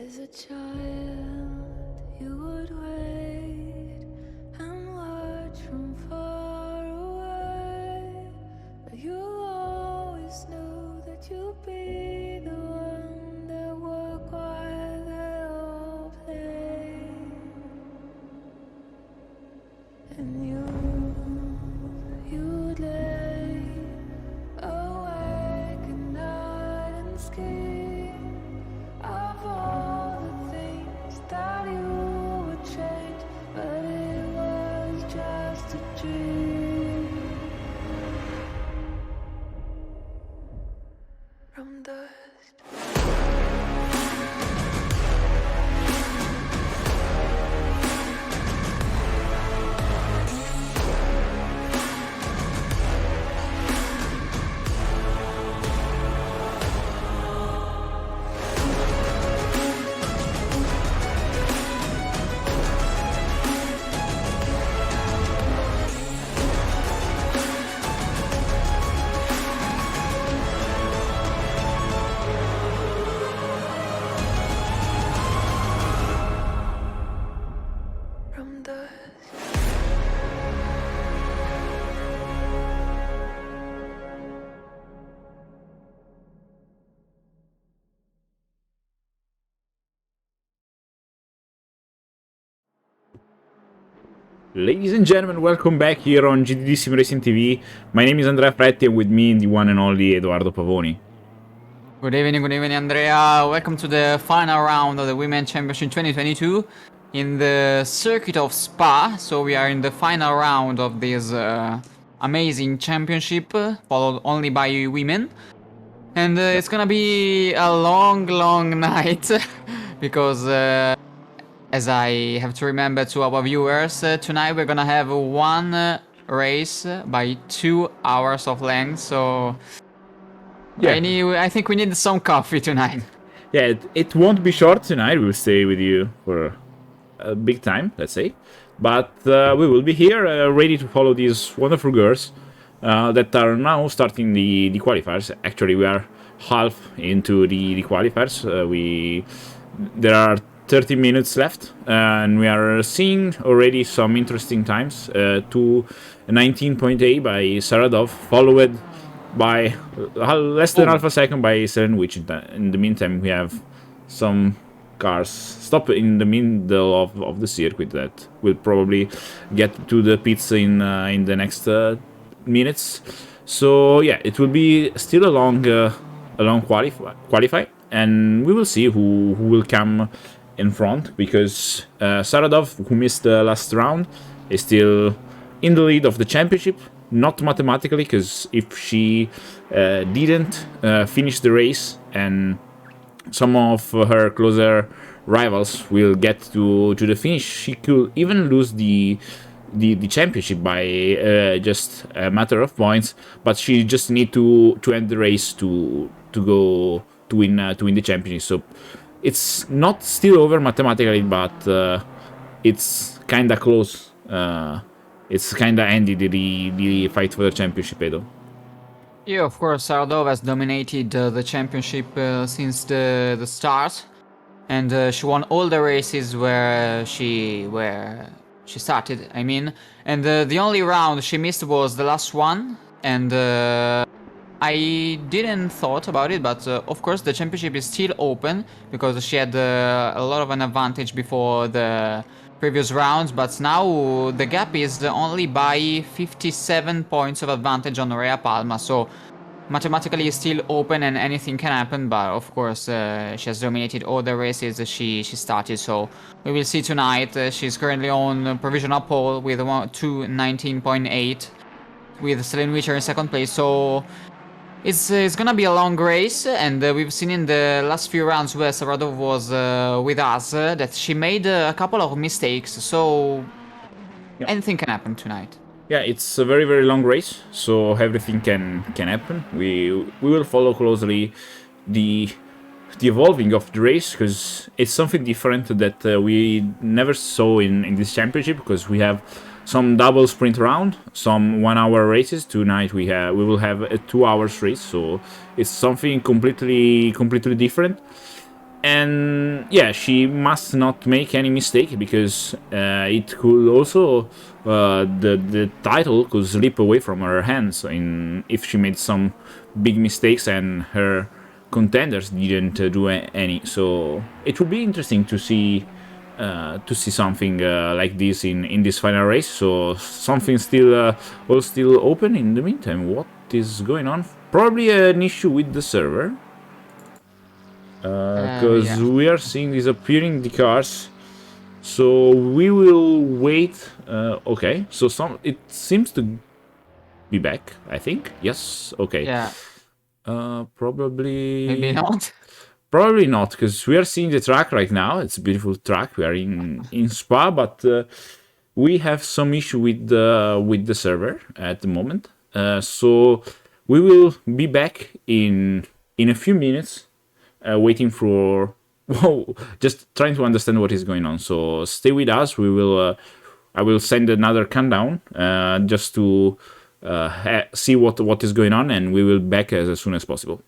As a child, you would wait and watch from far away, but you always knew that you'd be the one that would while they all play. And you'd lay awake at night and scheme of all the things that you would change, but it was just a dream from dust. From dust. Ladies and gentlemen, welcome back here on GDD Sim Racing TV. My name is Andrea Fretti, and with me the one and only Edoardo Pavoni. Good evening, Andrea. Welcome to the final round of the Women's Championship 2022 in the circuit of Spa. So we are in the final round of this amazing championship, followed only by women. And it's gonna be a long night because as I have to remember to our viewers, tonight we're gonna have one race by 2 hours of length. So Yeah. I think we need some coffee tonight. Yeah, it won't be short tonight. We'll stay with you for a big time, let's say. But we will be here ready to follow these wonderful girls that are now starting the qualifiers. Actually, we are half into the qualifiers. There are 30 minutes left, and we are seeing already some interesting times. To 19.8 by Sarah Dove, followed by less than half a second by Seren Witch. In the meantime, we have some cars stop in the middle of the circuit that will probably get to the pits in the next minutes. So yeah, it will be still a long qualify, and we will see who will come in front, because Sarah Dove, who missed the last round, is still in the lead of the championship. Not mathematically, because if she didn't finish the race and some of her closer rivals will get to the finish, she could even lose the championship by just a matter of points. But she just need to end the race to go to win the championship. So it's not still over mathematically, but it's kinda close. It's kinda ended the fight for the championship, Edo. Yeah, of course, Sarah Dove has dominated the championship since the start, and she won all the races where she started. I mean, and the only round she missed was the last one, and I didn't thought about it, but of course the championship is still open because she had a lot of an advantage before the previous rounds, but now the gap is only by 57 points of advantage on Rhea Palma, so mathematically it's still open and anything can happen. But of course she has dominated all the races she started, so we will see tonight. She's currently on provisional pole with 2:19.8 with Selene Witcher in second place, so it's gonna be a long race, and we've seen in the last few rounds where Sarah Dove was with us that she made a couple of mistakes, so anything can happen tonight. Yeah, it's a very long race, so everything can happen. We will follow closely the evolving of the race, because it's something different that we never saw in this championship, because we have some double sprint round, some 1 hour races. Tonight we will have a 2 hours race, so it's something completely different. And yeah, she must not make any mistake, because it could also the title could slip away from her hands if she made some big mistakes and her contenders didn't do any. So it would be interesting to see something like this in this final race. So something still all still open. In the meantime, what is going on? Probably an issue with the server, because Yeah. we are seeing disappearing the cars. So we will wait. Okay, so it seems to be back, I think. Yes. Okay. Yeah. Probably Maybe not. Probably not, because we are seeing the track right now. It's a beautiful track. We are in Spa, but we have some issue with the server at the moment. So we will be back in a few minutes, waiting for. Whoa, just trying to understand what is going on. So stay with us. We will. I will send another countdown just to see what is going on, and we will be back as soon as possible.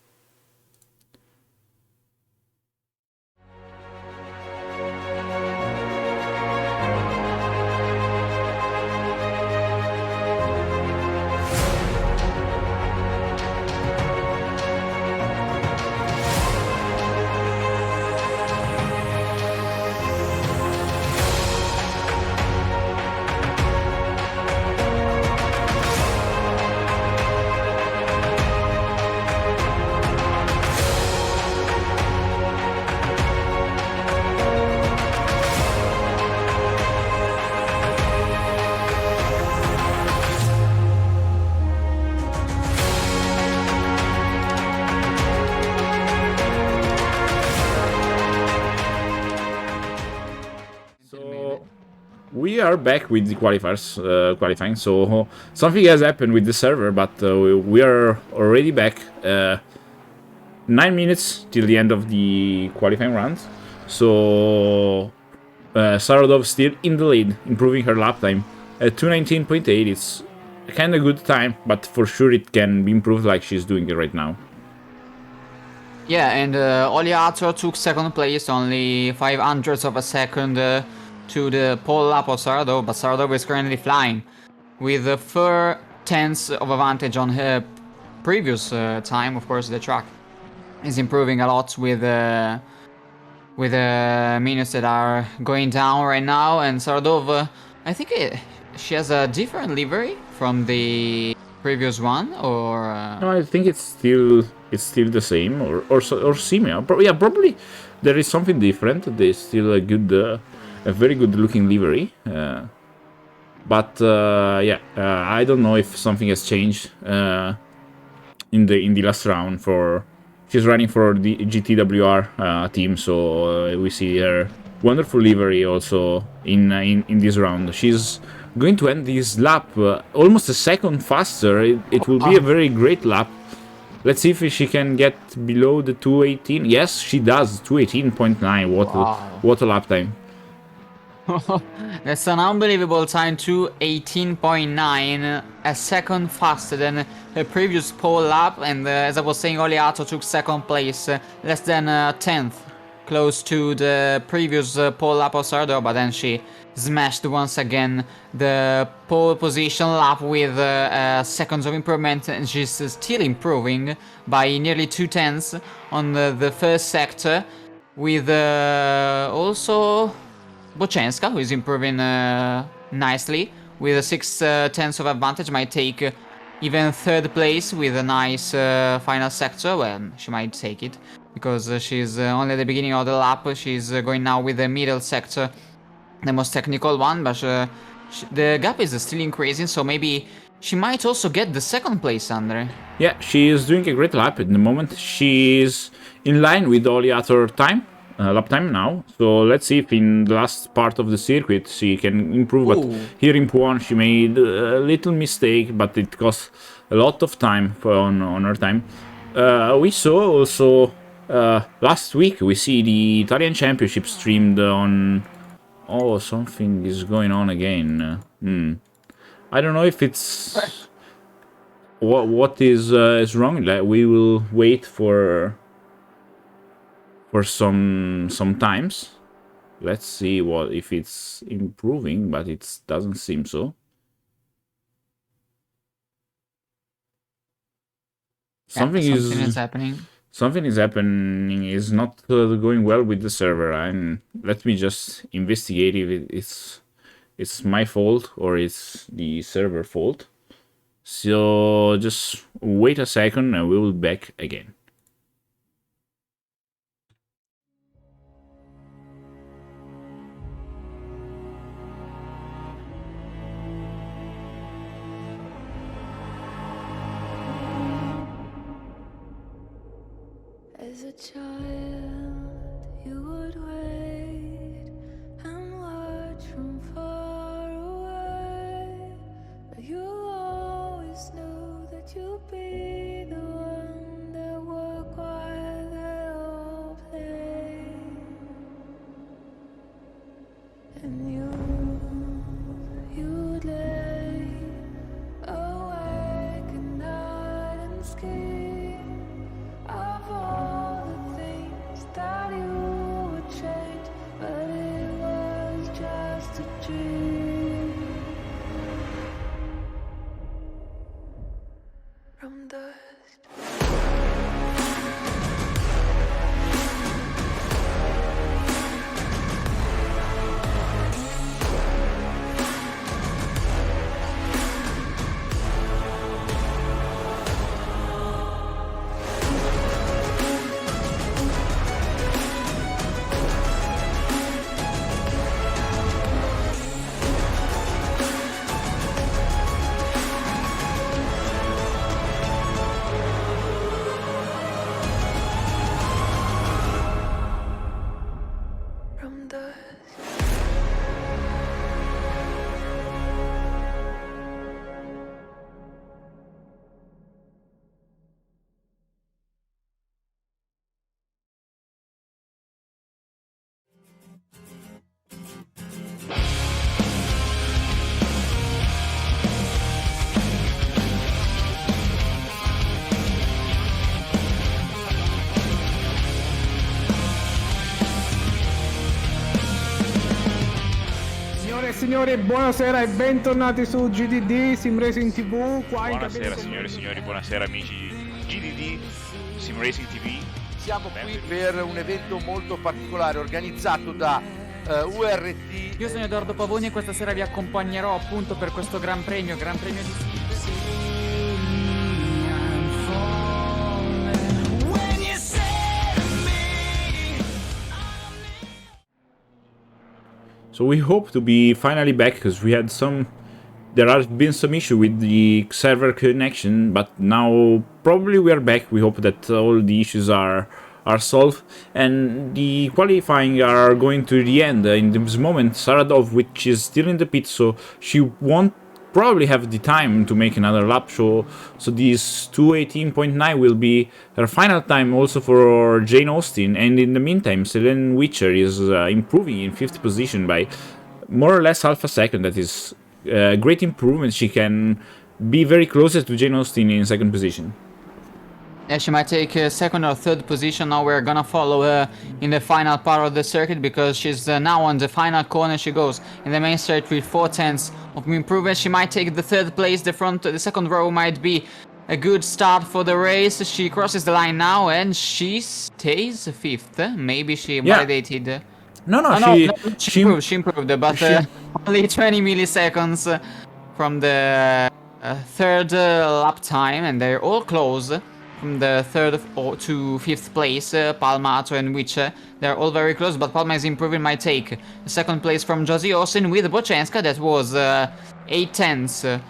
We are back with the qualifying. So something has happened with the server, but we are already back. 9 minutes till the end of the qualifying round. So Saradov still in the lead, improving her lap time at 2:19.8. It's a kind of good time, but for sure it can be improved like she's doing it right now. Yeah, and Oliato took second place, only 0.05 of a second to the pole lap of Saradov, but Saradov is currently flying with 4 tenths of advantage on her previous time. Of course, the track is improving a lot with minutes that are going down right now, and Saradov, I think she has a different livery from the previous one, or No, I think it's still the same or similar. Yeah, probably there is something different. There's still a very good looking livery. But yeah, I don't know if something has changed in the last round. She's running for the GTWR team, so we see her wonderful livery also in this round. She's going to end this lap almost a second faster. It will be a very great lap. Let's see if she can get below the 2:18. Yes, she does. 2:18.9. What a lap time. That's an unbelievable time, 2:18.9, a second faster than her previous pole lap, and as I was saying, Oliato took second place, less than a tenth, close to the previous pole lap of Saradov, but then she smashed once again the pole position lap with seconds of improvement, and she's still improving by nearly 2 tenths on the first sector, with also Bochenska, who is improving nicely with a 6 tenths of advantage, might take even third place with a nice final sector. Well, she might take it because she's only at the beginning of the lap. She's going now with the middle sector, the most technical one, but the gap is still increasing, so maybe she might also get the second place, Andre. Yeah, she is doing a great lap at the moment. She's in line with all the other lap time now. So let's see if in the last part of the circuit she can improve. But here in Puan she made a little mistake, but it cost a lot of time on her time. We saw also last week, we see the Italian Championship streamed on... Oh, something is going on again. I don't know if it's... what is wrong. Like, we will wait for for some times. Let's see what if it's improving, but it doesn't seem so. Something is happening. Something is happening. Is not going well with the server, and let me just investigate if it's my fault or it's the server fault. So just wait a second and we will be back again. As a child, you would wait and watch from far away, but you always knew that you'd be the one that would while they all play. And you'd lay awake at night and scheme of all the things that you would change, but it was just a dream from dust. From dust. Signore e signori, buonasera e bentornati su GDD Sim Racing TV. Qua in Buonasera cabina signore e signori, buonasera amici di GDD Sim Racing TV. Siamo qui per un evento molto particolare organizzato da URT. Io sono Edoardo Pavoni e questa sera vi accompagnerò appunto per questo Gran Premio di So we hope to be finally back because we had there have been some issue with the server connection, but now probably we are back. We hope that all the issues are solved and the qualifying are going to the end. In this moment, Saradov, which is still in the pit, so she won't probably have the time to make another lap. So this 2:18.9 will be her final time also for Jane Austen, and in the meantime Selene Witcher is improving in 5th position by more or less half a second. That is a great improvement. She can be very close to Jane Austen in 2nd position. Yeah, she might take 2nd or 3rd position. Now we're gonna follow her in the final part of the circuit because she's now on the final corner. She goes in the main straight with 4/10 of improvement. She might take the 3rd place. The 2nd row might be a good start for the race. She crosses the line now and she stays 5th. Maybe she validated. No, She improved, but only 20 milliseconds from the 3rd lap time, and they're all close. From the 3rd to 5th place, Palmato and Witcher, they're all very close, but Palma is improving, might take 2nd place from Josie Austin with Bochenska. That was 8/10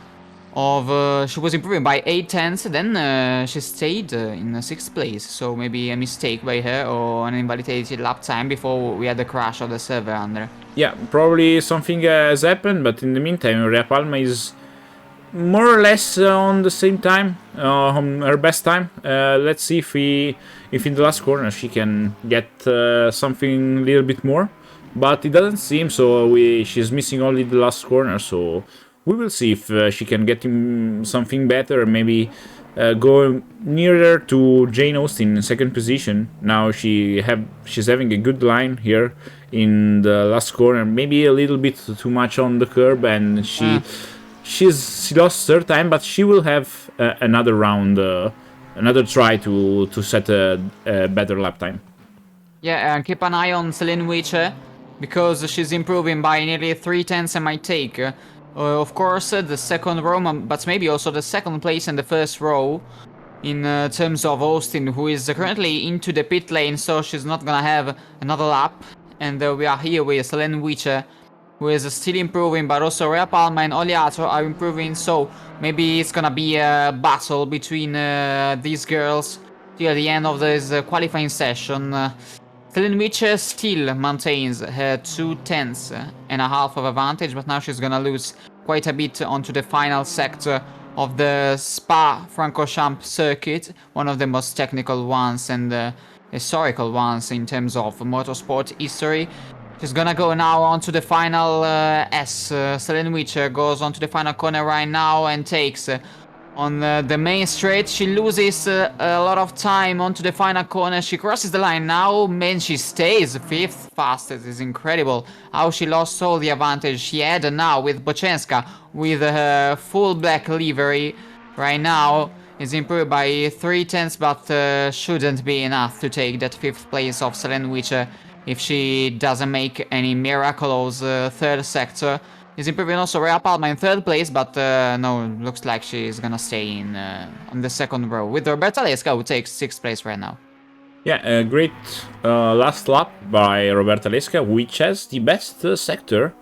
of, she was improving by 8/10, then she stayed in 6th place, so maybe a mistake by her or an invalidated lap time before we had the crash of the server under. Yeah, probably something has happened, but in the meantime Rea Palma is more or less on the same time, on her best time. Let's see if in the last corner she can get something a little bit more, but it doesn't seem so. She's missing only the last corner, so we will see if she can get something better. Maybe go nearer to Jane Austen in second position. Now she's having a good line here in the last corner, maybe a little bit too much on the curb, and she lost third time, but she will have another round, another try to set a better lap time. Yeah, and keep an eye on Celine Wiche, because she's improving by nearly 3/10 and might take, of course, the second row, but maybe also the second place and the first row in terms of Austin, who is currently into the pit lane, so she's not gonna have another lap. And we are here with Celine Wiche, who is still improving, but also Rhea Palmer and Oliato are improving, so maybe it's gonna be a battle between these girls till the end of this qualifying session. Celine Wiche still maintains her 2/10 of advantage, but now she's gonna lose quite a bit onto the final sector of the Spa-Francorchamps circuit, one of the most technical ones and historical ones in terms of motorsport history. She's gonna go now onto the final Celine Wiche goes onto the final corner right now and takes on the main straight. She loses a lot of time onto the final corner. She crosses the line now, man, she stays 5th fastest. It's incredible how she lost all the advantage she had, and now with Boczenska with her full black livery right now is improved by 3/10, but shouldn't be enough to take that 5th place of Celine Wiche if she doesn't make any miraculous third sector. Is improving also Rhea Palmer in 3rd place, but no, looks like she's gonna stay in on the 2nd row with Roberta Lesca, who takes 6th place right now. Yeah, a great last lap by Roberta Lesca, which has the best sector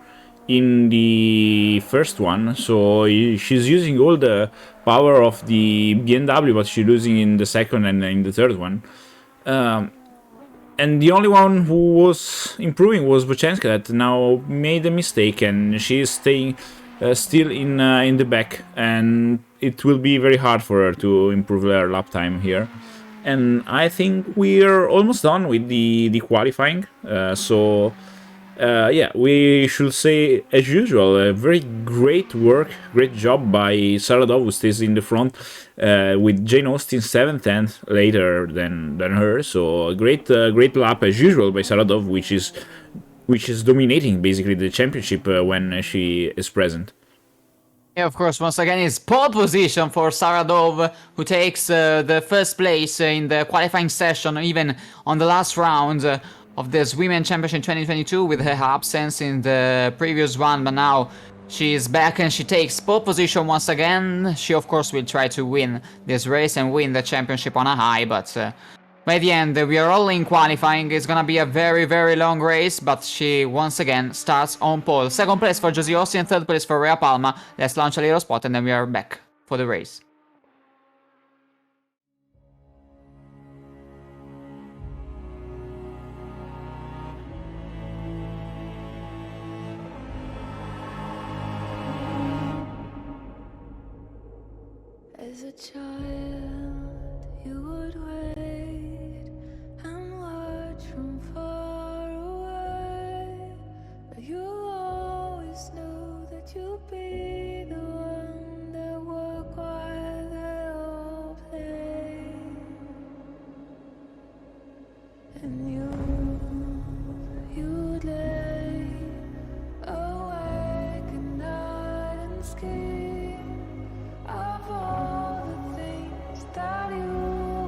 in the first one. So she's using all the power of the BMW, but she's losing in the second and in the third one. And the only one who was improving was Boczenska, that now made a mistake, and she is staying still in the back, and it will be very hard for her to improve her lap time here. And I think we're almost done with the qualifying, yeah, we should say, as usual, a very great work, great job by Saradov, who stays in the front, with Jane Austen 7th and later than her. So a great lap as usual by Saradov, which is dominating basically the championship when she is present. Yeah, of course, once again, it's pole position for Saradov, who takes the 1st place in the qualifying session, even on the last round of this Women's Championship 2022, with her absence in the previous one, but now she is back and she takes pole position once again. She, of course, will try to win this race and win the championship on a high, but by the end, we are all in qualifying. It's gonna be a very, very long race, but she once again starts on pole. 2nd place for Josie Austin, 3rd place for Rhea Palmer. Let's launch a little spot and then we are back for the race. As a child, you would wait and watch from far away, but you always knew that you'd be the one that would while they all play. And you'd lay awake at night and scheme of all the things that you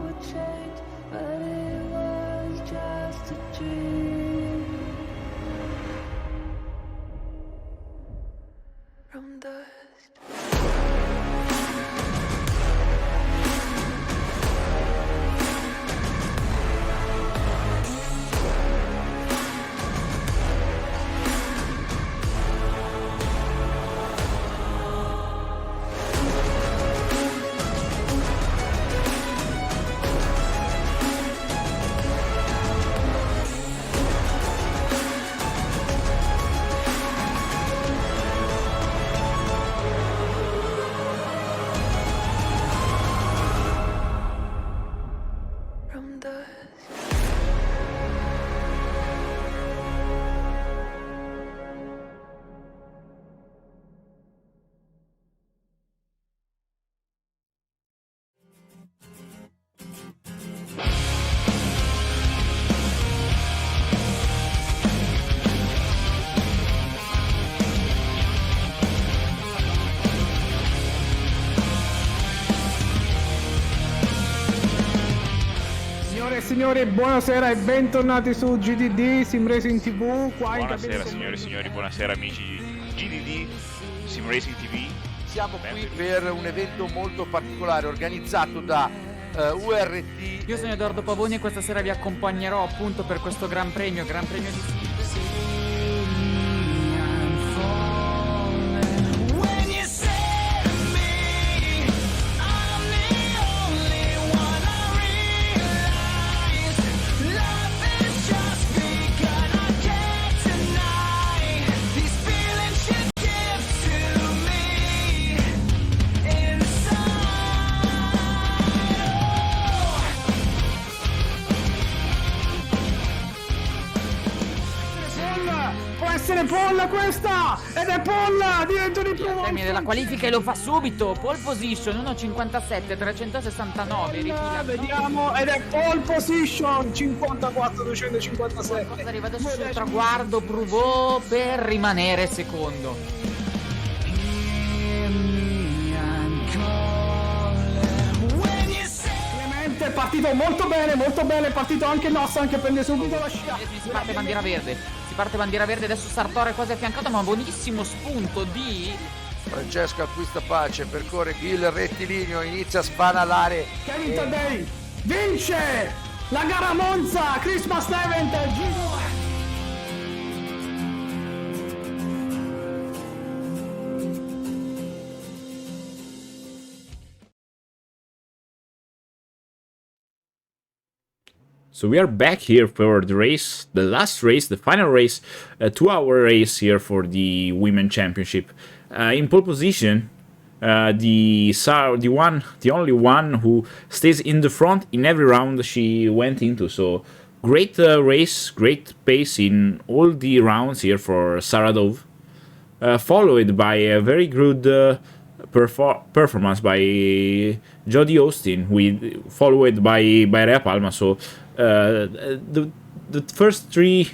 would change, but it was just a dream from dust. signori, buonasera e bentornati su GDD Sim Racing TV. Qua in Buonasera cabina signore e signori, buonasera amici di GDD Sim Racing TV. Siamo qui per un evento molto particolare organizzato da URT. Io sono Edoardo Pavoni e questa sera vi accompagnerò appunto per questo Gran Premio di può essere polla questa! Ed è polla! Divento di al più! termine della qualifica e lo fa subito. Pole position 1.57, 369. Rifila. Vediamo, ed è pole position 54 257. Cosa arriva adesso sul traguardo Provò per rimanere secondo. Clemente è partito molto bene, è partito anche Nossa, anche prende subito la scia. Si parte bandiera verde. Si parte bandiera verde. Adesso Sartore quasi affiancato, ma buonissimo spunto di Francesco acquista pace, percorre il rettilineo, inizia a spanalare. Kevin Taddei vince la gara Monza, Christmas Event, Gino. So we are back here for the race, the last race, the final race, a 2-hour race here for the Women Championship. In pole position, the only one who stays in the front in every round she went into. So great race, great pace in all the rounds here for Saradov, followed by a very good performance by Jodie Austin, followed by Rhea Palma. So the first three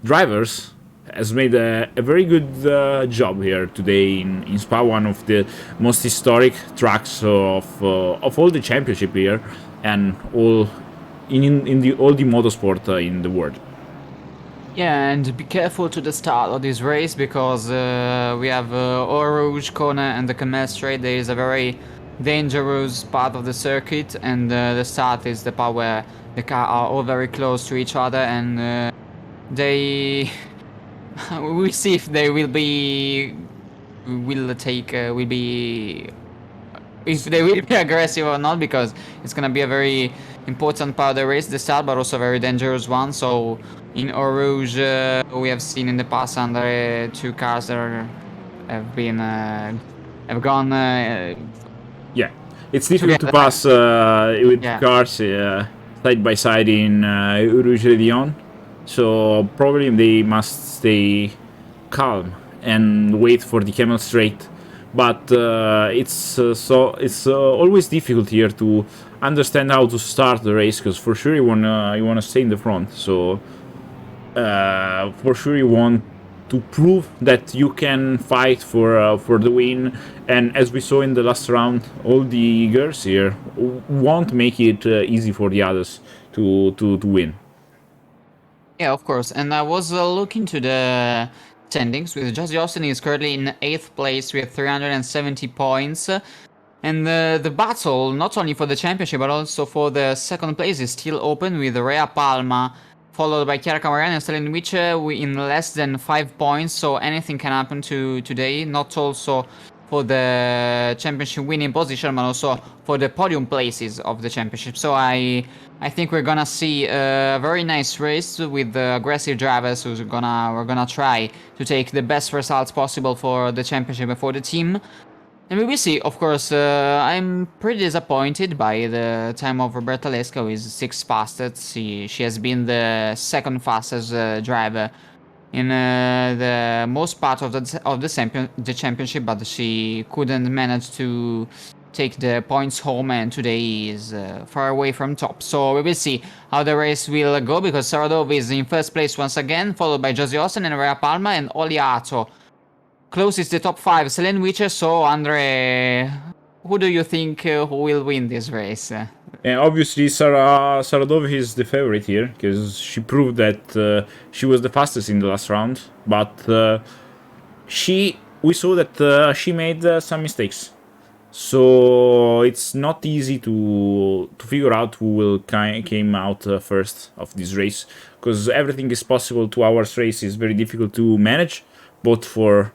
drivers has made a very good job here today in Spa, one of the most historic tracks of all the championship here and all all the motorsport in the world. Yeah, and be careful to the start of this race because we have Eau Rouge corner and the Canal Straight. There is a very dangerous part of the circuit, and the start is the part where the cars are all very close to each other, and they we'll see if they will be if they will be aggressive or not, because it's gonna be a very important part of the race, the start, but also a very dangerous one. So in Eau Rouge, we have seen in the past under two cars that have gone. Yeah, it's difficult to pass with Yeah. cars side by side in Rouge Le Dion, so probably they must stay calm and wait for the Camel Straight. But it's always difficult here to understand how to start the race, because for sure you wanna stay in the front. So for sure you want to prove that you can fight for the win. And as we saw in the last round, all the girls here won't make it easy for the others to win. Yeah, of course. And I was looking to the standings with Josie Austin is currently in 8th place with 370 points. And the battle, not only for the championship, but also for the second place, is still open with Rhea Palma, followed by Chiara Camariani and Selene Witcher in less than 5 points. So anything can happen today, not also for the championship winning position, but also for the podium places of the championship. So I think we're gonna see a very nice race with aggressive drivers who's we're gonna try to take the best results possible for the championship and for the team. And we will see. Of course, I'm pretty disappointed by the time of Roberta Lesca, who is 6th fastest. She has been the second fastest driver in the most part of the championship, but she couldn't manage to take the points home, and today is far away from top. So we will see how the race will go, because Saradov is in first place once again, followed by Josie Austin and Rhea Palma, and Oliato closes the top 5, Selene Witcher. So Andre, who do you think who will win this race? And obviously, Sarah Saradov is the favorite here because she proved that she was the fastest in the last round. But we saw that she made some mistakes, so it's not easy to figure out who will came out first of this race, because everything is possible. 2 hours race is very difficult to manage, both for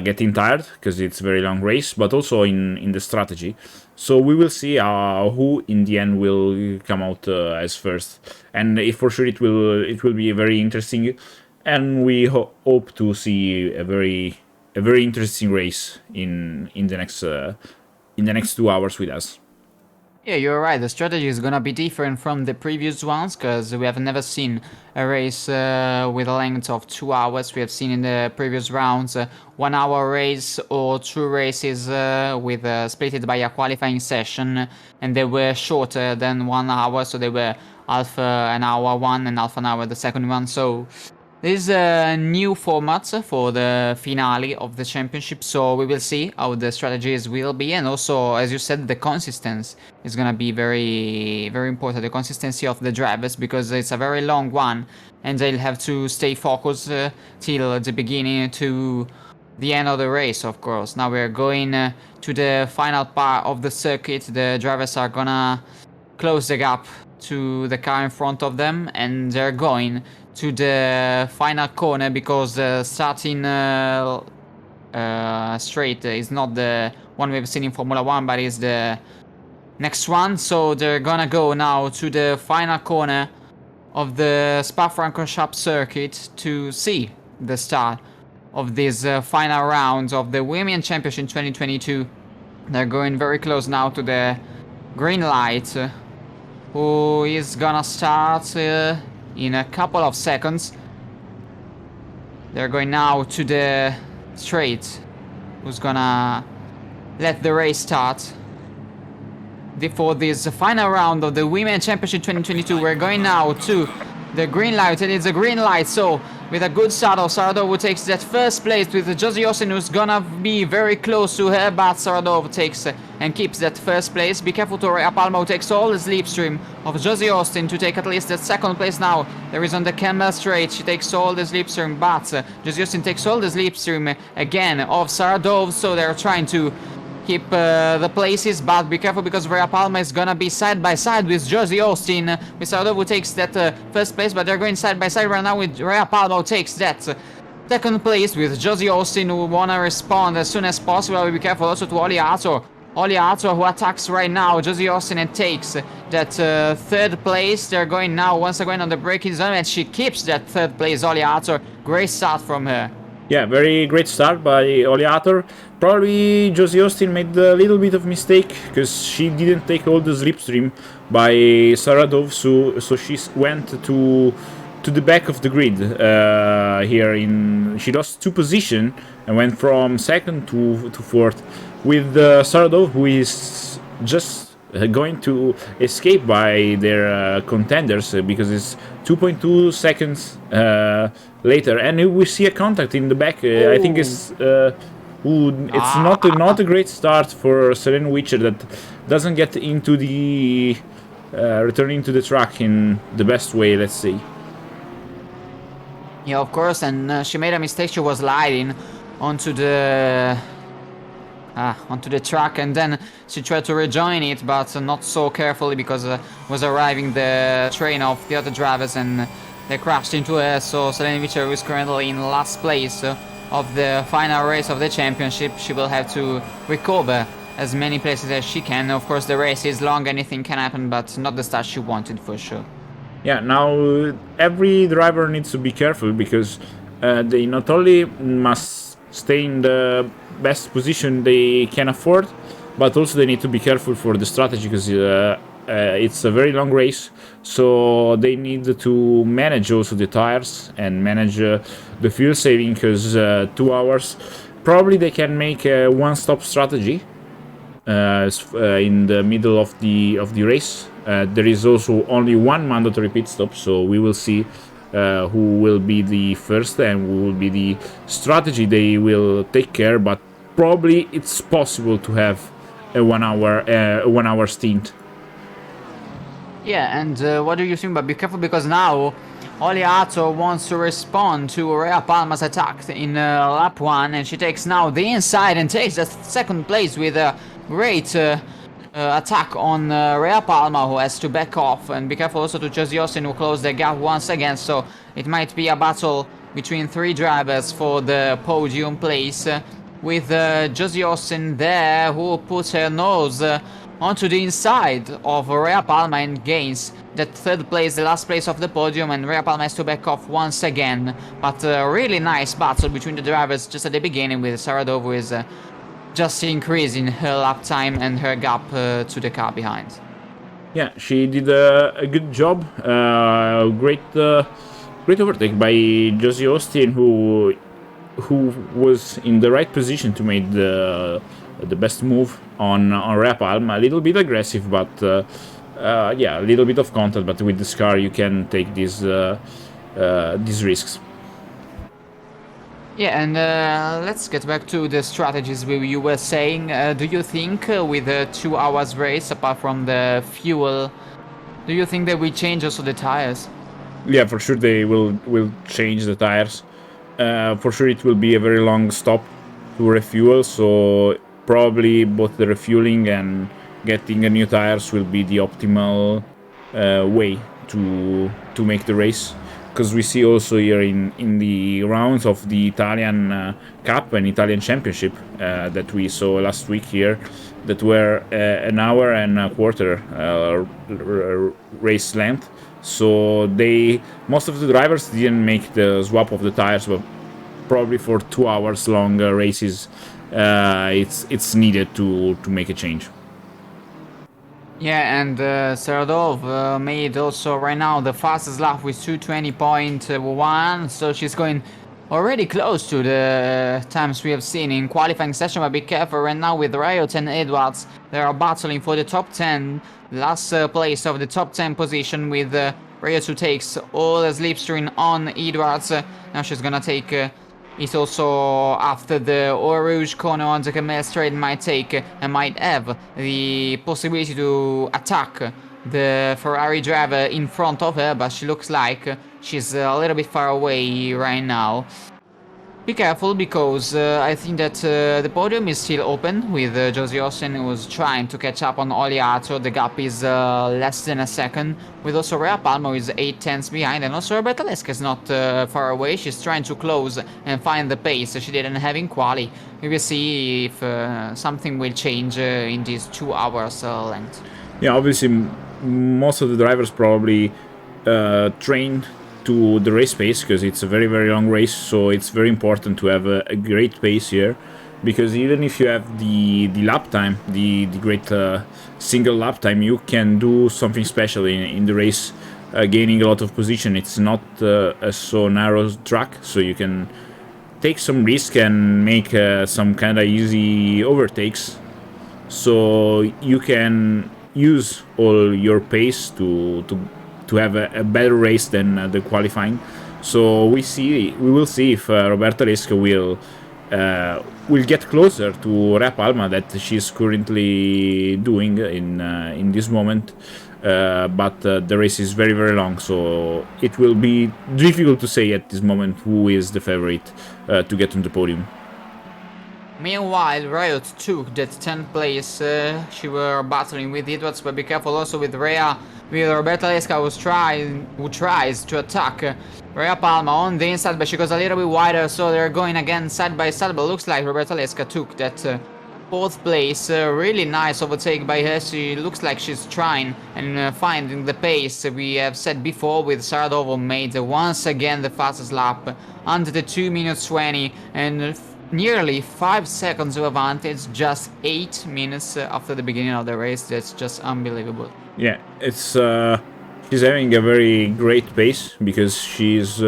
getting tired because it's a very long race, but also in the strategy. So we will see who in the end will come out as first, and if for sure it will be very interesting, and we hope to see a very interesting race in the next 2 hours with us. Yeah, you're right. The strategy is gonna be different from the previous ones because we have never seen a race with a length of 2 hours. We have seen in the previous rounds 1 hour race or 2 races with splitted by a qualifying session, and they were shorter than 1 hour, so they were half an hour one and half an hour the second one. So this is a new format for the finale of the championship, so we will see how the strategies will be, and also, as you said, the consistency is gonna be very, very important. The consistency of the drivers, because it's a very long one, and they'll have to stay focused till the beginning to the end of the race, of course. Now we're going to the final part of the circuit. The drivers are gonna close the gap to the car in front of them, and they're going to the final corner, because the starting straight is not the one we've seen in Formula 1, but is the next one. So they're gonna go now to the final corner of the Spa-Francorchamps circuit to see the start of this final round of the Women Championship 2022. They're going very close now to the green light, who is gonna start in a couple of seconds. They're going now to the straight, who's gonna let the race start. For this final round of the Women Championship 2022, we're going now to the green light, and it's a green light, so with a good start of Saradov, who takes that first place with Josie Austin, who's gonna be very close to her, but Saradov takes and keeps that first place. Be careful to Rhea Palmer, who takes all the slipstream of Josie Austin to take at least that second place now. There is on the Campbell Straight, she takes all the slipstream, but Josie Austin takes all the slipstream again of Saradov, so they're trying to keep the places, but be careful because Rhea Palmer is gonna be side by side with Josie Austin. With Saradov, who takes that first place, but they're going side by side right now with Rhea Palmer, who takes that second place with Josie Austin, who wanna respond as soon as possible. Be careful also to Ollie Arthur. Ollie Arthur, who attacks right now Josie Austin and takes that third place. They're going now once again on the braking zone, and she keeps that third place. Ollie Arthur, great start from her. Yeah, very great start by Ollie Arthur. Probably Josie Austin made a little bit of mistake because she didn't take all the slipstream by Saradov, so she went to the back of the grid here. She lost 2 positions and went from second to fourth, with Saradov, who is just going to escape by their contenders because it's 2.2 seconds later, and we see a contact in the back. I think it's not a great start for Selene Witcher, that doesn't get into the returning to the track in the best way, let's say. Yeah, of course, and she made a mistake. She was sliding onto the track, and then she tried to rejoin it, but not so carefully, because was arriving the train of the other drivers, and they crashed into her. So Selene Witcher is currently in last place of the final race of the championship. She will have to recover as many places as she can. Of course, the race is long, anything can happen, but not the start she wanted for sure. Yeah, now every driver needs to be careful, because they not only must stay in the best position they can afford, but also they need to be careful for the strategy, because it's a very long race, so they need to manage also the tires and manage the fuel saving, because 2 hours probably they can make a one-stop strategy in the middle of the race. There is also only one mandatory pit stop, so we will see who will be the first and who will be the strategy they will take care, but probably it's possible to have a 1 hour stint. Yeah, and what do you think? But be careful because now Oliato wants to respond to Rhea Palma's attack in lap 1, and she takes now the inside and takes the second place with a great attack on Rhea Palma, who has to back off. And be careful also to Josie Austin, who closed the gap once again, so it might be a battle between 3 drivers for the podium place, with Josie Austin there, who puts her nose onto the inside of Rhea Palma and gains that 3rd place, the last place of the podium, and Rhea Palma has to back off once again. But a really nice battle between the drivers just at the beginning, with Saradov is just increasing her lap time and her gap to the car behind. Yeah, she did a good job. Great overtake by Josie Austin, who was in the right position to make the best move on Rhea Palma. A little bit aggressive, but yeah, a little bit of contact. But with this car, you can take these risks. Yeah, and let's get back to the strategies you were saying. Do you think with a 2 hours race, apart from the fuel, do you think that we change also the tires? Yeah, for sure they will change the tires. For sure it will be a very long stop to refuel, so probably both the refueling and getting a new tires will be the optimal way to make the race. Because we see also here in the rounds of the Italian Cup and Italian Championship that we saw last week here, that were an hour and a quarter race length. So most of the drivers didn't make the swap of the tires, but probably for 2 hours long races, it's needed to make a change. Yeah, and Saradov made also right now the fastest lap with 2:20.1, so she's going already close to the times we have seen in qualifying session. But be careful right now with Riot and Edwards. They are battling for the top 10, last place of the top 10 position, with Riot, who takes all the slipstream on Edwards. Now she's gonna take it also after the Eau Rouge corner on the Camel Straight, might take and might have the possibility to attack the Ferrari driver in front of her, but she looks like she's a little bit far away right now. Be careful, because I think that the podium is still open, with Josie Austin, who was trying to catch up on Oliato. The gap is less than a second, with also Rhea Palma, who is 8 tenths behind, and also Roberta Lesca is not far away. She's trying to close and find the pace she didn't have in quali. We will see if something will change in these 2 hours length. Yeah, obviously most of the drivers probably trained to the race pace, because it's a very long race, so it's very important to have a great pace here, because even if you have the lap time, the great single lap time, you can do something special in the race, gaining a lot of position. It's not a so narrow track, so you can take some risk and make some kind of easy overtakes, so you can use all your pace to have a better race than the qualifying. So we will see if Roberta Lesca will get closer to Rhea Palma, that she's currently doing in this moment. But the race is very long, so it will be difficult to say at this moment who is the favorite to get on the podium. Meanwhile, Riot took that 10th place. She were battling with Edwards, but be careful also with Rhea, with Roberta Lesca, who tries to attack Rhea Palma on the inside, but she goes a little bit wider, so they're going again side by side. But looks like Roberta Lesca took that 4th place. Really nice overtake by her. She looks like she's trying and finding the pace we have said before, with Saradov made once again the fastest lap under the 2 minutes 20, and nearly 5 seconds of advantage, just 8 minutes after the beginning of the race. That's just unbelievable. Yeah, it's she's having a very great pace, because she's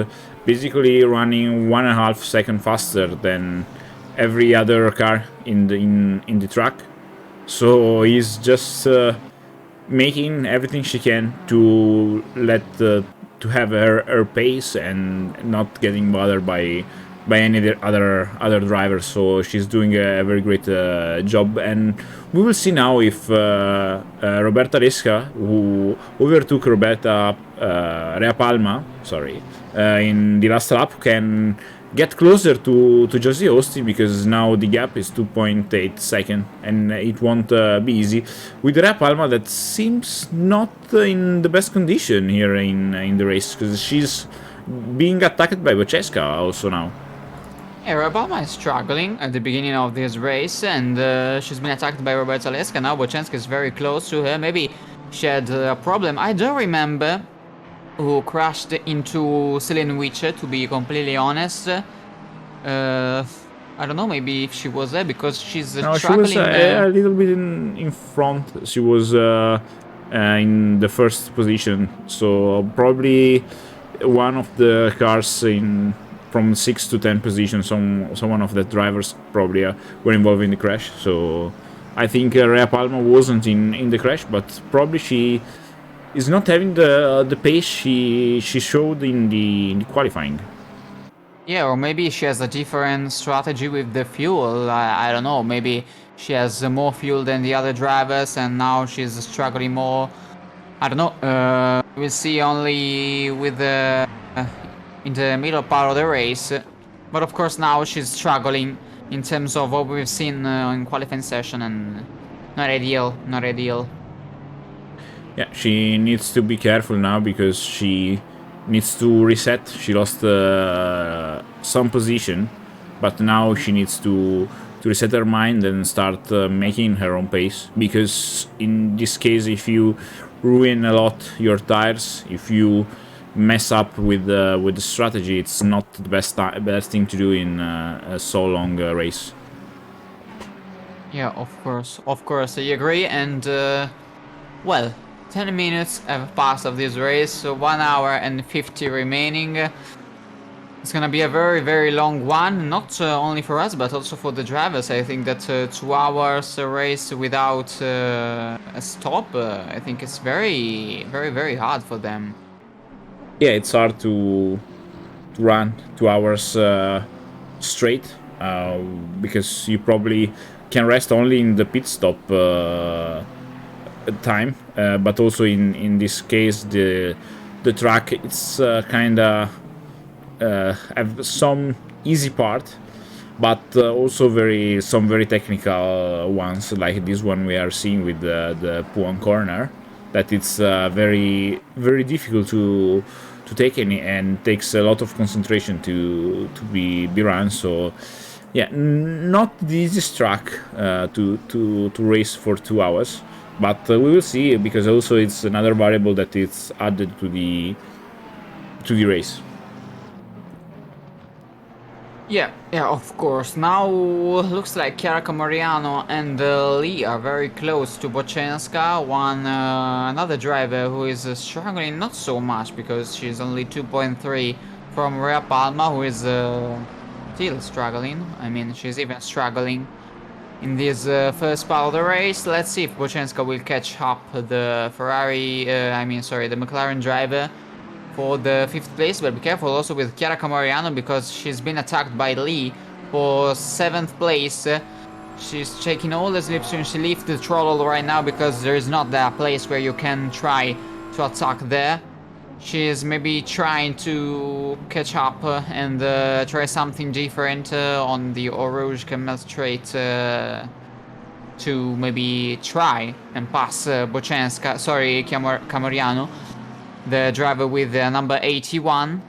basically running 1.5 seconds faster than every other car in the track. So he's just making everything she can to have her pace and not getting bothered by by any other driver. So she's doing a very great job, and we will see now if Roberta Lesca, who overtook Rea Palma, in the last lap, can get closer to Josie Austin, because now the gap is 2.8 seconds, and it won't be easy with Rea Palma, that seems not in the best condition here in the race, because she's being attacked by Bocesca also now. Yeah, Rea Palma is struggling at the beginning of this race, and she's been attacked by Roberta Lesca. Now Bocesca is very close to her. Maybe she had a problem. I don't remember who crashed into Celine Witcher, to be completely honest. I don't know, maybe if she was there, because she's No, she struggling. was a little bit in front. She was in the first position, so probably one of the cars from 6 to 10 position. Someone of the drivers probably were involved in the crash. So I think Rea Palma wasn't in the crash, but probably she is not having the pace she showed in the qualifying. Yeah, or maybe she has a different strategy with the fuel. I don't know. Maybe she has more fuel than the other drivers, and now she's struggling more. I don't know. We'll see only with in the middle part of the race. But of course now she's struggling in terms of what we've seen in qualifying session, and not ideal. Not ideal. Yeah, she needs to be careful now, because she needs to reset. She lost some position, but now she needs to reset her mind and start making her own pace, because in this case, if you ruin a lot your tires, if you mess up with the strategy, it's not the best thing to do in a so long race. Yeah, of course, I agree. And well, 10 minutes have passed of this race, so 1 hour and 50 remaining. It's gonna be a very, very long one, not only for us, but also for the drivers. I think that 2 hours race without a stop, I think it's very, very, very hard for them. Yeah, it's hard to run 2 hours straight, because you probably can rest only in the pit stop time, but also in this case the track, it's kinda have some easy part, but also some very technical ones, like this one we are seeing with the Puan corner, that it's very, very difficult to take any, and takes a lot of concentration to be run. So yeah, not the easiest track to race for 2 hours, but we will see, because also it's another variable that it's added to the race. Yeah, of course. Now looks like Chiara Camariano and Lee are very close to Bocesca. Another driver who is struggling not so much, because she's only 2.3 from Rea Palma, who is still struggling. I mean, she's even struggling in this first part of the race. Let's see if Bocesca will catch up the the McLaren driver for the 5th place, but be careful also with Chiara Camariano, because she's been attacked by Lee for 7th place. She's checking all the slips, and she leaves the throttle right now, because there is not that place where you can try to attack there. She's maybe trying to catch up and try something different on the Eau Rouge Camel Straight, to maybe try and pass Camariano, the driver with number 81.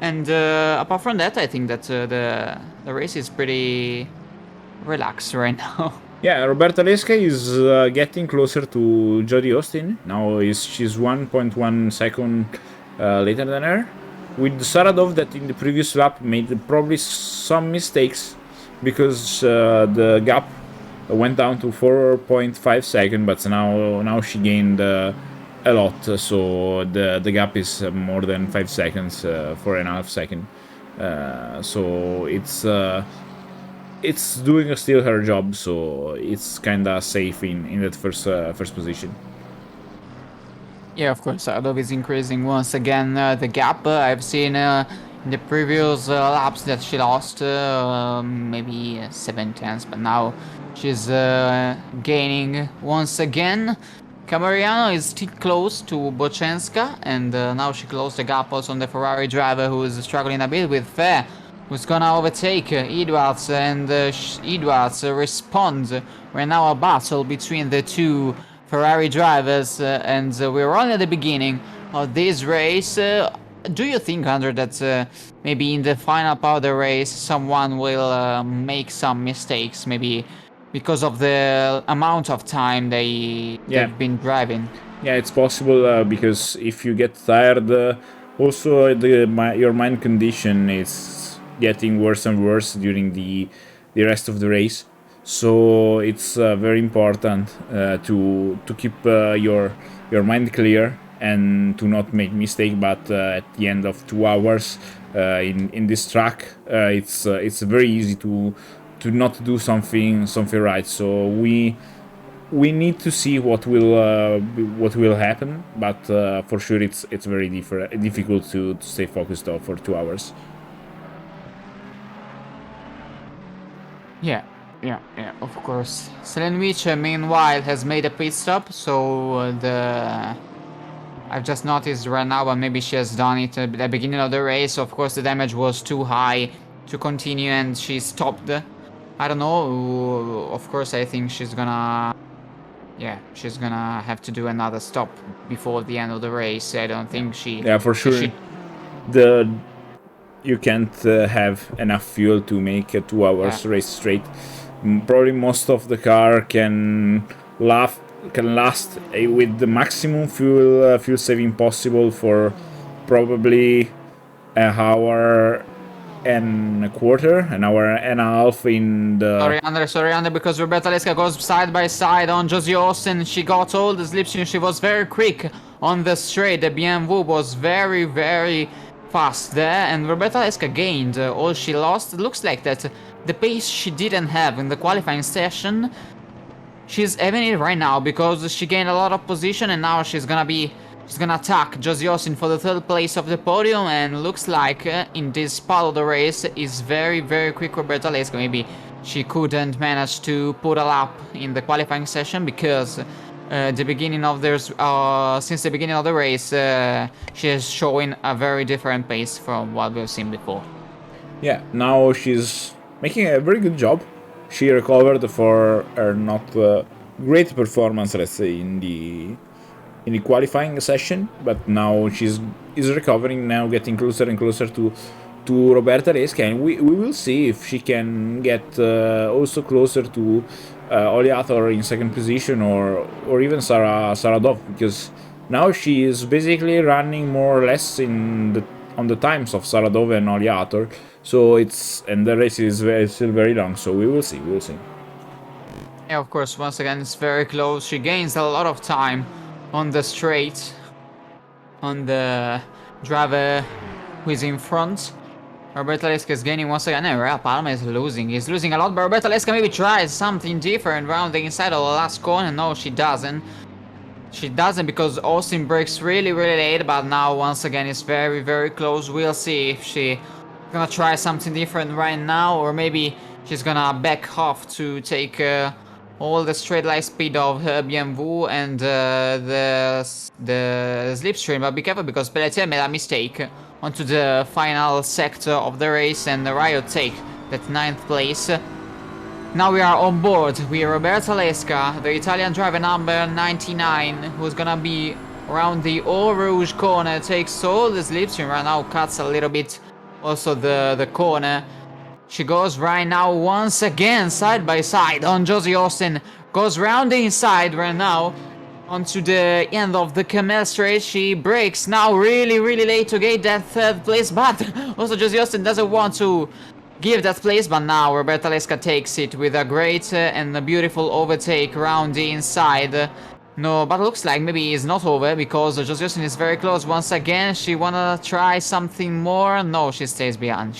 And apart from that, I think that the race is pretty relaxed right now. Yeah, Roberta Lesca is getting closer to Jodie Austin. Now she's 1.1 second later than her. With Saradov, that in the previous lap made probably some mistakes, because the gap went down to 4.5 seconds, but now she gained a lot, so the gap is more than 5 seconds, 4.5 seconds. So it's doing still her job, so it's kinda safe in that first position. Yeah, of course, Saradov is increasing once again the gap. I've seen the previous laps that she lost, maybe 7 tenths, but now she's gaining once again. Camariano is still close to Boczenska, and now she closed the gap also on the Ferrari driver, who is struggling a bit with Fair, who's gonna overtake Edwards, and Edwards responds. We're now a battle between the two Ferrari drivers, and we're only at the beginning of this race. Do you think, Andrew, that maybe in the final part of the race someone will make some mistakes, maybe because of the amount of time they've been driving? Yeah, it's possible because if you get tired, also your mind condition is getting worse and worse during the rest of the race. So it's very important to keep your mind clear and to not make mistake. But at the end of 2 hours in this track, it's very easy to not do something right. So we need to see what will happen, but for sure it's very difficult to stay focused for 2 hours. Yeah, of course. Selenovic, meanwhile, has made a pit stop, so I've just noticed right now, but maybe she has done it at the beginning of the race. Of course, the damage was too high to continue, and she stopped. I don't know. Of course, I think she's gonna have to do another stop before the end of the race. I don't think she... Yeah, for sure. You can't have enough fuel to make a 2 hours race straight. Probably most of the car can last with the maximum fuel saving possible for probably an hour and a quarter, an hour and a half in the... Sorry, Andre, because Roberta Lesca goes side by side on Josie Austin. She got all the slipstream. She was very quick on the straight. The BMW was very, very fast there, and Roberta Lesca gained all she lost. It looks like that the pace she didn't have in the qualifying session, she's having it right now, because she gained a lot of position, and now she's gonna attack Josie Austin for the 3rd place of the podium. And looks like in this part of the race is very, very quick Roberta Lesca. Maybe she couldn't manage to put a lap in the qualifying session, because since the beginning of the race, she is showing a very different pace from what we've seen before. Yeah, now she's making a very good job. She recovered for her not great performance, let's say, in the qualifying session, but now is recovering, now getting closer and closer to Roberta Lesca, and we will see if she can get also closer to Oliator in 2nd position, or even Sarah Dove, because now she is basically running more or less on the times of Sarah Dove and Oliator. So and the race is still very long, so we will see. Yeah, of course, once again it's very close. She gains a lot of time on the straight, on the driver who is in front. Roberta Lesca is gaining once again, and Real Palma is losing. He's losing a lot, but Roberta Lesca maybe tries something different around the inside of the last corner. No, she doesn't. She doesn't, because Austin breaks really, really late, but now once again it's very, very close. We'll see if she gonna try something different right now, or maybe she's gonna back off to take all the straight line speed of her BMW and the slipstream. But be careful, because Pelletier made a mistake onto the final sector of the race, and Riot take that 9th place. Now we are on board with Roberta Lesca, the Italian driver number 99, who's gonna be around the Eau Rouge corner, takes all the slipstream right now, cuts a little bit also the corner. She goes right now once again side by side on Josie Austin, goes round the inside right now onto the end of the Camel Straight. She breaks now really, really late to get that 3rd place, but also Josie Austin doesn't want to give that place, but now Roberta Lesca takes it with a great and a beautiful overtake around the inside. No, but looks like maybe it's not over, because Josie Austin is very close once again. She wanna try something more. No, she stays behind.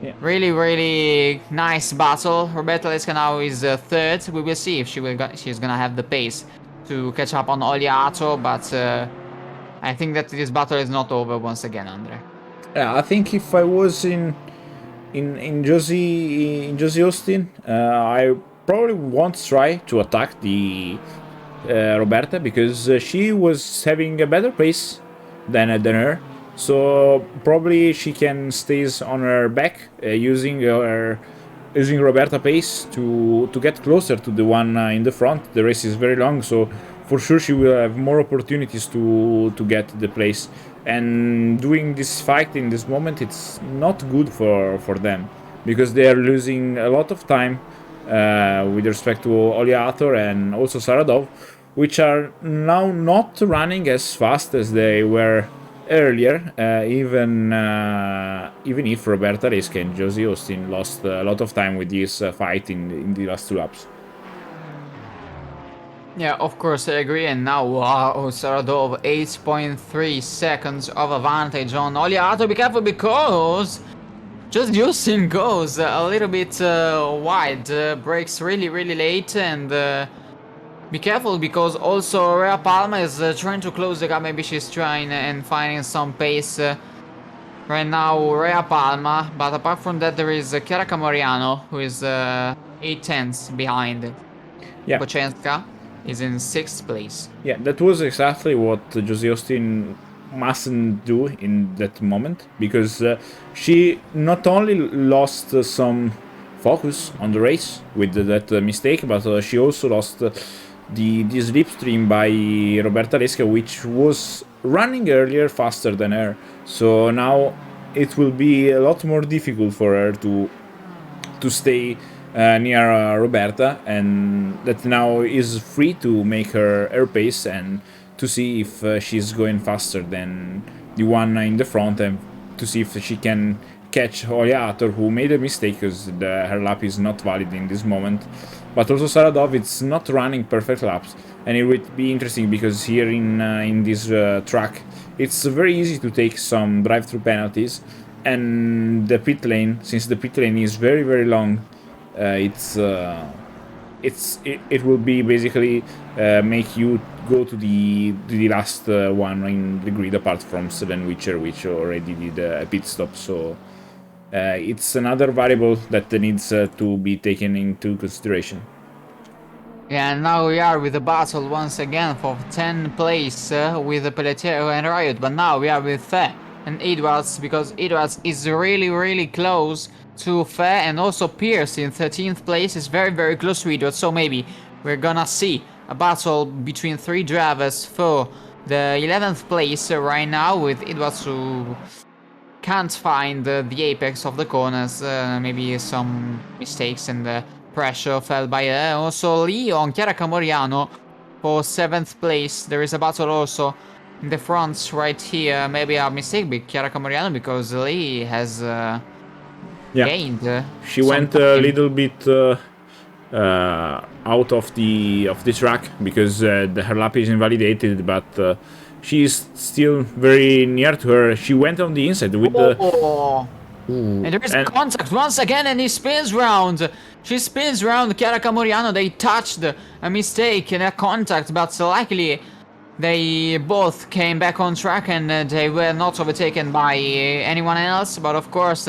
Yeah. Really, really nice battle. Roberta Lesca now is 3rd. We will see if she's gonna have the pace to catch up on Oliato, but I think that this battle is not over once again, Andre. Yeah, I think if I was in Josie Austin, I probably won't try to attack the Roberta because she was having a better pace than her. So probably she can stays on her back using Roberta pace to get closer to the one in the front. The race is very long, so for sure she will have more opportunities to get the place. And doing this fight in this moment, it's not good for them because they are losing a lot of time with respect to Oliator and also Saradov, which are now not running as fast as they were earlier, even if Roberta Resca and Josie Austin lost a lot of time with this fight in the last 2 laps. Yeah, of course I agree. And now, wow, Saradov 8.3 seconds of advantage on Oliato. Be careful because just Justin goes a little bit wide, breaks really late, and be careful because also Rhea Palma is trying to close the gap. Maybe she's trying and finding some pace right now, Rhea Palma. But apart from that, there is Chiara Camoriano, who is 8 tenths behind. Yeah. Bochenska is in 6th place. Yeah, that was exactly what Josie Austin mustn't do in that moment, because she not only lost some focus on the race with that mistake, but she also lost the slipstream by Roberta Resca, which was running earlier faster than her. So now it will be a lot more difficult for her to stay near Roberta, and that now is free to make her pace and to see if she's going faster than the one in the front, and to see if she can catch Oliator, who made a mistake because her lap is not valid in this moment. But also Saradov, it's not running perfect laps, and it would be interesting because here in this track it's very easy to take some drive-through penalties, and the pit lane, since the pit lane is very long, it will be basically make you go to the last one in the grid, apart from Sven Witcher, which already did a pit stop. So it's another variable that needs to be taken into consideration. Yeah, and now we are with the battle once again for 10th place with Pelletier and Riot, but now we are with Fe and Edwards, because Edwards is really close to Fe, and also Pierce in 13th place is very close to Edwards, so maybe we're gonna see a battle between 3 drivers for the 11th place right now, with Edwards who can't find the apex of the corners, maybe some mistakes and the pressure felt by her. Also Lee on Chiara Camoriano for 7th place. There is a battle also in the front right here, maybe a mistake by Chiara Camoriano because Lee has gained. She went a little bit out of the track because her lap is invalidated, but she is still very near to her. She went on the inside with the... And there is contact once again, and he spins round. She spins round Chiara Camoriano. They touched a mistake and a contact, but luckily they both came back on track and they were not overtaken by anyone else. But of course,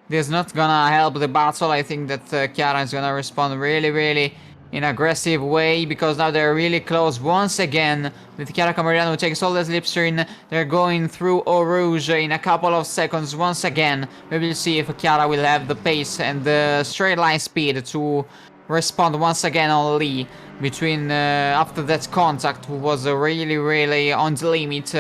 this is not gonna help the battle. I think that Chiara is gonna respond really in aggressive way, because now they're really close once again with Chiara Camoriano, who takes all the slipstream. They're going through Eau Rouge in a couple of seconds once again. We will see if Chiara will have the pace and the straight line speed to respond once again on Lee between after that contact, who was really on the limit.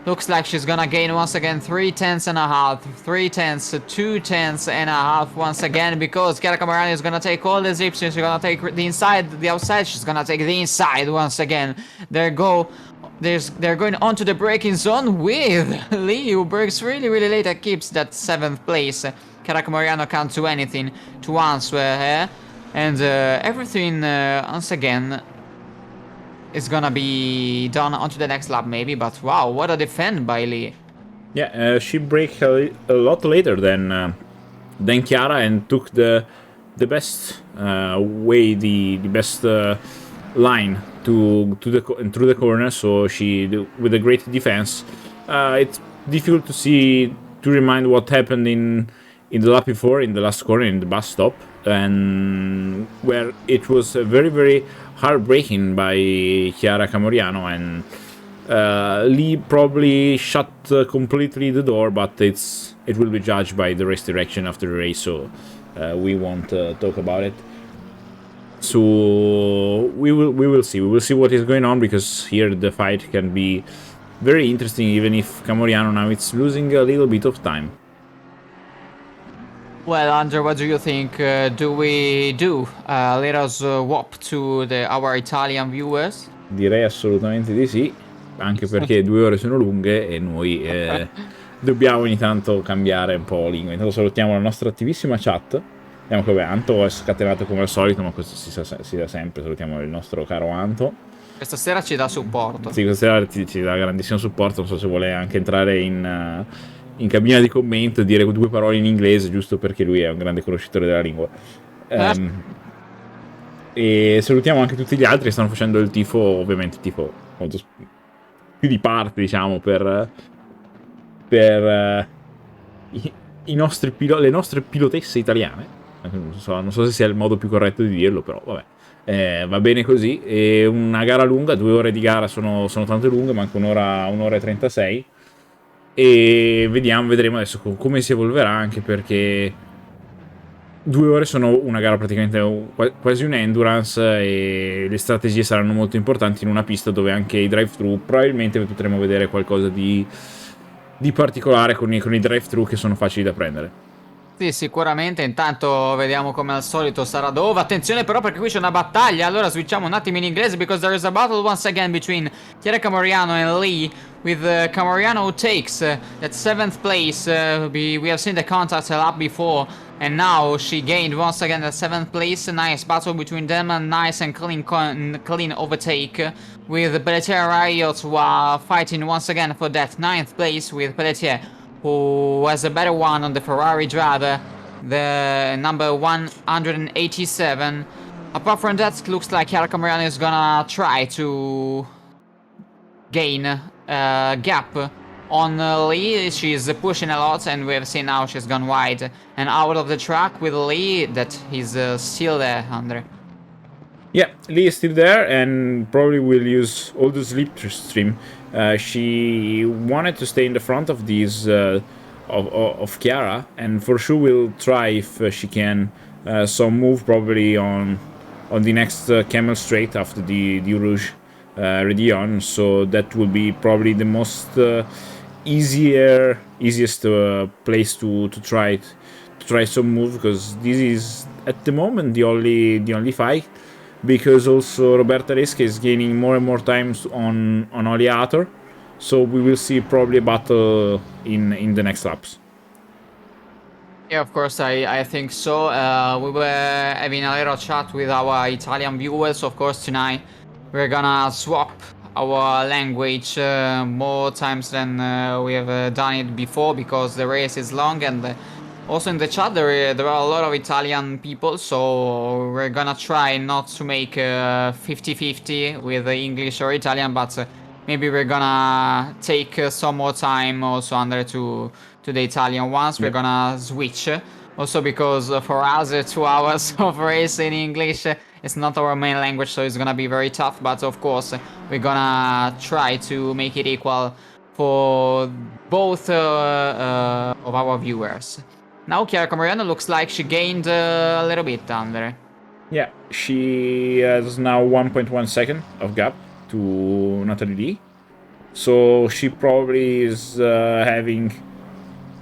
Looks like she's gonna gain once again 3 tenths and a half, 2 tenths and a half once again, because Chiara Camoriano is gonna take all the zips. She's gonna take the inside, the outside. She's gonna take the inside once again. They're going onto the braking zone with Lee, who brakes really late and keeps that 7th place. Chiara Camoriano can't do anything to answer her, and everything once again is gonna be done onto the next lap maybe, but wow, what a defend by Lee. Yeah, she braked a lot later than Chiara, and took the best way, the best line through the corner. So she, with a great defense, it's difficult to see to remind what happened in the lap before, in the last corner, in the bus stop, and where it was very, very heartbreaking by Chiara Camoriano, and Lee probably shut completely the door, but it will be judged by the race direction after the race, so we won't talk about it. So we will see what is going on, because here the fight can be very interesting, even if Camoriano now it's losing a little bit of time. Well, Andre, what do you think? Do we let us swap to our Italian viewers? Direi assolutamente di sì, anche perché 2 ore sono lunghe e noi dobbiamo ogni tanto cambiare un po' lingua. Intanto salutiamo la nostra attivissima chat. Vediamo che vabbè, Anto è scatenato come al solito, ma questo si sa sempre. Salutiamo il nostro caro Anto. Questa sera ci dà supporto. Sì, questa sera ci dà grandissimo supporto. Non so se vuole anche entrare in cabina di commento e dire 2 parole in inglese, giusto perché lui è un grande conoscitore della lingua. E salutiamo anche tutti gli altri che stanno facendo il tifo, ovviamente tifo molto più di parte, diciamo, per le nostre pilotesse italiane. Non so se sia il modo più corretto di dirlo, però vabbè, va bene così. E una gara lunga, 2 ore di gara sono tante lunghe, manca un'ora e 36. E vedremo adesso come si evolverà, anche perché 2 ore sono una gara praticamente quasi un endurance, e le strategie saranno molto importanti in una pista dove anche i drive-thru probabilmente potremo vedere qualcosa di particolare con i drive-thru, che sono facili da prendere. Sì, sicuramente. Intanto vediamo come al solito Saradova. Attenzione però, perché qui c'è una battaglia. Allora switchiamo un attimo in inglese, because there is a battle once again between Chiara Camoriano and Lee, with Camoriano who takes that 7th place. We have seen the contact a lap before, and now she gained once again the 7th place. Nice battle between them, and nice and clean overtake, with Pelletier and Riot who are fighting once again for that 9th place, with Pelletier who has a better one on the Ferrari driver, the number 187. Apart from that, looks like Chiara Camoriano is gonna try to gain a gap on Lee. She's pushing a lot, and we've seen now she's gone wide and out of the track with Lee, that he's still there, Andre. Yeah, Lee is still there and probably will use all the slipstream. She wanted to stay in the front of these of Chiara, and for sure will try if she can some move probably on the next Camel Straight after the Rouge Rédillon. So that will be probably the most easiest place to try some move, because this is at the moment the only fight. Because also Roberta Lesca is gaining more and more times on Oleator, so we will see probably a battle in the next laps. Yeah, of course, I think so. We were having a little chat with our Italian viewers. Of course, tonight we're gonna swap our language more times than we have done it before, because the race is long, and also in the chat there are a lot of Italian people, so we're gonna try not to make 50-50 with English or Italian, but maybe we're gonna take some more time also under to the Italian ones. We're gonna switch, also because for us 2 hours of race in English it's not our main language, so it's gonna be very tough, but of course we're gonna try to make it equal for both of our viewers. Now Chiara Camoriano looks like she gained a little bit under. Yeah, she has now 1.1 second of gap to Natalie Lee. So she probably is having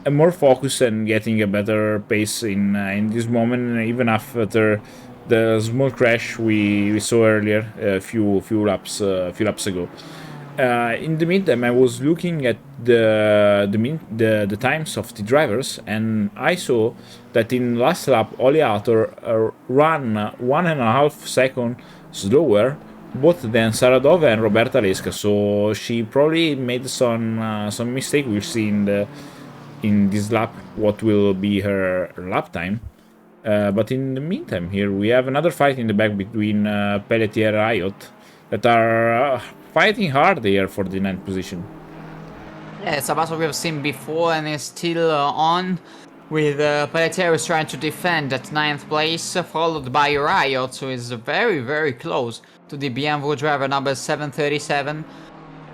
a more focus and getting a better pace in this moment, even after the small crash we saw earlier a few laps ago. In the meantime, I was looking at the times of the drivers, and I saw that in last lap Oleator ran 1.5 seconds slower both than Saradova and Roberta Lesca, so she probably made some mistake. We'll see in this lap what will be her lap time. But in the meantime, here we have another fight in the back between Pelletier and Riot that are fighting hard there for the 9th position. Yeah, it's a battle we've seen before and it's still on. With Pelletier is trying to defend at 9th place, followed by Riot, who is very, very close to the BMW driver number 737.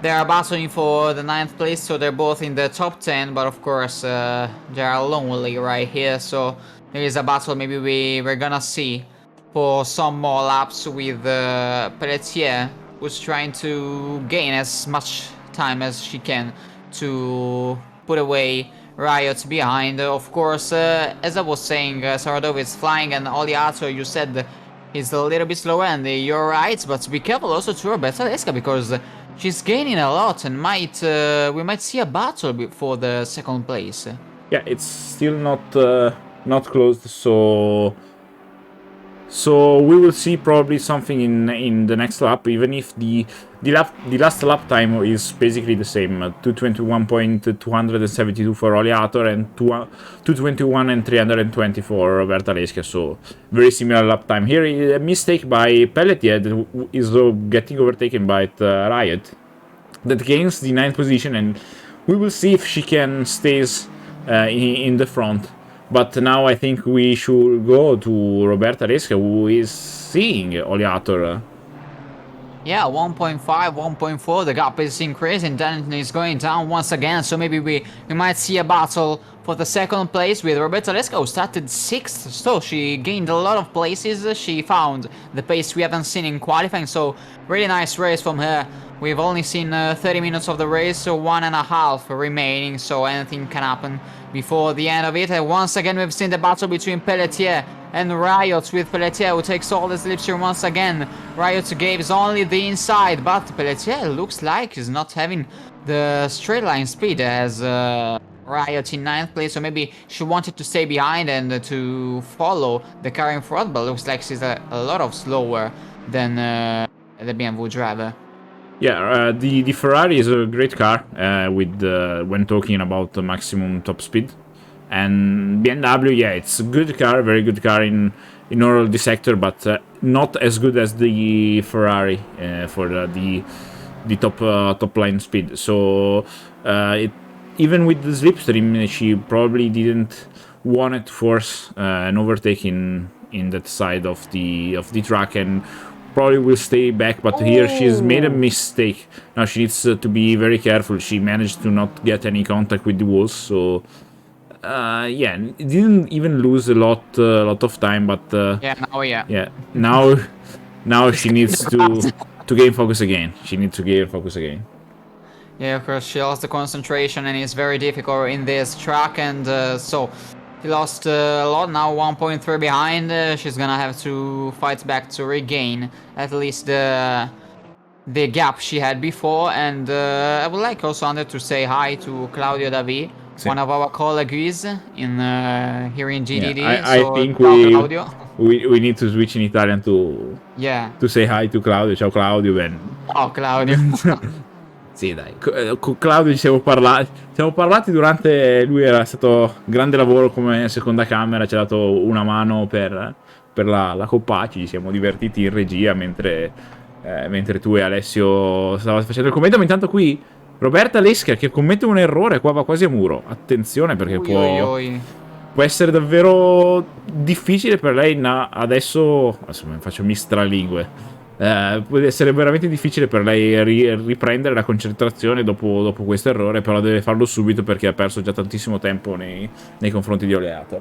They are battling for the 9th place, so they're both in the top 10, but of course they are lonely right here, so there is a battle maybe we're gonna see for some more laps with Pelletier, who's trying to gain as much time as she can to put away Riot behind. Of course, as I was saying, Saradov is flying and Oliato, you said, is a little bit slower, and you're right, but be careful also to Roberta Lesca, because she's gaining a lot and we might see a battle for the 2nd place. Yeah, it's still not closed, so we will see probably something in the next lap, even if the last lap time is basically the same, 221.272 for Oleator and 221 and 320 for Roberta Lesca, so very similar lap time. Here a mistake by Pelletier that is getting overtaken by Riot, that gains the 9th position, and we will see if she can stays in the front. But now I think we should go to Roberta Lesca, who is seeing Oleator. Yeah, 1.5, 1.4, the gap is increasing, then it's going down once again, so maybe we might see a battle for the 2nd place with Roberta Lesca, who started 6th, so she gained a lot of places, she found the pace we haven't seen in qualifying, so really nice race from her. We've only seen 30 minutes of the race, so 1.5 remaining, so anything can happen before the end of it. And once again, we've seen the battle between Pelletier and Riot, with Pelletier who takes all the slipstream once again. Riot gives only the inside, but Pelletier looks like he's not having the straight line speed as Riot in 9th place, so maybe she wanted to stay behind and to follow the car in front, but looks like she's a lot of slower than the BMW driver. Yeah, the Ferrari is a great car with when talking about the maximum top speed, and BMW, yeah, it's a good car, very good car in all the sector, but not as good as the Ferrari for the top line speed. So even with the slipstream, she probably didn't want to force an overtake in that side of the track, and probably will stay back, but here she's made a mistake. Now she needs to be very careful. She managed to not get any contact with the walls, so yeah, didn't even lose a lot of time, but now she needs to gain focus again. Yeah, of course, she lost the concentration, and it's very difficult in this track, and so he lost a lot, now 1.3 behind. She's gonna have to fight back to regain at least the gap she had before. And I would like also Andre to say hi to Claudio Davi, one of our colleagues in here in GDD. Yeah, I so, think we need to switch in Italian to say hi to Claudio. Ciao Claudio, ben. Ciao Claudio. Sì, dai, con Claudio ci siamo parlati durante, lui era stato grande lavoro come seconda camera, ci ha dato una mano per la Coppa, ci siamo divertiti in regia mentre tu e Alessio stavate facendo il commento, ma intanto qui Roberta Lesca che commette un errore, qua va quasi a muro, attenzione perché può essere davvero difficile per lei adesso mi faccio mistralingue. Può essere veramente difficile per lei riprendere la concentrazione dopo questo errore, però deve farlo subito perché ha perso già tantissimo tempo nei confronti di Oleator.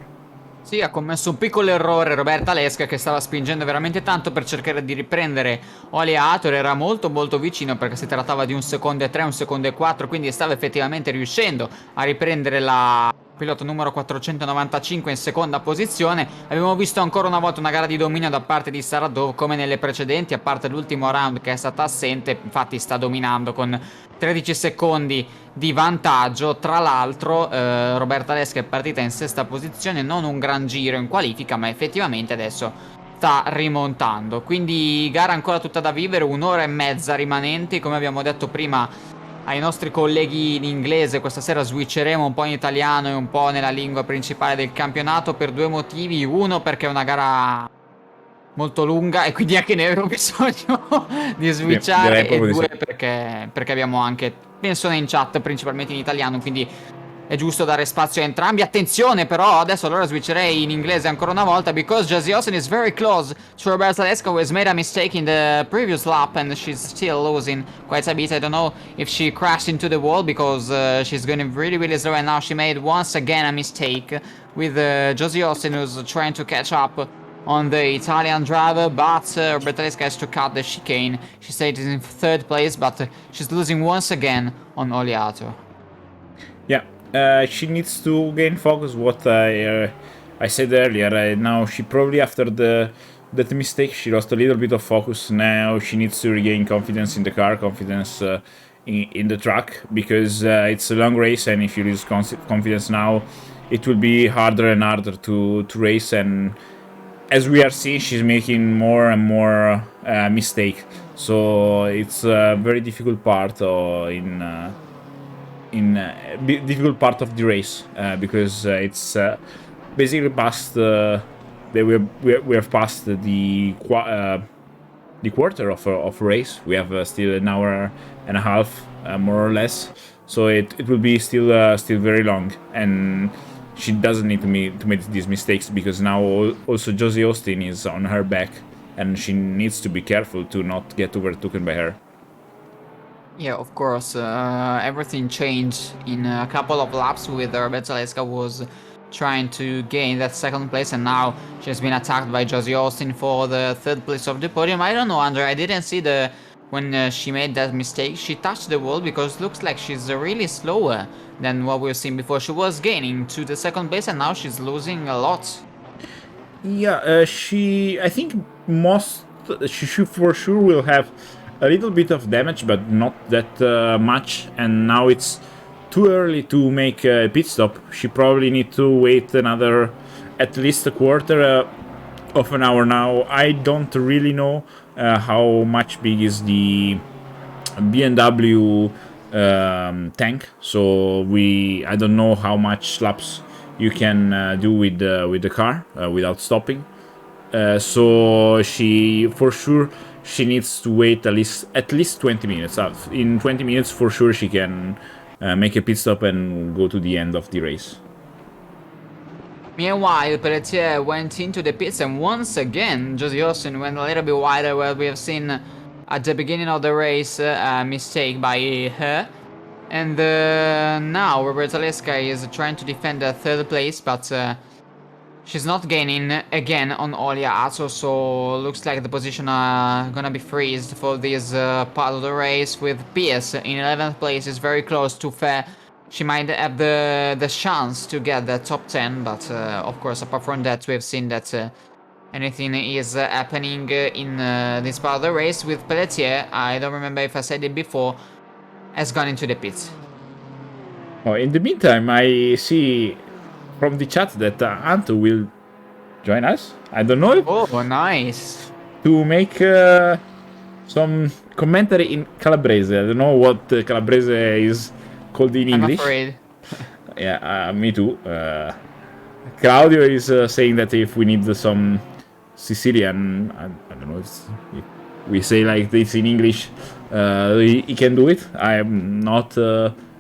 Sì, ha commesso un piccolo errore Roberta Lesca, che stava spingendo veramente tanto per cercare di riprendere Oleator, era molto molto vicino perché si trattava di 1 secondo e 3, 1 secondo e 4, quindi stava effettivamente riuscendo a riprendere la pilota numero 495 in seconda posizione. Abbiamo visto ancora una volta una gara di dominio da parte di Saradov come nelle precedenti, a parte l'ultimo round che è stata assente, infatti sta dominando con 13 secondi di vantaggio. Tra l'altro Roberta Lesca è partita in 6ª posizione, non un gran giro in qualifica, ma effettivamente adesso sta rimontando, quindi gara ancora tutta da vivere, 1 ora e mezza rimanenti. Come abbiamo detto prima ai nostri colleghi in inglese, questa sera switcheremo un po' in italiano e un po' nella lingua principale del campionato per 2 motivi. Uno, perché è una gara molto lunga e quindi anche ne avevo bisogno di switchare direi e proprio di due sì. perché abbiamo anche persone in chat principalmente in italiano, quindi è giusto dare spazio a entrambi. Attenzione però, adesso allora switcherei in inglese ancora una volta, because Jazzy Austin is very close to Roberta Lesca, who has made a mistake in the previous lap and she's still losing quite a bit. I don't know if she crashed into the wall because she's going really really slow, and now she made once again a mistake with Jazzy Austin, who's trying to catch up on the Italian driver, but Roberta Lesca has to cut the chicane. She stayed in third place, but she's losing once again on Oliato. Yeah, she needs to gain focus. What I said earlier. Now she probably after that mistake she lost a little bit of focus. Now she needs to regain confidence in the car, confidence in the track, because it's a long race, and if you lose confidence now, it will be harder and harder to race. And as we are seeing, she's making more and more mistake. So it's a very difficult part difficult part of the race, because it's basically past that we have passed the quarter of race. We have still an hour and a half, more or less. So it will be still very long, and she doesn't need to make these mistakes, because now also Josie Austin is on her back, and she needs to be careful to not get overtaken by her. Yeah, of course. Everything changed in a couple of laps with Roberta Lesca was trying to gain that second place, and now she's been attacked by Josie Austin for the third place of the podium. I don't know, Andre, I didn't see when she made that mistake. She touched the wall because it looks like she's really slower than what we've seen before. She was gaining to the second place, and now she's losing a lot. Yeah, I think she should for sure will have a little bit of damage, but not that much. And now it's too early to make a pit stop. She probably need to wait another, at least a quarter of an hour now. I don't really know how much big is the BMW tank, so I don't know how much laps you can do with the car without stopping. So she needs to wait at least 20 minutes. In 20 minutes, for sure, she can make a pit stop and go to the end of the race. Meanwhile, Pelletier went into the pits, and once again, Josie Austin went a little bit wider, where we have seen at the beginning of the race a mistake by her. And now Roberta Lesca is trying to defend the third place, but she's not gaining again on Olia Ato, so looks like the position gonna be freezed for this part of the race, with Pierce in 11th place, is very close to Fair. She might have the chance to get the top 10, but of course, apart from that, we've seen that anything is happening in this part of the race. With Pelletier, I don't remember if I said it before, has gone into the pits. Oh, in the meantime, I see from the chat that Anto will join us. I don't know if Oh, nice. to make some commentary in Calabrese. I don't know what Calabrese is called in I'm English. afraid. Yeah, me too. Claudio is saying that if we need some Sicilian, I don't know if we say like this in English, he can do it. I am not.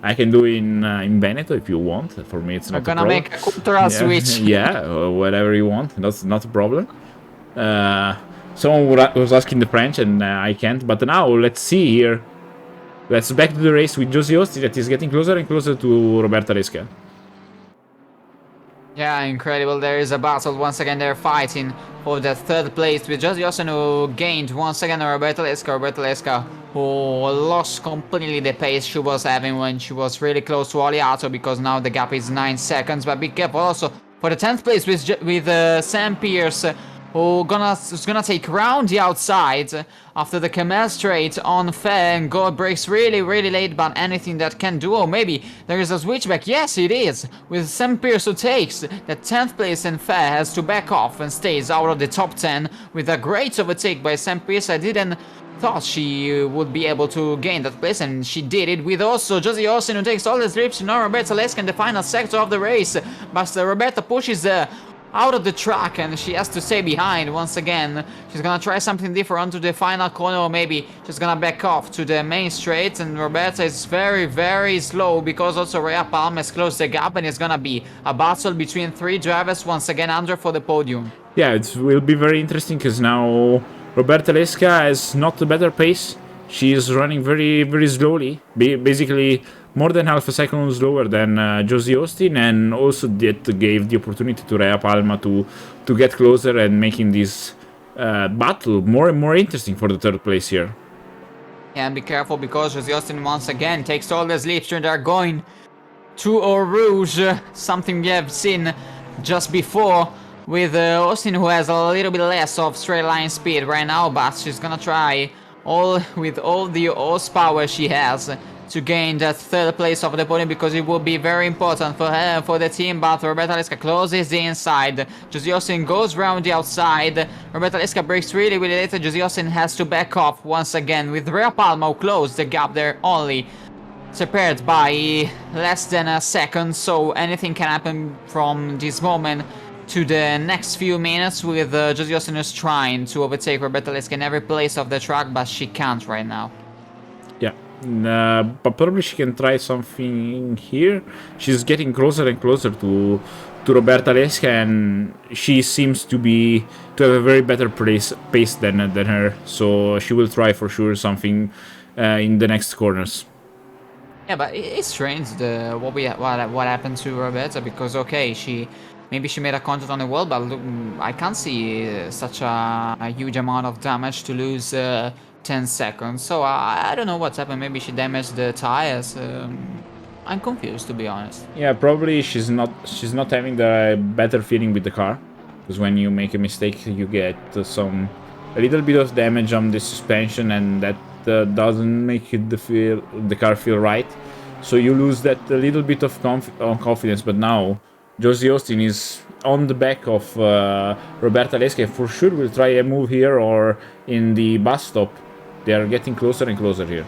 I can do it in Veneto if you want. For me, it's not We're a gonna problem. make a cultural switch. Yeah, whatever you want. That's not a problem. Someone was asking the French, and I can't. But now let's see here. Let's back to the race with Josie Austin, that is getting closer and closer to Roberta Lesca. Yeah, incredible. There is a battle. Once again, they're fighting for the third place with Josie Austin, who gained once again Roberta Lesca. Roberta Lesca, who lost completely the pace she was having when she was really close to Oliato, because now the gap is 9 seconds. But be careful also for the 10th place with Sam Pierce, who's gonna take round the outside after the Kemel straight on Fair, and God breaks really late, but anything that can do, or maybe there is a switchback. Yes, it is, with Sam Pierce, who takes the 10th place, and Fair has to back off and stays out of the top 10 with a great overtake by Sam Pierce. I didn't thought she would be able to gain that place, and she did it, with also Josie Austin, who takes all the trips, now Roberta Lesca in the final sector of the race, but Roberta pushes out of the track and she has to stay behind once again. She's gonna try something different onto the final corner, or maybe she's gonna back off to the main straight, and Roberta is very slow because also Rhea Palm has closed the gap, and it's gonna be a battle between 3 drivers once again under for the podium. Yeah, it will be very interesting because now Roberta Lesca has not a better pace. She is running very slowly, basically more than half a second slower than Josie Austin, and also that gave the opportunity to Rhea Palma to get closer and making this battle more and more interesting for the third place here. And be careful because Josie Austin once again takes all the slips and they're going to Eau Rouge, something we have seen just before with Austin, who has a little bit less of straight line speed right now, but she's gonna try with all the horsepower she has to gain that third place of the podium, because it will be very important for her, for the team. But Roberta Lesca closes the inside. Josie Austin goes round the outside. Roberta Lesca breaks really late. Josie Austin has to back off once again, with Rhea Palma who closed the gap there, only separated by less than a second. So anything can happen from this moment to the next few minutes, with Josie Austin is trying to overtake Roberta Lesca in every place of the track, but she can't right now. Yeah, but probably she can try something here. She's getting closer and closer to Roberta Lesca, and she seems to have a very better pace than her. So she will try for sure something in the next corners. Yeah, but it's strange what happened to Roberta, because okay, maybe she made a contact on the wall, but look, I can't see such a huge amount of damage to lose 10 seconds. So I don't know what's happened. Maybe she damaged the tires. I'm confused, to be honest. Yeah, probably she's not having the better feeling with the car, because when you make a mistake, you get a little bit of damage on the suspension, and that doesn't make the car feel right. So you lose that a little bit of confidence. But now Josie Austin is on the back of Roberta Lesca. For sure will try a move here or in the bus stop. They are getting closer and closer here.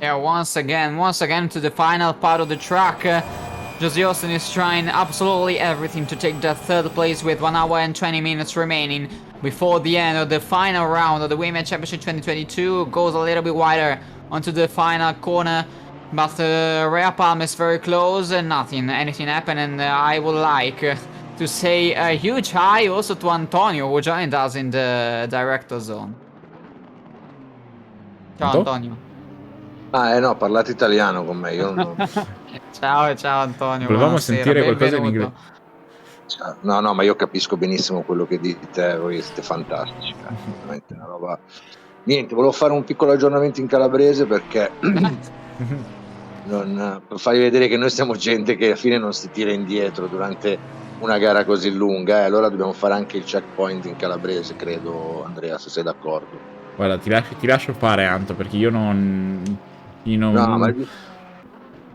Yeah, once again to the final part of the track. Josie Austin is trying absolutely everything to take that third place, with 1 hour and 20 minutes remaining before the end of the final round of the Women's Championship 2022. Goes a little bit wider onto the final corner, but Rhea Palm is very close and anything happened. And I would like to say a huge hi also to Antonio, who joined us in the director zone. Ciao Antonio. No, parlate italiano con me, io non... ciao Antonio. Volevamo sentire qualcosa in inglese. No, ma io capisco benissimo quello che dite, voi siete fantastici, veramente una roba. Niente, volevo fare un piccolo aggiornamento in calabrese perché per farvi vedere che noi siamo gente che alla fine non si tira indietro durante una gara così lunga, allora dobbiamo fare anche il checkpoint in calabrese, credo, Andrea, se sei d'accordo. Guarda, ti lascio fare, Anto, perché io non... No, ma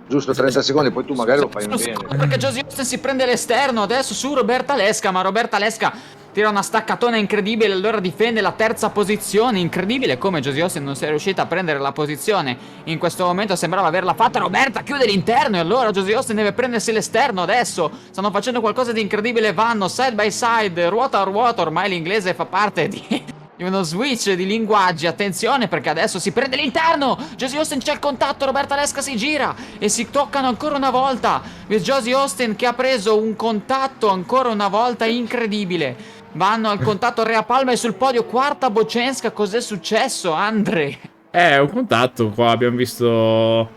giusto 30 secondi, poi tu magari lo fai bene. Perché Josie Austin si prende l'esterno adesso su Roberta Lesca, ma Roberta Lesca tira una staccatona incredibile, allora difende la terza posizione. Incredibile come Josie Austin non sia riuscita a prendere la posizione in questo momento, sembrava averla fatta. Roberta chiude l'interno e allora Josie Austin deve prendersi l'esterno adesso. Stanno facendo qualcosa di incredibile, vanno side by side, ruota a ruota. Ormai l'inglese fa parte di uno switch di linguaggi. Attenzione, perché adesso si prende l'interno. Josie Austin c'è il contatto, Roberta Lesca si gira e si toccano ancora una volta. Josie Austin che ha preso un contatto ancora una volta incredibile. Vanno al contatto, Rhea Palma è sul podio, quarta Bocenska. Cos'è successo, Andre? Un contatto qua, abbiamo visto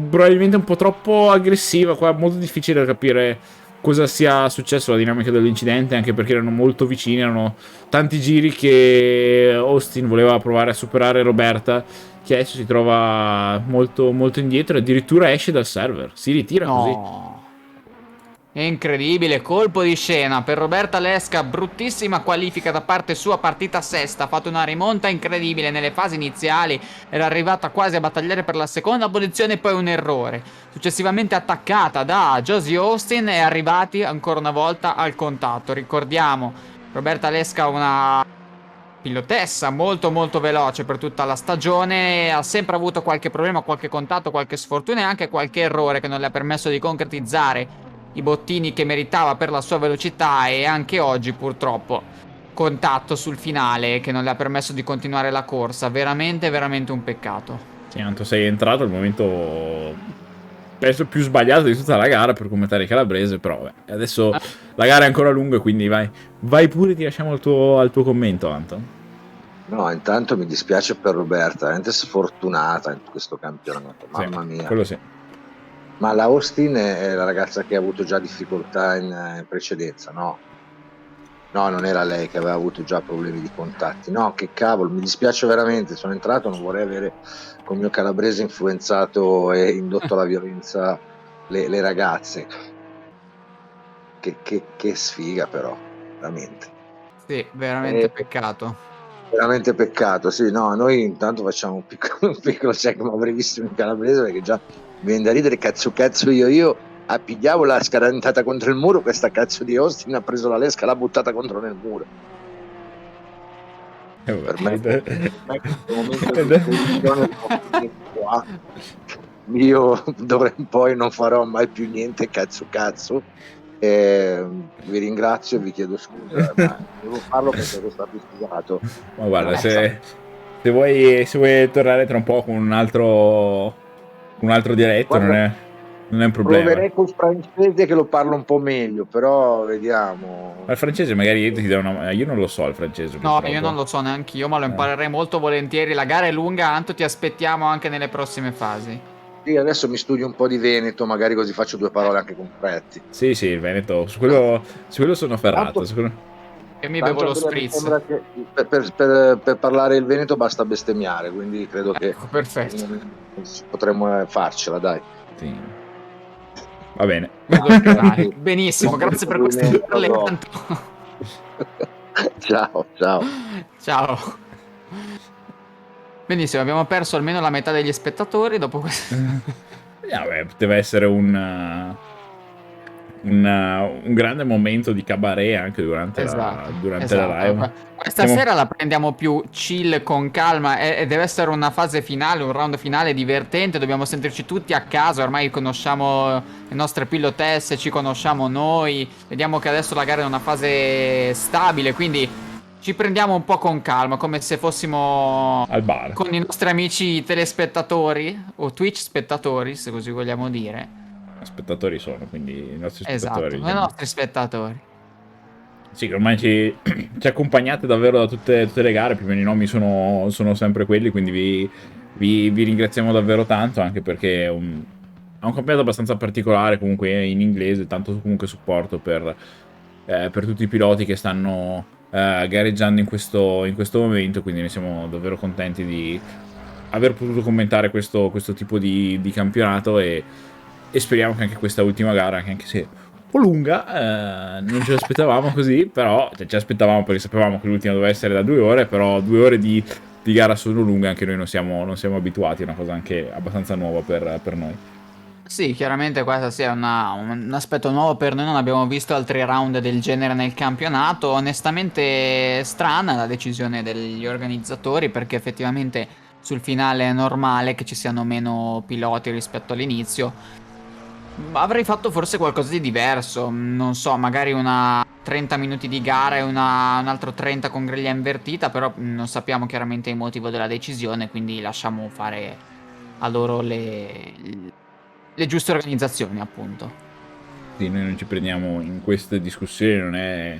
probabilmente un po' troppo aggressiva qua, molto difficile da capire cosa sia successo, la dinamica dell'incidente, anche perché erano molto vicini, erano tanti giri che Austin voleva provare a superare Roberta, che adesso si trova molto indietro e addirittura esce dal server, si ritira così. Incredibile, colpo di scena per Roberta Lesca, bruttissima qualifica da parte sua, partita sesta, ha fatto una rimonta incredibile nelle fasi iniziali, era arrivata quasi a battagliare per la seconda posizione, poi un errore, successivamente attaccata da Josie Austin e arrivati ancora una volta al contatto. Ricordiamo, Roberta Lesca una pilotessa molto veloce per tutta la stagione, ha sempre avuto qualche problema, qualche contatto, qualche sfortuna e anche qualche errore che non le ha permesso di concretizzare i bottini che meritava per la sua velocità, e anche oggi purtroppo contatto sul finale che non le ha permesso di continuare la corsa. Veramente, veramente un peccato. Sì, Anto, sei entrato al momento penso più sbagliato di tutta la gara per commentare il calabrese, però vabbè, adesso la gara è ancora lunga, quindi vai pure, ti lasciamo al tuo commento, Anto. No, intanto mi dispiace per Roberta, veramente sfortunata in questo campionato, mamma Sì, mia. quello sì. Ma la Austin è la ragazza che ha avuto già difficoltà in precedenza, no? No, non era lei che aveva avuto già problemi di contatti. No, che cavolo, mi dispiace veramente, sono entrato, non vorrei avere con il mio calabrese influenzato e indotto alla violenza le ragazze. Che sfiga però, veramente. Sì, veramente peccato. Veramente peccato, sì, no, noi intanto facciamo un piccolo check, ma brevissimo in calabrese, perché già mi viene da ridere, cazzo io, pigliavo la scarantata contro il muro, questa cazzo di Austin ha preso la lesca, l'ha buttata contro nel muro. Per me, questo momento di tensione qua, io d'ora in poi non farò mai più niente cazzo. Vi ringrazio e vi chiedo scusa, ma devo farlo perché sono stato scusato. Ma guarda, se vuoi tornare tra un po' con un altro dialetto, Guarda, non è un problema. proverei col francese che lo parlo un po' meglio, però vediamo. Ma il francese magari io ti do una... Io non lo so il francese, No, purtroppo. io non lo so neanche io, ma lo imparerei molto volentieri. La gara è lunga, Anto, ti aspettiamo anche nelle prossime fasi. Sì, adesso mi studio un po' di Veneto, magari così faccio due parole anche con Pretti. Sì, il Veneto, su quello sono ferrato. E mi bevo lo spritz. Mi sembra che per parlare il Veneto basta bestemmiare, quindi credo che Perfetto. potremmo farcela, dai. Sì. Va bene. Benissimo, grazie per questo intervento. Ciao. Ciao. Benissimo, abbiamo perso almeno la metà degli spettatori dopo questo. Vabbè, poteva essere un grande momento di cabaret anche durante la live. Questa sera la prendiamo più chill, con calma, e deve essere una fase finale, un round finale divertente. Dobbiamo sentirci tutti a casa, ormai conosciamo le nostre pillotesse, ci conosciamo noi. Vediamo che adesso la gara è una fase stabile, quindi ci prendiamo un po' con calma, come se fossimo al bar con i nostri amici telespettatori o Twitch spettatori, se così vogliamo dire. Spettatori sono, quindi i nostri spettatori. Esatto, i nostri spettatori. Sì, ormai ci accompagnate davvero da tutte le gare, più o meno i nomi sono sempre quelli, quindi vi ringraziamo davvero tanto, anche perché è un campionato abbastanza particolare, comunque in inglese, tanto comunque supporto per tutti i piloti che stanno gareggiando in questo momento, quindi ne siamo davvero contenti di aver potuto commentare questo tipo di campionato e speriamo che anche questa ultima gara, anche se un po' lunga, non ce l'aspettavamo così, però ci aspettavamo perché sapevamo che l'ultima doveva essere da 2 ore, però 2 ore di gara sono lunghe, anche noi non siamo abituati, è una cosa anche abbastanza nuova per noi. Sì, chiaramente questo sia un aspetto nuovo per noi, non abbiamo visto altri round del genere nel campionato. Onestamente strana la decisione degli organizzatori, perché effettivamente sul finale è normale che ci siano meno piloti rispetto all'inizio. Avrei fatto forse qualcosa di diverso, non so, magari una 30 minuti di gara e un altro 30 con griglia invertita, però non sappiamo chiaramente il motivo della decisione, quindi lasciamo fare a loro le giuste organizzazioni, appunto. Sì, noi non ci prendiamo in queste discussioni, non è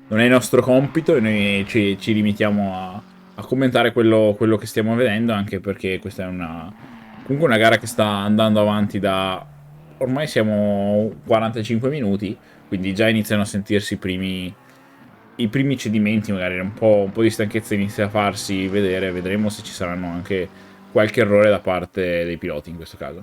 il nostro compito, e noi ci limitiamo a commentare quello che stiamo vedendo, anche perché questa è comunque una gara che sta andando avanti da... Ormai siamo 45 minuti, quindi già iniziano a sentirsi i primi cedimenti, magari un po' di stanchezza inizia a farsi vedere. Vedremo se ci saranno anche qualche errore da parte dei piloti in questo caso.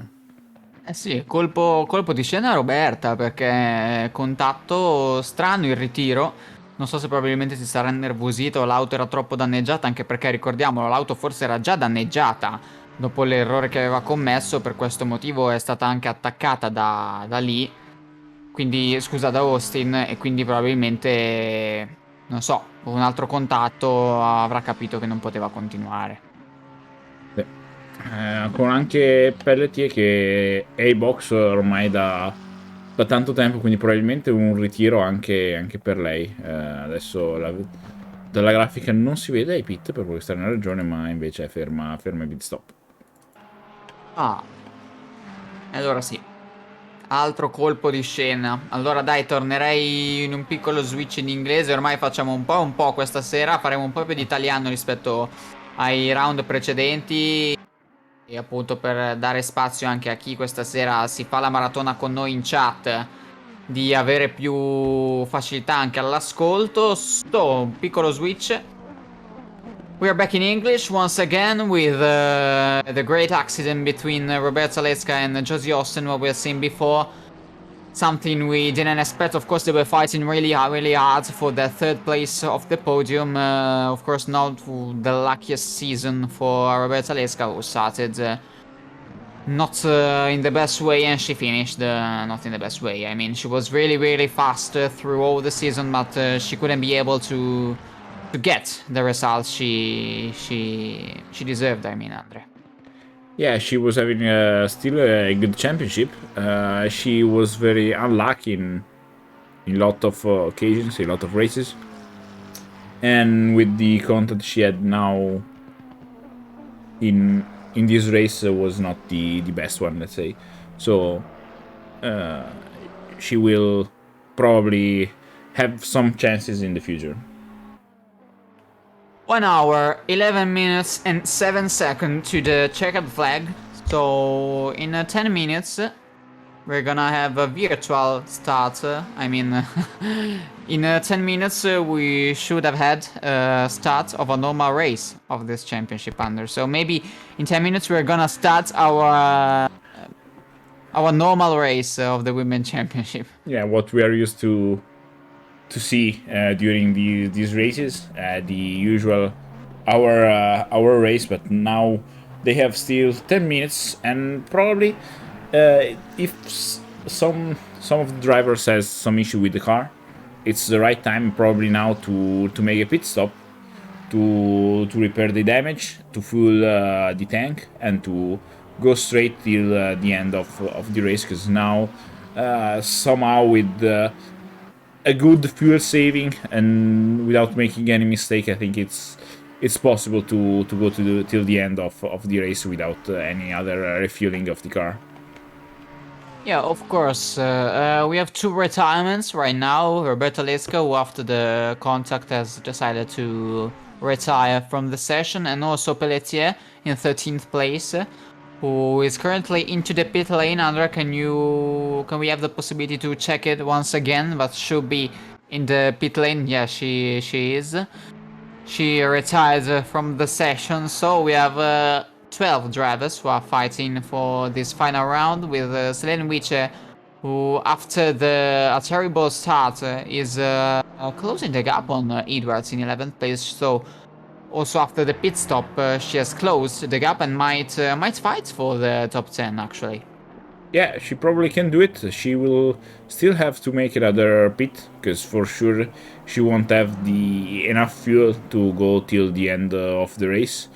Eh sì, colpo di scena a Roberta, perché contatto strano, il ritiro. Non so se probabilmente si sarà innervosito o l'auto era troppo danneggiata, anche perché ricordiamolo, l'auto forse era già danneggiata dopo l'errore che aveva commesso, per questo motivo è stata anche attaccata da lì, quindi scusa, da Austin, e quindi probabilmente, non so, un altro contatto avrà capito che non poteva continuare. Con anche Pelletier che è ai box ormai da da tanto tempo, quindi probabilmente un ritiro anche per lei. Adesso dalla grafica non si vede ai pit per questa ragione, ma invece è ferma ai pit stop. Ah, allora sì. Altro colpo di scena. Allora dai, tornerei in un piccolo switch in inglese. Ormai facciamo un po' questa sera. Faremo un po' più di italiano rispetto ai round precedenti. E appunto per dare spazio anche a chi questa sera si fa la maratona con noi in chat, di avere più facilità anche all'ascolto. Un piccolo switch. We are back in English once again with the great accident between Roberta Leska and Josie Austin, what we have seen before. Something we didn't expect. Of course, they were fighting really hard for the third place of the podium. Of course, not the luckiest season for Roberta Leska, who started not in the best way, and she finished not in the best way. I mean, she was really fast through all the season, but she couldn't be able to get the results she deserved. I mean, Andre. Yeah, she was having still a good championship. She was very unlucky in a lot of occasions, a lot of races. And with the content she had now in this race was not the best one, let's say. So she will probably have some chances in the future. 1 hour, 11 minutes and 7 seconds to the checkered flag. So in 10 minutes we're gonna have a virtual start. I mean, in 10 minutes we should have had a start of a normal race of this championship, Under. So maybe in 10 minutes we're gonna start our normal race of the Women's Championship. Yeah, what we are used to see during these races, the usual hour race, but now they have still 10 minutes, and probably if some of the drivers has some issue with the car, it's the right time probably now to make a pit stop to repair the damage, to fuel the tank, and to go straight till the end of the race, because now somehow with a good fuel saving and without making any mistake, I think it's possible to go till the end of the race without any other refueling of the car. Yeah, of course. We have 2 retirements right now. Roberta Leska, who after the contact has decided to retire from the session, and also Pelletier in 13th place, who is currently into the pit lane. Andra, can we have the possibility to check it once again? But should be in the pit lane. Yeah, she is. She retired from the session. So we have 12 drivers who are fighting for this final round, with Selene Wiche, who after a terrible start is closing the gap on Edwards in 11th place. So also after the pit stop, she has closed the gap and might fight for the top 10 actually. Yeah, she probably can do it. She will still have to make another pit, because for sure she won't have enough fuel to go till the end of the race.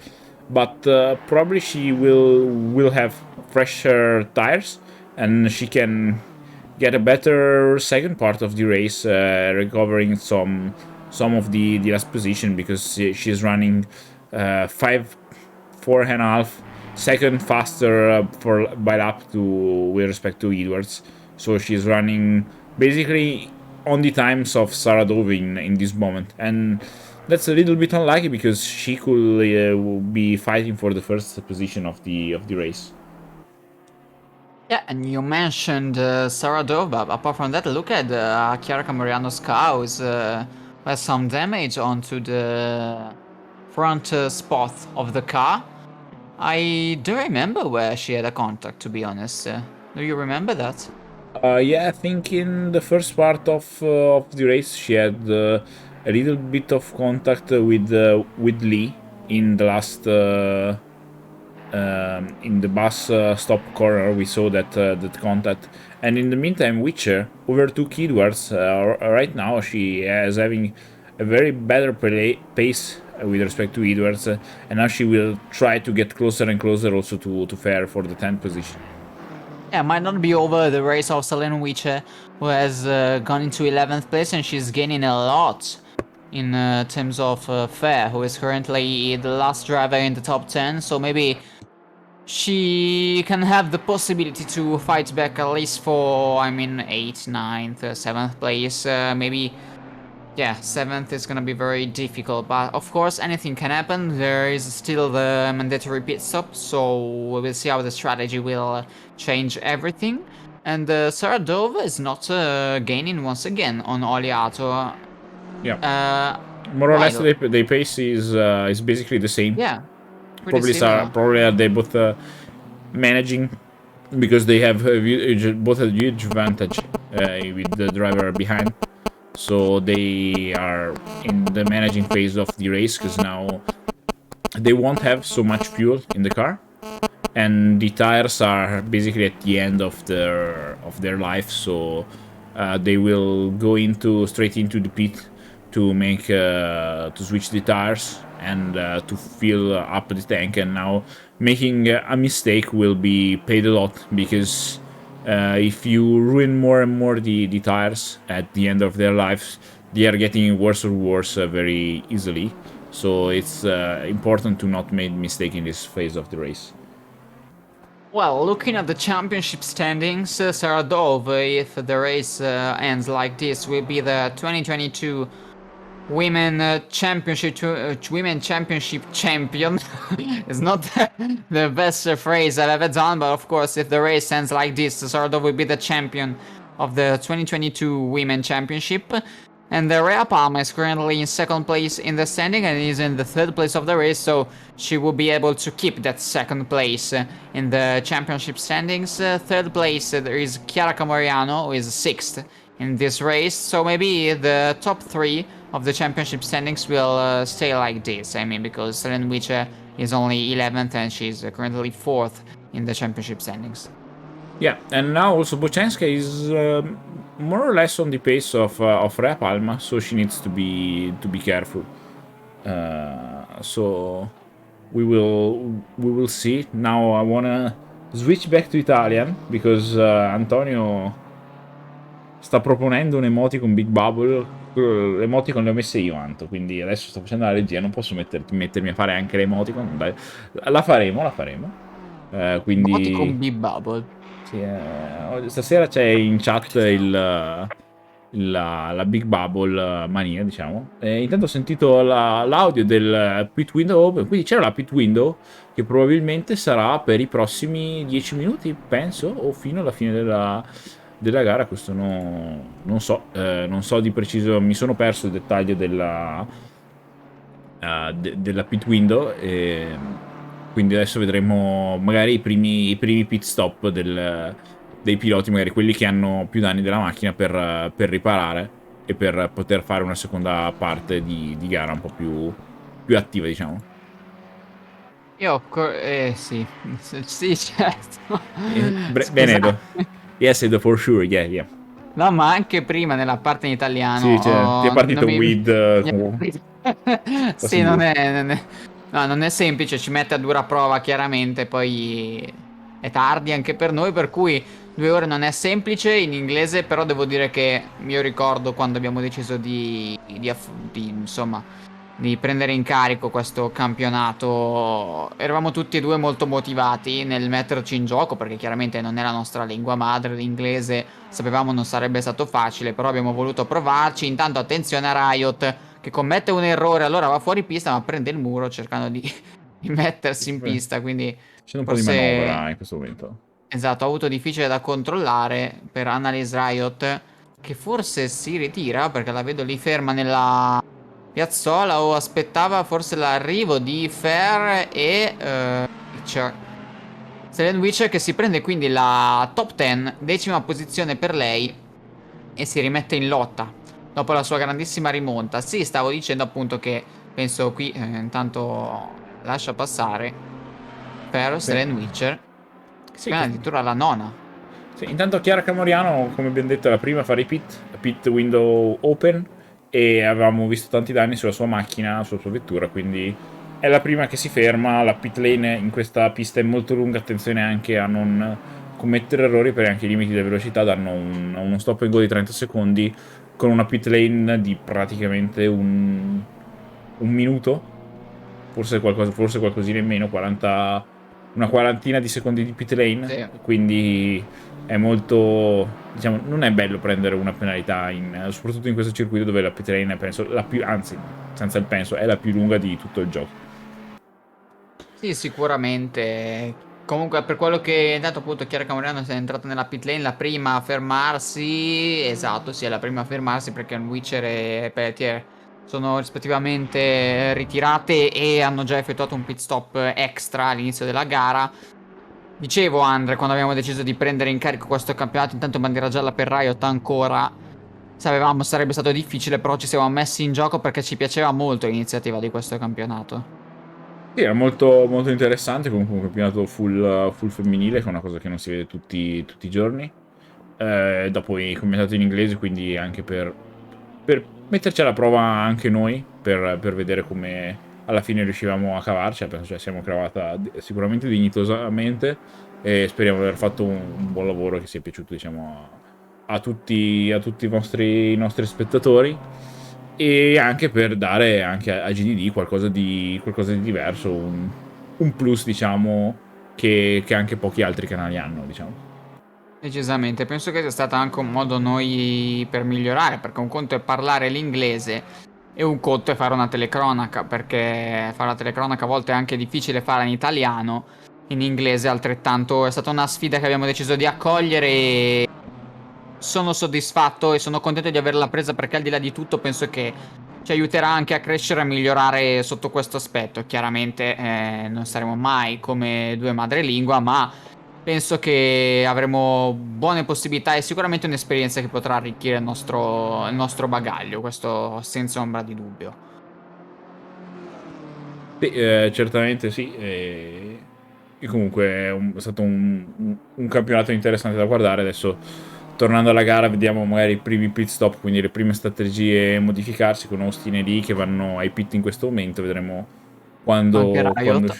But probably she will have fresher tires, and she can get a better second part of the race, recovering some of the last position, because she's running 4.5 seconds faster by lap with respect to Edwards. So she's running basically on the times of Sarah Dove in this moment, and that's a little bit unlucky, because she could be fighting for the first position of the race. Yeah, and you mentioned Sarah Dove, but apart from that, look at Chiara Camoriano's car, who has some damage onto the front spot of the car. I don't remember where she had a contact, to be honest. Do you remember that? Yeah, I think in the first part of the race she had a little bit of contact with Lee in the last in the bus stop corner. We saw that contact, and in the meantime Wiche overtook Edwards. Right now she is having a very better pace with respect to Edwards, and now she will try to get closer and closer also to Fair for the 10th position. Yeah, might not be over the race of Selene Wiche, who has gone into 11th place, and she's gaining a lot in terms of fair, who is currently the last driver in the top 10, so maybe she can have the possibility to fight back at least for, I mean, 8th, 9th, 7th place, maybe. Yeah, 7th is gonna be very difficult, but of course anything can happen. There is still the mandatory pit stop, so we will see how the strategy will change everything. And Sarah Dove is not gaining once again on Oliato. Yeah. More or why less, though? the pace is basically the same. Yeah, pretty Probably similar. probably are they both managing because they have both a huge advantage with the driver behind. So they are in the managing phase of the race because now they won't have so much fuel in the car, and the tires are basically at the end of their life. So they will go straight into the pit to make to switch the tires and to fill up the tank. And now making a mistake will be paid a lot because if you ruin more and more the tires at the end of their lives, they are getting worse and worse very easily. So it's important to not make mistake in this phase of the race. Well, looking at the championship standings, Sarah Dove, if the race ends like this, will be the 2022 Women Championship champion. It's not the best phrase I've ever done, but of course, if the race ends like this, Sarah Dove will be the champion of the 2022 Women Championship. And Rhea Palmer is currently in 2nd place in the standing and is in the 3rd place of the race, so she will be able to keep that 2nd place in the championship standings. 3rd place there is Chiara Camoriano, who is 6th in this race, so maybe the top 3 of the championship standings will stay like this. I mean, because Selene Wiche is only 11th and she's currently 4th in the championship standings. Yeah, and now also Bochenska is more or less on the pace of Rhea Palma, so she needs to be careful. So we will see. Now I wanna switch back to Italian because Antonio sta proponendo un emoticon Big Bubble. L'emoticon le ho messe io, Anto, quindi adesso sto facendo la regia, non posso mettermi a fare anche l'emoticon. Dai, la faremo. Quindi Emoticon Big Bubble. sì, stasera c'è in chat la Big Bubble mania, diciamo. Intanto ho sentito l'audio del pit window open, quindi c'era la pit window che probabilmente sarà per i prossimi 10 minuti, penso, o fino alla fine della gara. Questo non so di preciso, mi sono perso il dettaglio della pit window, quindi adesso vedremo magari i primi pit stop dei piloti, magari quelli che hanno più danni della macchina per riparare e per poter fare una seconda parte di gara un po' più attiva, diciamo. Io sì, certo. Veneto. Yes, for sure, yeah. No, ma anche prima nella parte in italiano. Sì, ti è partito with... Sì, non è semplice, ci mette a dura prova chiaramente, poi è tardi anche per noi, per cui 2 ore non è semplice in inglese, però devo dire che io ricordo quando abbiamo deciso di prendere in carico questo campionato, eravamo tutti e due molto motivati nel metterci in gioco, perché chiaramente non è la nostra lingua madre, l'inglese sapevamo non sarebbe stato facile, però abbiamo voluto provarci. Intanto attenzione a Riot che commette un errore, allora va fuori pista ma prende il muro cercando di mettersi in pista, quindi c'è un po' di manovra in questo momento. Esatto, ha avuto difficile da controllare per Annalise Riot, che forse si ritira perché la vedo lì ferma nella piazzola, o aspettava forse l'arrivo di Fair e Witcher. Selene Witcher che si prende quindi la top 10, 10ª posizione per lei, e si rimette in lotta dopo la sua grandissima rimonta. Sì, stavo dicendo appunto che penso qui intanto lascia passare per Selene Witcher, sì, addirittura la 9ª. Sì, intanto Chiara Camoriano, come abbiamo detto, è la prima a fare i pit window open, e avevamo visto tanti danni sulla sua macchina, sulla sua vettura, quindi è la prima che si ferma. La pit lane in questa pista è molto lunga, attenzione anche a non commettere errori, perché anche i limiti della velocità danno uno stop and go di 30 secondi con una pit lane di praticamente un minuto, forse qualcosina in meno, una quarantina di secondi di pit lane, Sì. quindi è molto, diciamo, non è bello prendere una penalità, soprattutto in questo circuito dove la pit lane è, penso, anzi, senza il penso, è la più lunga di tutto il gioco. Sì, sicuramente. Comunque, per quello che è dato, appunto, Chiara Camoriano è entrata nella pit lane, la prima a fermarsi. Esatto, sì, è la prima a fermarsi, perché Witcher e Pelletier sono rispettivamente ritirate e hanno già effettuato un pit stop extra all'inizio della gara. Dicevo, Andre, quando abbiamo deciso di prendere in carico questo campionato, intanto bandiera gialla per Riot ancora. Sapevamo sarebbe stato difficile, però ci siamo messi in gioco perché ci piaceva molto l'iniziativa di questo campionato. Sì, era molto, molto interessante, comunque un campionato full femminile, che è una cosa che non si vede tutti i giorni. Dopo i commentati in inglese, quindi anche per metterci alla prova anche noi, per vedere come alla fine riuscivamo a cavarci. Penso ce la siamo cavata sicuramente dignitosamente, e speriamo di aver fatto un buon lavoro che sia piaciuto, diciamo, a tutti i nostri spettatori, e anche per dare anche a GDD qualcosa di diverso, un plus, diciamo, che anche pochi altri canali hanno, diciamo. Decisamente, penso che sia stato anche un modo noi per migliorare, perché un conto è parlare l'inglese e un conto è fare una telecronaca, perché fare la telecronaca a volte è anche difficile farla in italiano, in inglese altrettanto. È stata una sfida che abbiamo deciso di accogliere e sono soddisfatto e sono contento di averla presa, perché al di là di tutto penso che ci aiuterà anche a crescere e a migliorare sotto questo aspetto. Chiaramente non saremo mai come due madrelingua, ma penso che avremo buone possibilità e sicuramente un'esperienza che potrà arricchire il nostro bagaglio, questo senza ombra di dubbio. Sì, certamente sì. E comunque è stato un campionato interessante da guardare. Adesso, tornando alla gara, vediamo magari i primi pit stop, quindi le prime strategie modificarsi, con Austin e Lee che vanno ai pit in questo momento. Vedremo Anche Riot.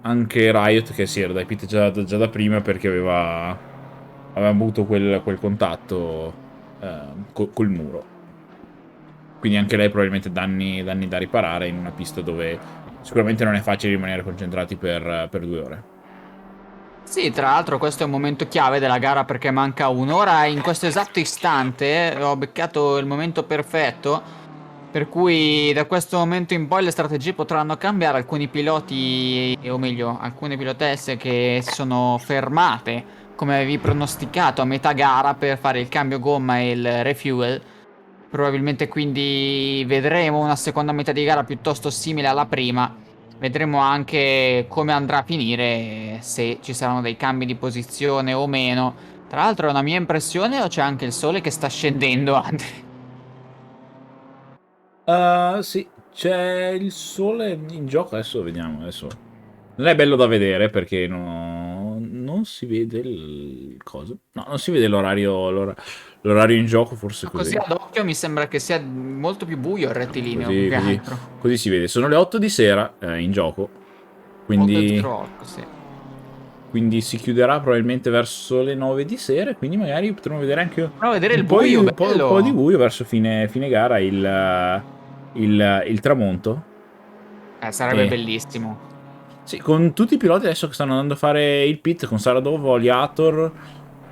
anche Riot, che sì, era dai pit già da prima, perché aveva avuto quel contatto col muro. Quindi anche lei probabilmente danni da riparare in una pista dove sicuramente non è facile rimanere concentrati per 2 ore. Sì, tra l'altro questo è un momento chiave della gara, perché manca un'ora. In questo esatto istante ho beccato il momento perfetto, per cui da questo momento in poi le strategie potranno cambiare. Alcuni piloti, o meglio, alcune pilotesse che si sono fermate, come avevi pronosticato, a metà gara per fare il cambio gomma e il refuel. Probabilmente quindi vedremo una seconda metà di gara piuttosto simile alla prima. Vedremo anche come andrà a finire, se ci saranno dei cambi di posizione o meno. Tra l'altro è una mia impressione, o c'è anche il sole che sta scendendo, Andre? Sì, c'è il sole in gioco. Adesso vediamo. Adesso non è bello da vedere, perché non si vede il coso. No, non si vede l'orario in gioco, forse Così così. ad occhio mi sembra che sia molto più buio il rettilineo, più che altro. Così si vede. Sono le 8 di sera in gioco. 8 sì. Quindi si chiuderà probabilmente verso le 9 di sera, e quindi magari potremo vedere anche Però vedere il un po' buio, un bello. po' di buio verso fine gara, il tramonto. Sarebbe E- bellissimo. Sì, con tutti i piloti adesso che stanno andando a fare il pit, con Saradov, Oliator,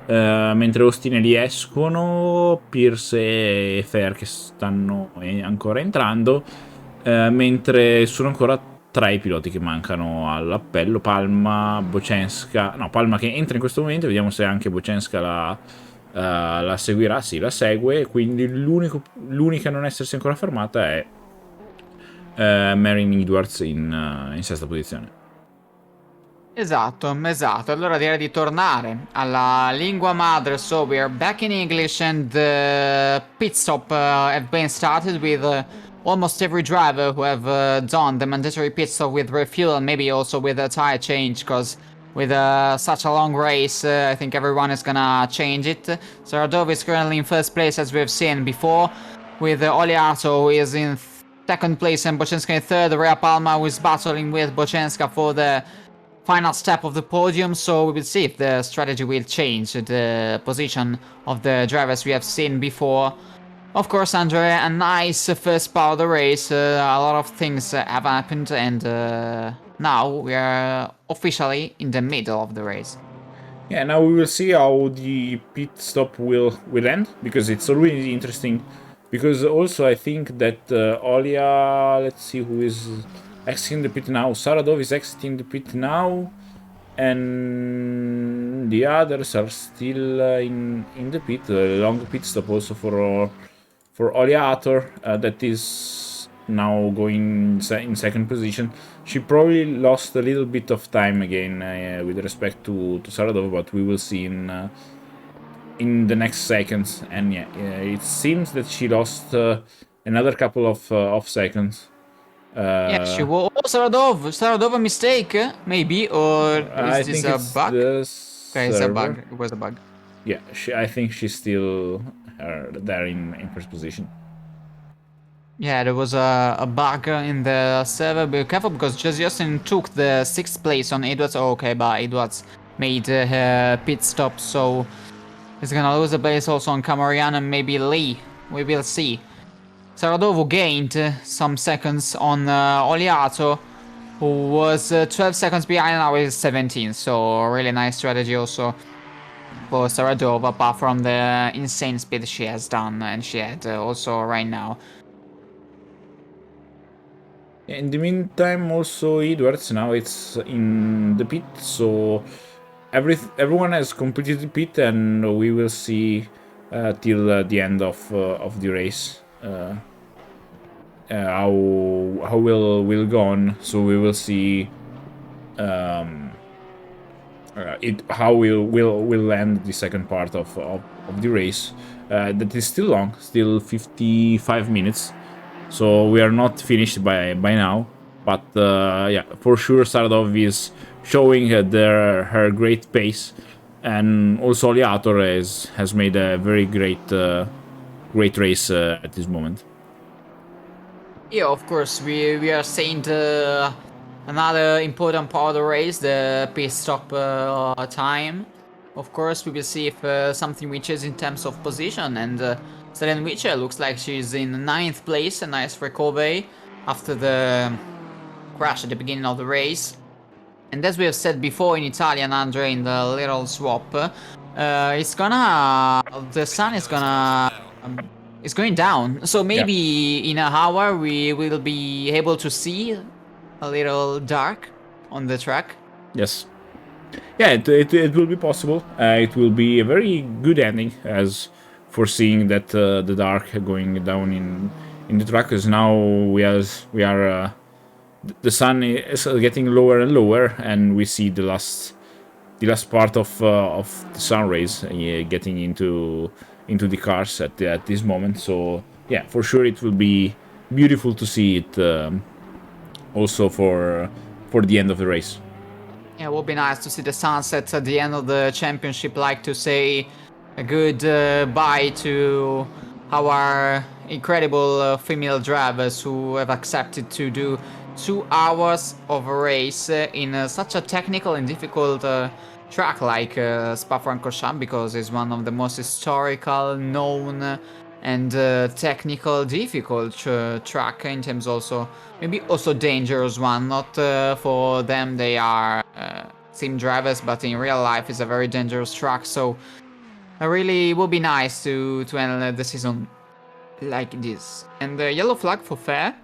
mentre Austin e Lee escono, Pierce e Fer che stanno ancora entrando, mentre sono ancora 3 i piloti che mancano all'appello: Palma, Bocenska. No, Palma che entra in questo momento, vediamo se anche Bocenska la seguirà. Sì, la segue, quindi l'unica a non essersi ancora fermata è Marin Edwards in sesta posizione. Esatto. Allora direi di tornare alla lingua madre. So we are back in English, and the pit stop have been started with almost every driver who have done the mandatory pit stop with refuel, and maybe also with a tire change, because with such a long race, I think everyone is gonna change it. Saradov is currently in first place, as we've seen before, with Oliato, who is in second place, and Bocenska in third. Rea Palma, who is battling with Bocenska for the final step of the podium, so we will see if the strategy will change the position of the drivers we have seen before. Of course, Andre, a nice first part of the race. A lot of things have happened, and now we are officially in the middle of the race. Yeah, now we will see how the pit stop will end, because it's already interesting. Because also I think that Olia, let's see who is exiting the pit now. Saradov is exiting the pit now, and the others are still in the pit. A long pit stop also for Oliator, that is now going in second position. She probably lost a little bit of time again with respect to Saradov, but we will see in the next seconds. And yeah, it seems that she lost another couple of seconds. Yeah, she was Saradov a mistake, maybe, or is this a bug? Okay, it's a bug. It was a bug. Yeah, I think she's still there in first position. Yeah, there was a bug in the server. Be careful, because Jesse Austin took the 6th place on Edwards. Oh, okay, but Edwards made her pit stop, so he's gonna lose the place also on Camarian and maybe Lee. We will see. Saradov gained some seconds on Oliato, who was 12 seconds behind, now is 17. So really nice strategy also for Saradov, apart from the insane speed she has done and she had also right now. In the meantime, also Edwards now it's in the pit, so everyone has completed the pit, and we will see till the end of the race how will go on. So we will see how will end the second part of the race. That is still long, still 55 minutes. So we are not finished by now, but yeah, for sure Saradov is showing her great pace, and also Oliator has made a very great race at this moment. Yeah, of course, we are seeing another important part of the race, the pit stop time. Of course, we will see if something reaches in terms of position, and Selen Witcher looks like she's in 9th place, a nice recovery after the crash at the beginning of the race. And as we have said before in Italian, Andre, in the little swap, the sun is it's going down. So maybe in an hour we will be able to see a little dark on the track. Yes. Yeah, it will be possible. It will be a very good ending, as foreseeing that the dark going down in the track, because now we are the sun is getting lower and lower, and we see the last part of the sun rays getting into the cars at this moment. So yeah, for sure it will be beautiful to see it also for the end of the race. Yeah, it would be nice to see the sunset at the end of the championship, like to say a good bye to our incredible female drivers who have accepted to do 2 hours of a race in such a technical and difficult track like Spa-Francorchamps, because it's one of the most historical, known and technical, difficult track in terms also, maybe also dangerous one. Not for them, they are sim drivers, but in real life it's a very dangerous track. So really would be nice to end the season like this. And the yellow flag for Fair.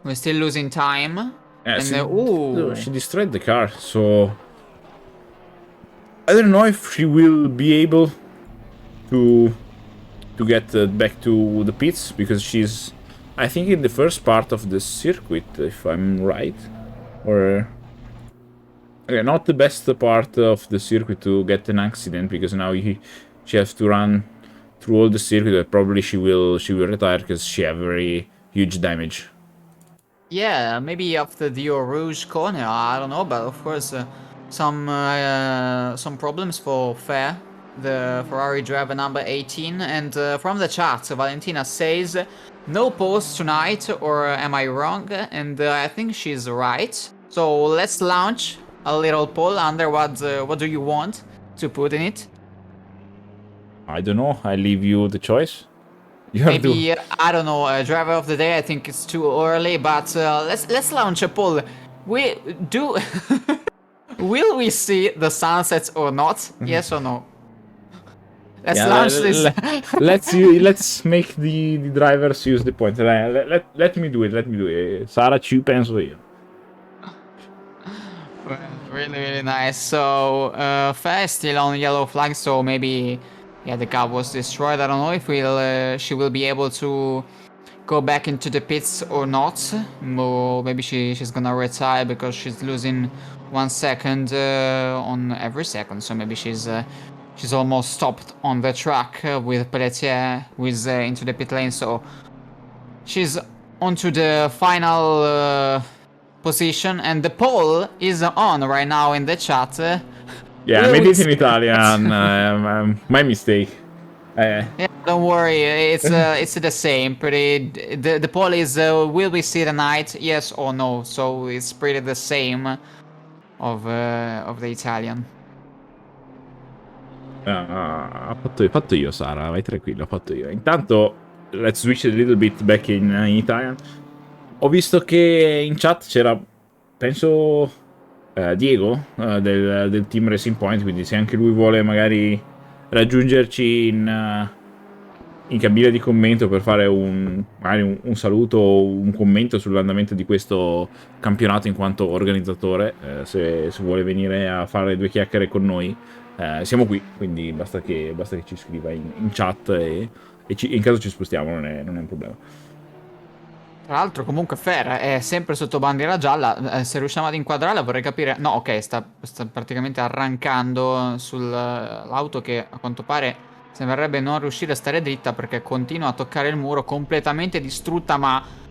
We're still losing time. Yeah, and she destroyed the car, so I don't know if she will be able to get back to the pits, because she's, I think, in the first part of the circuit, if I'm right, or okay, not the best part of the circuit to get an accident, because now she has to run through all the circuit. But probably she will retire because she have very huge damage. Yeah, maybe after the Eau Rouge corner, I don't know, but of course some problems for Fair, the Ferrari driver number 18. And from the chat, Valentina says no post tonight, or am I wrong? And I think she's right. So let's launch a little poll under what do you want to put in it? I don't know. I leave you the choice. You have to. Maybe I don't know, driver of the day. I think it's too early, but let's launch a poll. We do. Will we see the sunsets or not? Yes or no? Let's Yeah, launch this. let's make the drivers use the point. Let me do it. Let me do it. Sara, ci penso io. Really, really nice. So, Faye is still on yellow flag, so maybe, yeah, the car was destroyed. I don't know if she will be able to go back into the pits or not. Or maybe she's gonna retire because she's losing 1 second on every second. So maybe she's almost stopped on the track with Pelletier who is into the pit lane. So she's onto the final position, and the poll is on right now in the chat. Yeah, Will made we it in see- Italian. My mistake. Yeah, don't worry, it's the same. Pretty. The poll is will we see the night? Yes or no. So it's pretty the same of the Italian. Ho fatto io, Sara, vai tranquillo, ho fatto io. Intanto, let's switch a little bit back in Italian. Ho visto che in chat c'era, penso, Diego del team Racing Point, quindi se anche lui vuole magari raggiungerci in cabina di commento per fare magari un saluto o un commento sull'andamento di questo campionato in quanto organizzatore, se vuole venire a fare 2 chiacchiere con noi, siamo qui, quindi basta che ci scriva in chat e in caso ci spostiamo, non è un problema. Tra l'altro comunque Fer è sempre sotto bandiera gialla, se riusciamo ad inquadrarla vorrei capire. No, ok, sta praticamente arrancando sull'auto che a quanto pare sembrerebbe non riuscire a stare dritta perché continua a toccare il muro, completamente distrutta, ma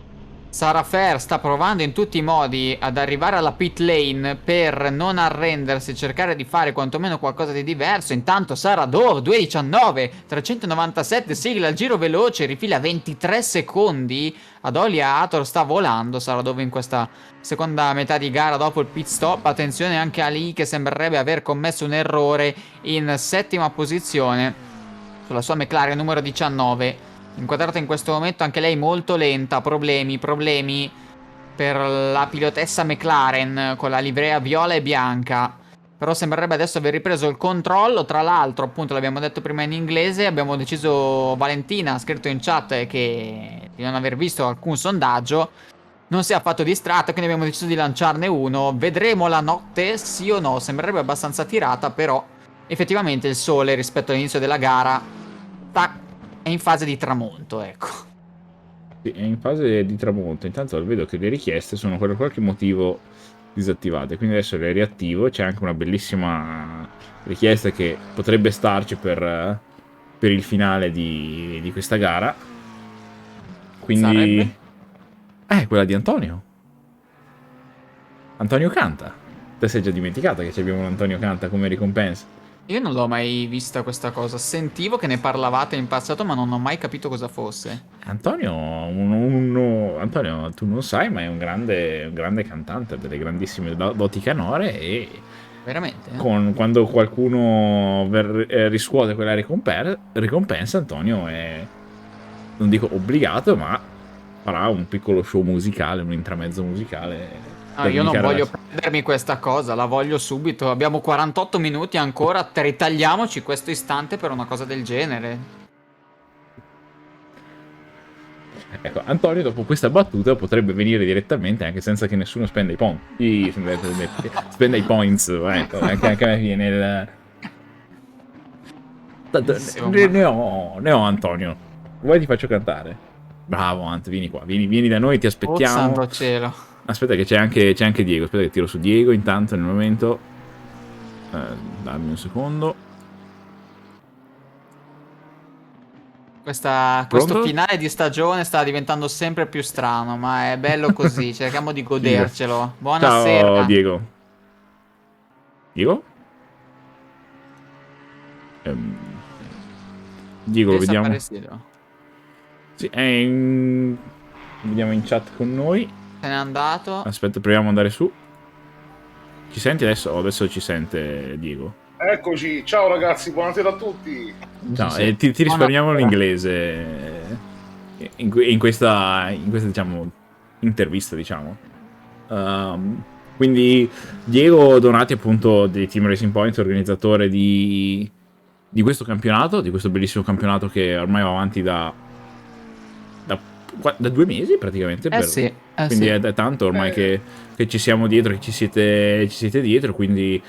Sara Fer sta provando in tutti i modi ad arrivare alla pit lane per non arrendersi, cercare di fare quantomeno qualcosa di diverso. Intanto Sara Dove 2.19, 397, sigla il giro veloce, rifila 23 secondi. Adolia Ator sta volando Sara Dove in questa seconda metà di gara dopo il pit stop. Attenzione anche a Lee che sembrerebbe aver commesso un errore in 7ª posizione sulla sua McLaren numero 19. Inquadrata in questo momento anche lei molto lenta, problemi per la pilotessa McLaren con la livrea viola e bianca. Però sembrerebbe adesso aver ripreso il controllo. Tra l'altro, appunto, l'abbiamo detto prima in inglese, abbiamo deciso, Valentina ha scritto in chat che di non aver visto alcun sondaggio, non si è affatto distratto, quindi abbiamo deciso di lanciarne uno. Vedremo la notte, sì o no, sembrerebbe abbastanza tirata, però effettivamente il sole rispetto all'inizio della gara è in fase di tramonto, ecco. Sì, è in fase di tramonto. Intanto vedo che le richieste sono per qualche motivo disattivate, quindi adesso le riattivo. C'è anche una bellissima richiesta che potrebbe starci per il finale di questa gara. Quindi quella di Antonio. Antonio Canta. Te sei già dimenticata che abbiamo un Antonio Canta come ricompensa? Io non l'ho mai vista questa cosa. Sentivo che ne parlavate in passato, ma non ho mai capito cosa fosse. Antonio, Antonio, tu non sai, ma è un grande cantante, delle grandissime doti canore e Veramente? quando qualcuno riscuote quella ricompensa, Antonio è, non dico obbligato, ma farà un piccolo show musicale, un intramezzo musicale. No, io non voglio perdermi questa cosa, la voglio subito. Abbiamo 48 minuti ancora, ritagliamoci questo istante per una cosa del genere. Ecco, Antonio dopo questa battuta potrebbe venire direttamente anche senza che nessuno spenda i spenda i points, ecco, anche a me viene il... Ne ho Antonio. Vuoi ti faccio cantare? Bravo Ant, vieni qua, vieni da noi, ti aspettiamo. Oh santo cielo. Aspetta che c'è anche Diego, aspetta che tiro su Diego intanto nel momento. Dammi un secondo. Questo finale di stagione sta diventando sempre più strano, ma è bello così, cerchiamo di godercelo. Buonasera. Ciao Diego. Diego? Diego lo vediamo. Sì, vediamo in chat con noi. Se n'è andato. Aspetta, proviamo ad andare su. Ci senti adesso? Adesso ci sente Diego. Eccoci, ciao ragazzi, buonasera a tutti. No, Sì. ti risparmiamo Buonasera. l'inglese in questa, diciamo, intervista, diciamo. Quindi Diego Donati, appunto, di Team Racing Point, organizzatore di questo campionato, di questo bellissimo campionato che ormai va avanti da 2 mesi praticamente. Sì, Quindi sì. è tanto ormai che ci siamo dietro, che ci siete dietro, quindi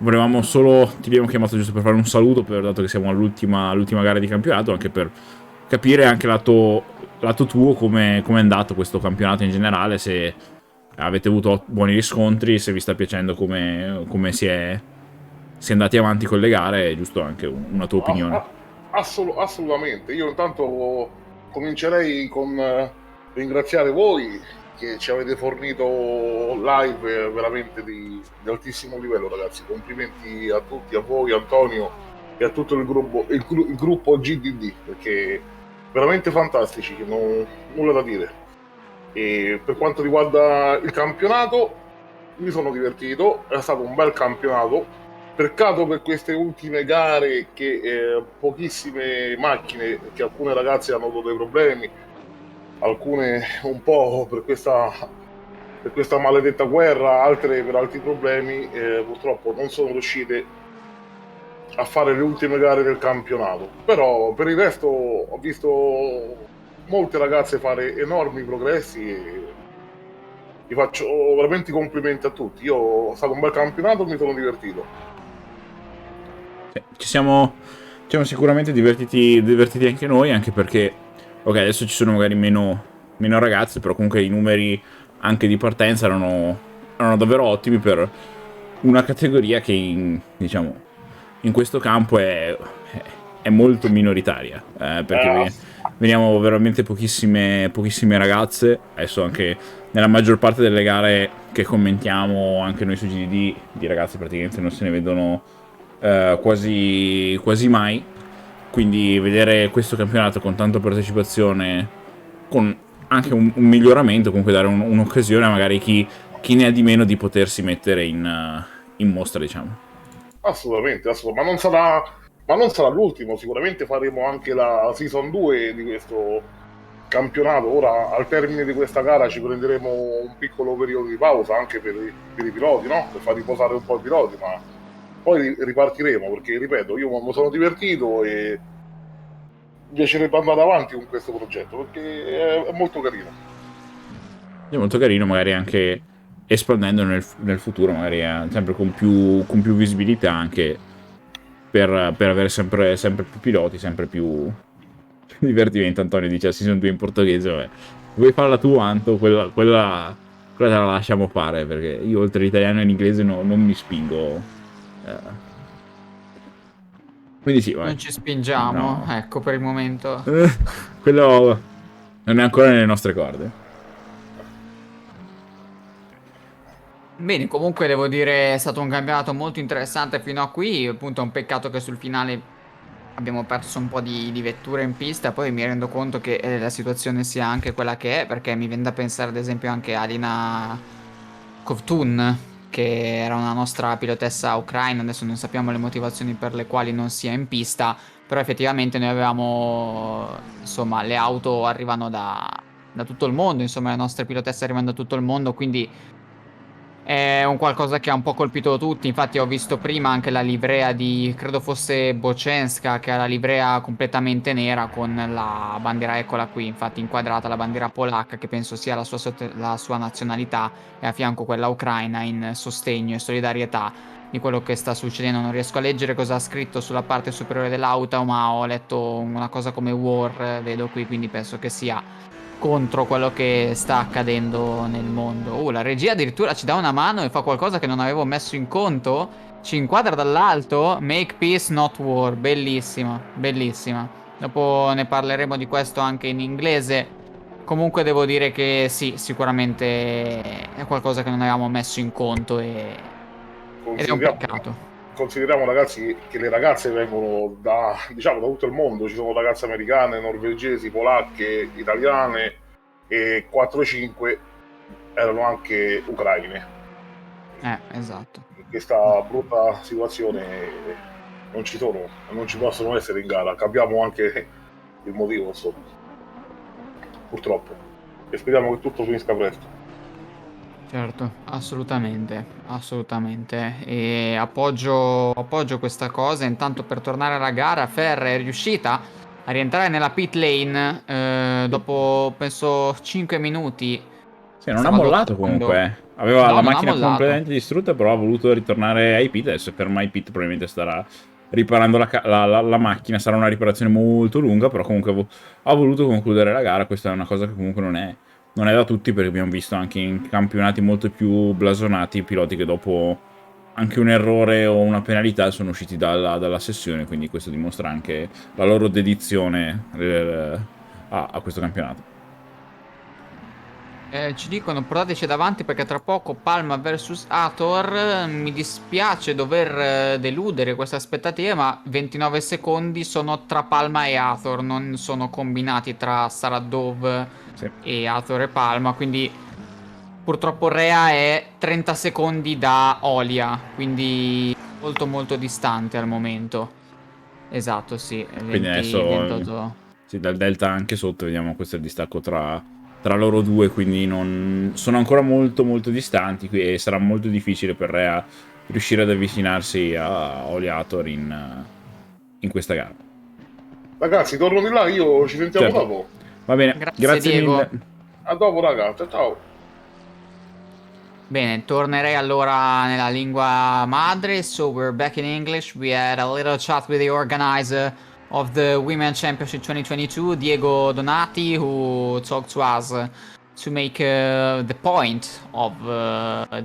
volevamo solo, ti abbiamo chiamato giusto per fare un saluto, dato che siamo all'ultima gara di campionato, anche per capire anche lato tuo come è andato questo campionato in generale, se avete avuto buoni riscontri, se vi sta piacendo come si è andati avanti con le gare, giusto anche una tua opinione. Assolutamente. Io intanto comincerei con ringraziare voi che ci avete fornito live veramente di altissimo livello, ragazzi. Complimenti a tutti, a voi, Antonio, e a tutto il gruppo GDD, perché veramente fantastici, nulla da dire. E per quanto riguarda il campionato, mi sono divertito, è stato un bel campionato. Peccato per queste ultime gare che pochissime macchine, che alcune ragazze hanno avuto dei problemi, alcune un po' per questa maledetta guerra, altre per altri problemi, purtroppo non sono riuscite a fare le ultime gare del campionato. Però per il resto ho visto molte ragazze fare enormi progressi e vi faccio veramente i complimenti a tutti. È stato un bel campionato, mi sono divertito. Ci siamo sicuramente divertiti anche noi, anche perché, ok, adesso ci sono magari meno ragazze, però comunque i numeri anche di partenza erano davvero ottimi per una categoria che diciamo in questo campo è molto minoritaria, perché veniamo veramente pochissime ragazze. Adesso anche nella maggior parte delle gare che commentiamo anche noi su GDD, di ragazze praticamente non se ne vedono quasi mai. Quindi vedere questo campionato con tanta partecipazione, con anche un miglioramento, comunque dare un'occasione a magari chi ne ha di meno di potersi mettere in mostra, diciamo. Assolutamente, ma non sarà l'ultimo. Sicuramente faremo anche la season 2 di questo campionato. Ora, al termine di questa gara, ci prenderemo un piccolo periodo di pausa anche per i piloti, no? Per far riposare un po' i piloti, ma poi ripartiremo, perché ripeto, io mi sono divertito e mi piacerebbe andare avanti con questo progetto, perché è molto carino. È molto carino, magari anche espandendo nel futuro, magari sempre con più visibilità, anche per avere sempre più piloti, sempre più divertimento. Antonio dice la season 2 in portoghese, vabbè. Vuoi farla tu, Anto? Quella te la lasciamo fare, perché io oltre all'italiano e all'inglese non mi spingo. Quindi sì, vai. Non ci spingiamo, No. ecco, per il momento. Quello non è ancora nelle nostre corde. Bene, comunque devo dire è stato un campionato molto interessante fino a qui. Appunto è un peccato che sul finale abbiamo perso un po' di vetture in pista. Poi mi rendo conto che la situazione sia anche quella che è, perché mi viene da pensare ad esempio anche a Alina Kovtun, che era una nostra pilotessa ucraina. Adesso non sappiamo le motivazioni per le quali non sia in pista, però effettivamente noi avevamo, insomma, le auto arrivano da tutto il mondo, insomma le nostre pilotesse arrivano da tutto il mondo, quindi è un qualcosa che ha un po' colpito tutti. Infatti ho visto prima anche la livrea di, credo fosse Bocenska, che ha la livrea completamente nera con la bandiera, eccola qui, infatti inquadrata, la bandiera polacca, che penso sia la sua nazionalità, e a fianco quella ucraina in sostegno e solidarietà di quello che sta succedendo. Non riesco a leggere cosa ha scritto sulla parte superiore dell'auto, ma ho letto una cosa come war, vedo qui, quindi penso che sia contro quello che sta accadendo nel mondo. La regia addirittura ci dà una mano e fa qualcosa che non avevo messo in conto. Ci inquadra dall'alto. Make peace, not war. Bellissima, bellissima. Dopo ne parleremo di questo anche in inglese. Comunque devo dire che sì, sicuramente è qualcosa che non avevamo messo in conto ed è un peccato. Consideriamo, ragazzi, che le ragazze vengono da tutto il mondo. Ci sono ragazze americane, norvegesi, polacche, italiane, e 4-5 erano anche ucraine. Esatto. In questa brutta situazione non ci possono essere in gara. Capiamo anche il motivo, insomma. Purtroppo. E speriamo che tutto finisca presto. Certo, assolutamente, assolutamente. E appoggio questa cosa. Intanto per tornare alla gara, Fer è riuscita a rientrare nella pit lane dopo penso 5 minuti. Sì, non ha Stava mollato lottando. comunque. Aveva No, la non ha macchina mollato. completamente distrutta, però ha voluto ritornare ai pit. Adesso è ferma ai pit, probabilmente starà riparando la macchina. Sarà una riparazione molto lunga, però comunque ha voluto concludere la gara. Questa è una cosa che comunque non è da tutti, perché abbiamo visto anche in campionati molto più blasonati piloti che dopo anche un errore o una penalità sono usciti dalla sessione, quindi questo dimostra anche la loro dedizione a questo campionato. Ci dicono portateci davanti perché tra poco Palma vs Hathor. Mi dispiace dover deludere queste aspettative, ma 29 secondi sono tra Palma e Hathor, non sono combinati tra Saradov Sì. e Hathor e Palma, quindi purtroppo Rea è 30 secondi da Olia, quindi molto molto distante al momento. Esatto, sì, Quindi 20, adesso 28. sì, dal delta anche sotto vediamo questo è il distacco tra loro due, quindi sono ancora molto molto distanti e sarà molto difficile per Rea riuscire ad avvicinarsi a Oliator in questa gara. Ragazzi, torno di là, ci sentiamo Certo. dopo. Va bene, grazie Diego. mille. A dopo, ragazzi, ciao. Bene, tornerei allora nella lingua madre. So we're back in English. We had a little chat with the organizer of the Women's Championship 2022, Diego Donati, who talked to us to make the point of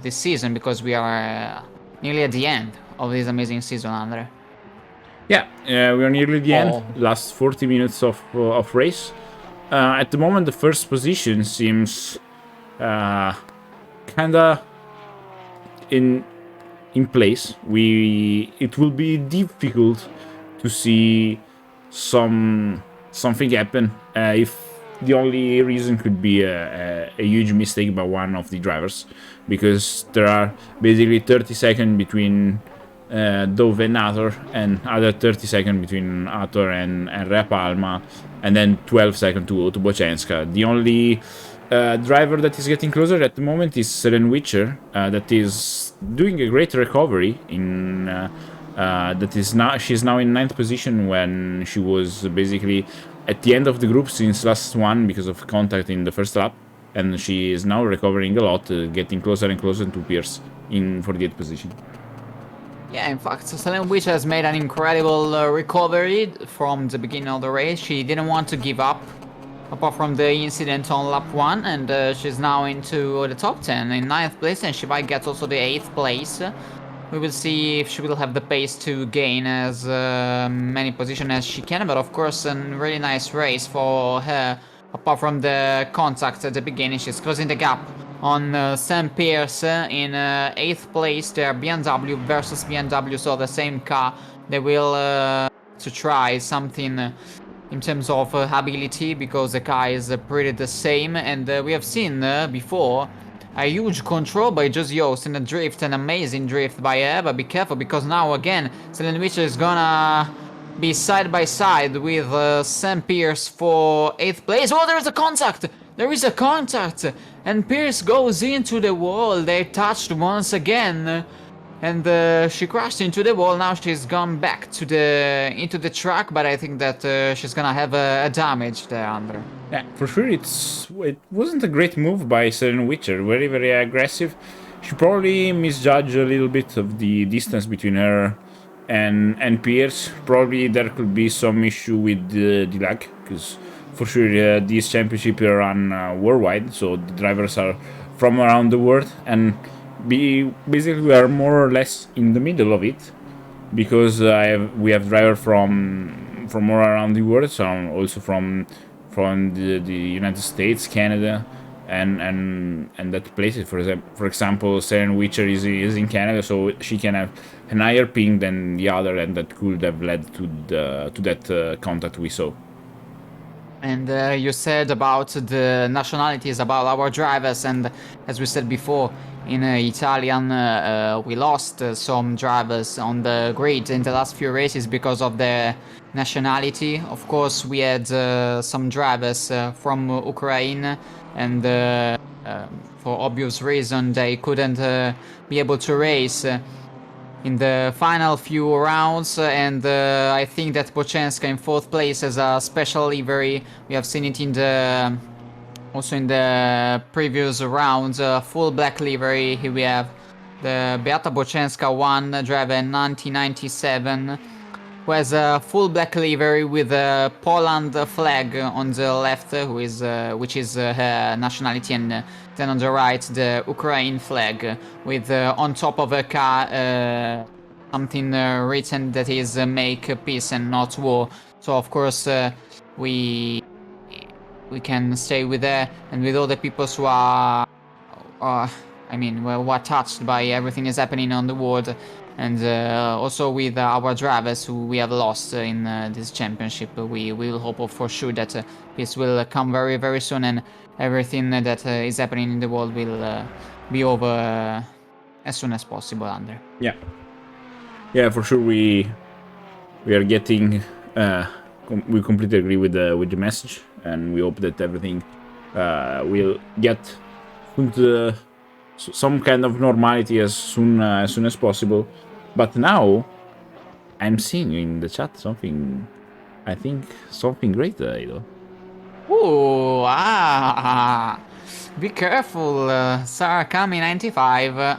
this season, because we are nearly at the end of this amazing season, Andre. Yeah, we are nearly the end. Last 40 minutes of race. At the moment, the first position seems kinda in place. It will be difficult to see something happen if the only reason could be a huge mistake by one of the drivers, because there are basically 30 seconds between Dove and Hathor, and other 30 seconds between Hathor and Rea Palma, and then 12 seconds to Boczenska. The only driver that is getting closer at the moment is Selen Witcher, that is doing a great recovery she's now in 9th position when she was basically at the end of the group since last one because of contact in the first lap, and she is now recovering a lot, getting closer and closer to Pierce in 48th position. Yeah, in fact, Selen Witch has made an incredible recovery from the beginning of the race. She didn't want to give up, apart from the incident on lap 1, and she's now into the top 10 in 9th place, and she might get also the 8th place. We will see if she will have the pace to gain as many positions as she can, but of course a really nice race for her. Apart from the contact at the beginning, she's closing the gap on Sam Pierce in 8th place. They're BMW versus BMW, so the same car. They will to try something in terms of ability, because the car is pretty the same, and we have seen before a huge control by Josie Yost in a drift, an amazing drift by her, but be careful because now again Selen Witcher is gonna be side by side with Sam Pierce for 8th place. Oh, there is a contact! There is a contact! And Pierce goes into the wall. They touched once again. And she crashed into the wall. Now she's gone back to into the track, but I think that she's gonna have a damage there, Andre. Yeah, for sure it wasn't a great move by Selen Witcher. Very, very aggressive. She probably misjudged a little bit of the distance between her and Pierce. Probably there could be some issue with the lag, because for sure these championships are run worldwide, so the drivers are from around the world, and basically we are more or less in the middle of it, because we have drivers from all around the world, so also from the United States, Canada, and that places. For example, Selen Witcher is in Canada, so she can have an higher ping than the other, and that could have led to that contact we saw. And you said about the nationalities, about our drivers, and as we said before, in Italian, we lost some drivers on the grid in the last few races because of their nationality. Of course, we had some drivers from Ukraine, and for obvious reason, they couldn't be able to race in the final few rounds, and I think that Bochenska in 4th place has a special livery. We have seen it in the also in the previous rounds, full black livery. Here we have the Beata Bochenska 1, driver 1997, who has a full black livery with a Poland flag on the left, which is her nationality, and then on the right the Ukraine flag with on top of her car something written that is make peace and not war. So of course we can stay with her and with all the people who are who are touched by everything that's happening on the world, and also with our drivers who we have lost in this championship. We will hope for sure that this will come very, very soon, and everything that is happening in the world will be over as soon as possible, Andre. Yeah, for sure. We are getting. We completely agree with the message, and we hope that everything will get into some kind of normality as soon as possible. But now I'm seeing in the chat something. I think something great, Ido. Ooh, be careful, Sarakami 95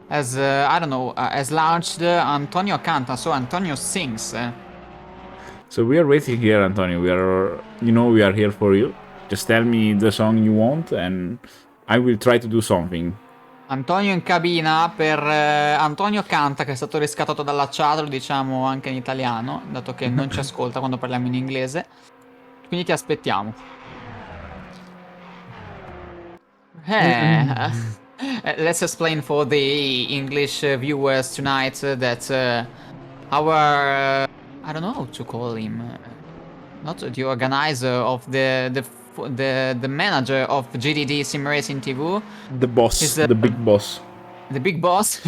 has has launched Antonio Canta, so Antonio sings. So we are waiting here, Antonio. We are here for you. Just tell me the song you want, and I will try to do something. Antonio in cabina per Antonio Canta, che è stato riscattato dalla chat, lo diciamo anche in italiano, dato che non ci ascolta quando parliamo in inglese. Quindi ti aspettiamo. Let's explain for the English viewers tonight that our I don't know how to call him, not the organizer of the manager of GDD Sim Racing TV. The boss, the big boss. The big boss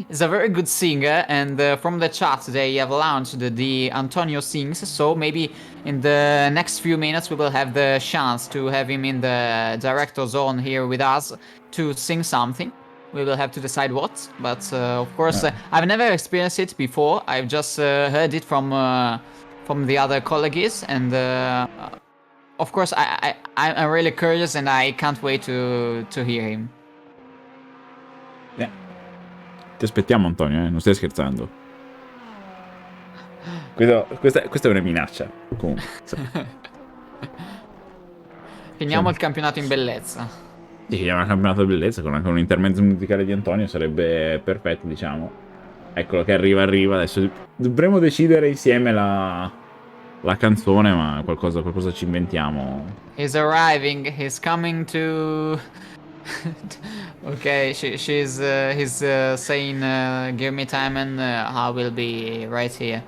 is a very good singer, and from the chat they have launched the Antonio Sings, so maybe in the next few minutes we will have the chance to have him in the director zone here with us to sing something. We will have to decide what, but of course I've never experienced it before. I've just heard it from the other colleagues, and of course I'm really curious, and I can't wait to hear him. Ti aspettiamo, Antonio, non stai scherzando. Questa è una minaccia. Comunque. Finiamo il campionato in bellezza. Sì, finiamo il campionato di bellezza con anche un intermezzo musicale di Antonio, sarebbe perfetto, diciamo. Eccolo che arriva. Adesso dovremmo decidere insieme la canzone, ma qualcosa ci inventiamo. He's arriving, he's coming to... Okay, he's saying give me time, and I will be right here.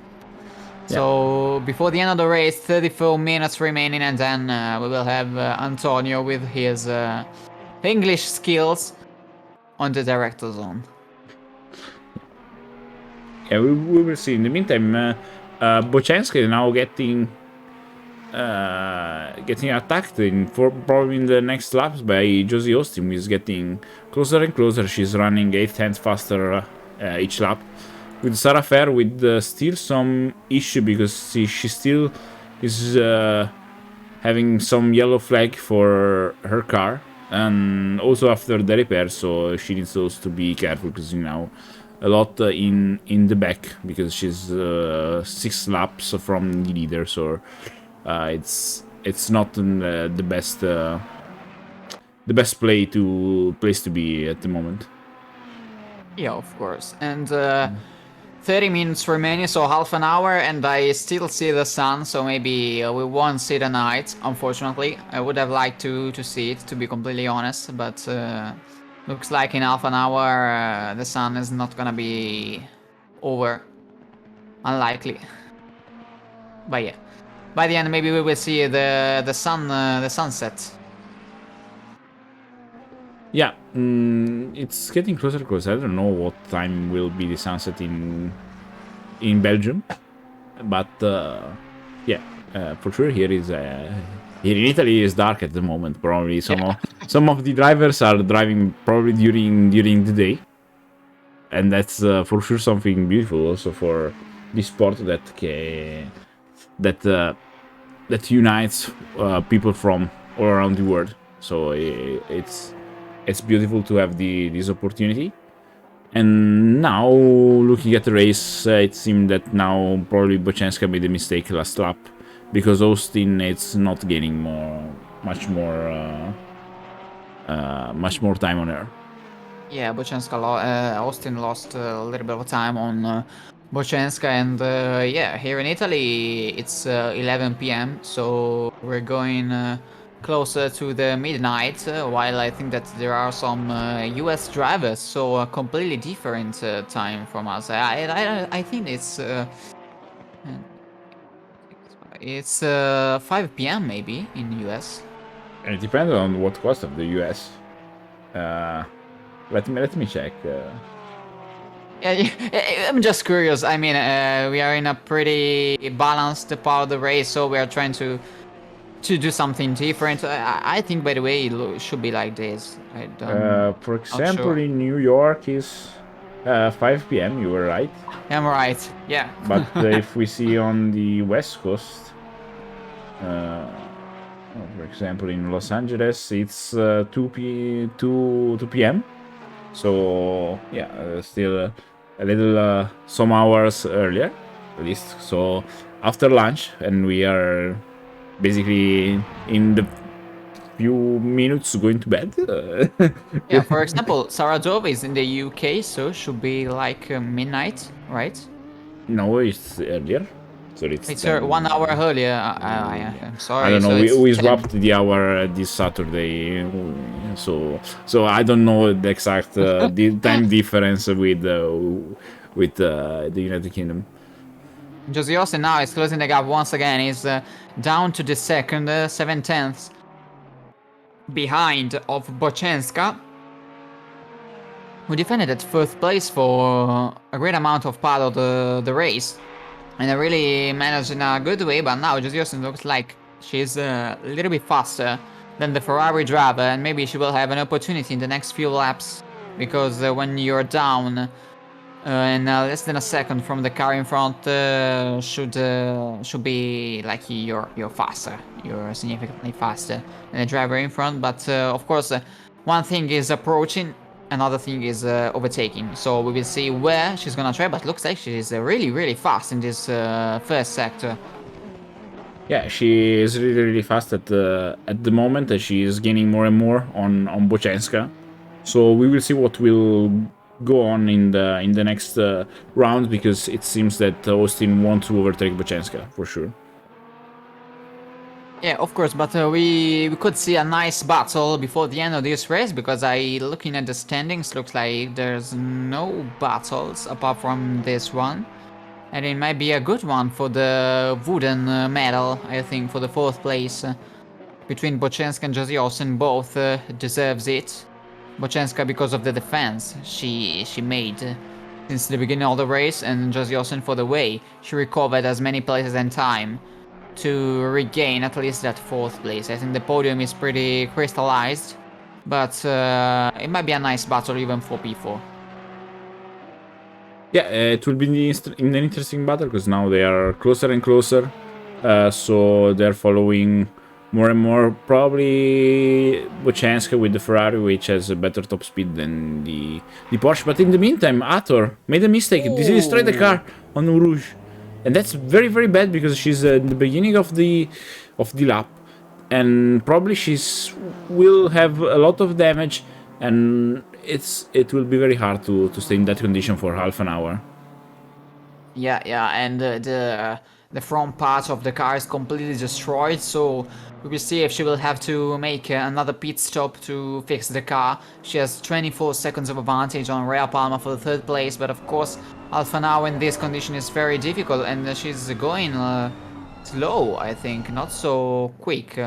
Yeah. So before the end of the race, 34 minutes remaining, and then we will have Antonio with his English skills on the director zone. Yeah, we will see. In the meantime, Bochenska is now getting attacked probably in the next laps by Josie Austin, who is getting closer and closer. She's running 8 tenths faster each lap. With Sarah Fair with still some issue because she still is having some yellow flag for her car, and also after the repair, so she needs also to be careful because a lot in the back, because she's 6 laps from the leader, so it's not the best place to be at the moment. Yeah, of course. And 30 minutes remaining, so half an hour, and I still see the sun, so maybe we won't see the night, unfortunately. I would have liked to see it, to be completely honest, but looks like in half an hour the sun is not gonna be over. Unlikely. But yeah. By the end, maybe we will see the sunset. Yeah, it's getting closer because I don't know what time will be the sunset in Belgium, but yeah, for sure here in Italy is dark at the moment. Probably some of the drivers are driving probably during the day, and that's for sure something beautiful also for this sport that unites people from all around the world. So it's beautiful to have this opportunity. And now, looking at the race, it seemed that now probably Boczenska made a mistake last lap, because Austin is not gaining much more time on her. Yeah, Austin lost a little bit of time on Boczenska, and yeah, here in Italy it's 11 p.m. so we're going closer to the midnight. While I think that there are some U.S. drivers, so a completely different time from us. I think it's 5 p.m. maybe in the U.S. And it depends on what coast of the U.S. Let me check. Yeah, I'm just curious. I mean, we are in a pretty balanced part of the race, so we are trying to do something different. I think, by the way, it should be like this. For example, in New York is 5 p.m. You were right. I'm right. Yeah. But if we see on the West Coast, for example, in Los Angeles, it's 2 p.m. So yeah, still a little some hours earlier, at least. So after lunch, and we are basically in the few minutes going to bed. Yeah, for example, Saradov is in the UK, so should be like midnight, right? No, it's earlier. So it's 1 hour earlier. I'm sorry. I don't know. So We swapped the hour this Saturday, so I don't know the exact the time difference with the United Kingdom. Josie Austin now is closing the gap once again. He's down to the second, 7/10 behind of Boczenska, who defended at first place for a great amount of part of the race. And I really managed in a good way, but now Josie Austin looks like she's a little bit faster than the Ferrari driver, and maybe she will have an opportunity in the next few laps, because when you're down in less than a second from the car in front, should be like you're faster, you're significantly faster than the driver in front. But of course, one thing is approaching, another thing is overtaking. So we will see where she's gonna try, but looks like she's really fast in this first sector. Yeah, she is really fast at the moment. She is gaining more and more on Boczenska. So we will see what will go on in the next round, because it seems that Austin wants to overtake Boczenska for sure. Yeah, of course, but we could see a nice battle before the end of this race, because looking at the standings, looks like there's no battles apart from this one. And it might be a good one for the wooden medal, I think, for the 4th place. Between Boczenska and Josie Austin, both deserves it. Boczenska because of the defense she made since the beginning of the race, and Josie Austin for the way she recovered as many places and time to regain at least that 4th place. I think the podium is pretty crystallized, but it might be a nice battle even for P4. Yeah, it will be an interesting battle, because now they are closer and closer, so they're following more and more. Probably Boczenska with the Ferrari, which has a better top speed than the Porsche. But in the meantime, Ator made a mistake. He destroyed the car on Rouge, and that's very bad, because she's in the beginning of the lap, and probably will have a lot of damage, and it will be very hard to stay in that condition for half an hour. Yeah, and the front part of the car is completely destroyed, so we will see if she will have to make another pit stop to fix the car. She has 24 seconds of advantage on Rhea Palmer for the 3rd place, but of course half an hour in this condition is very difficult, and she's going slow, I think, not so quick.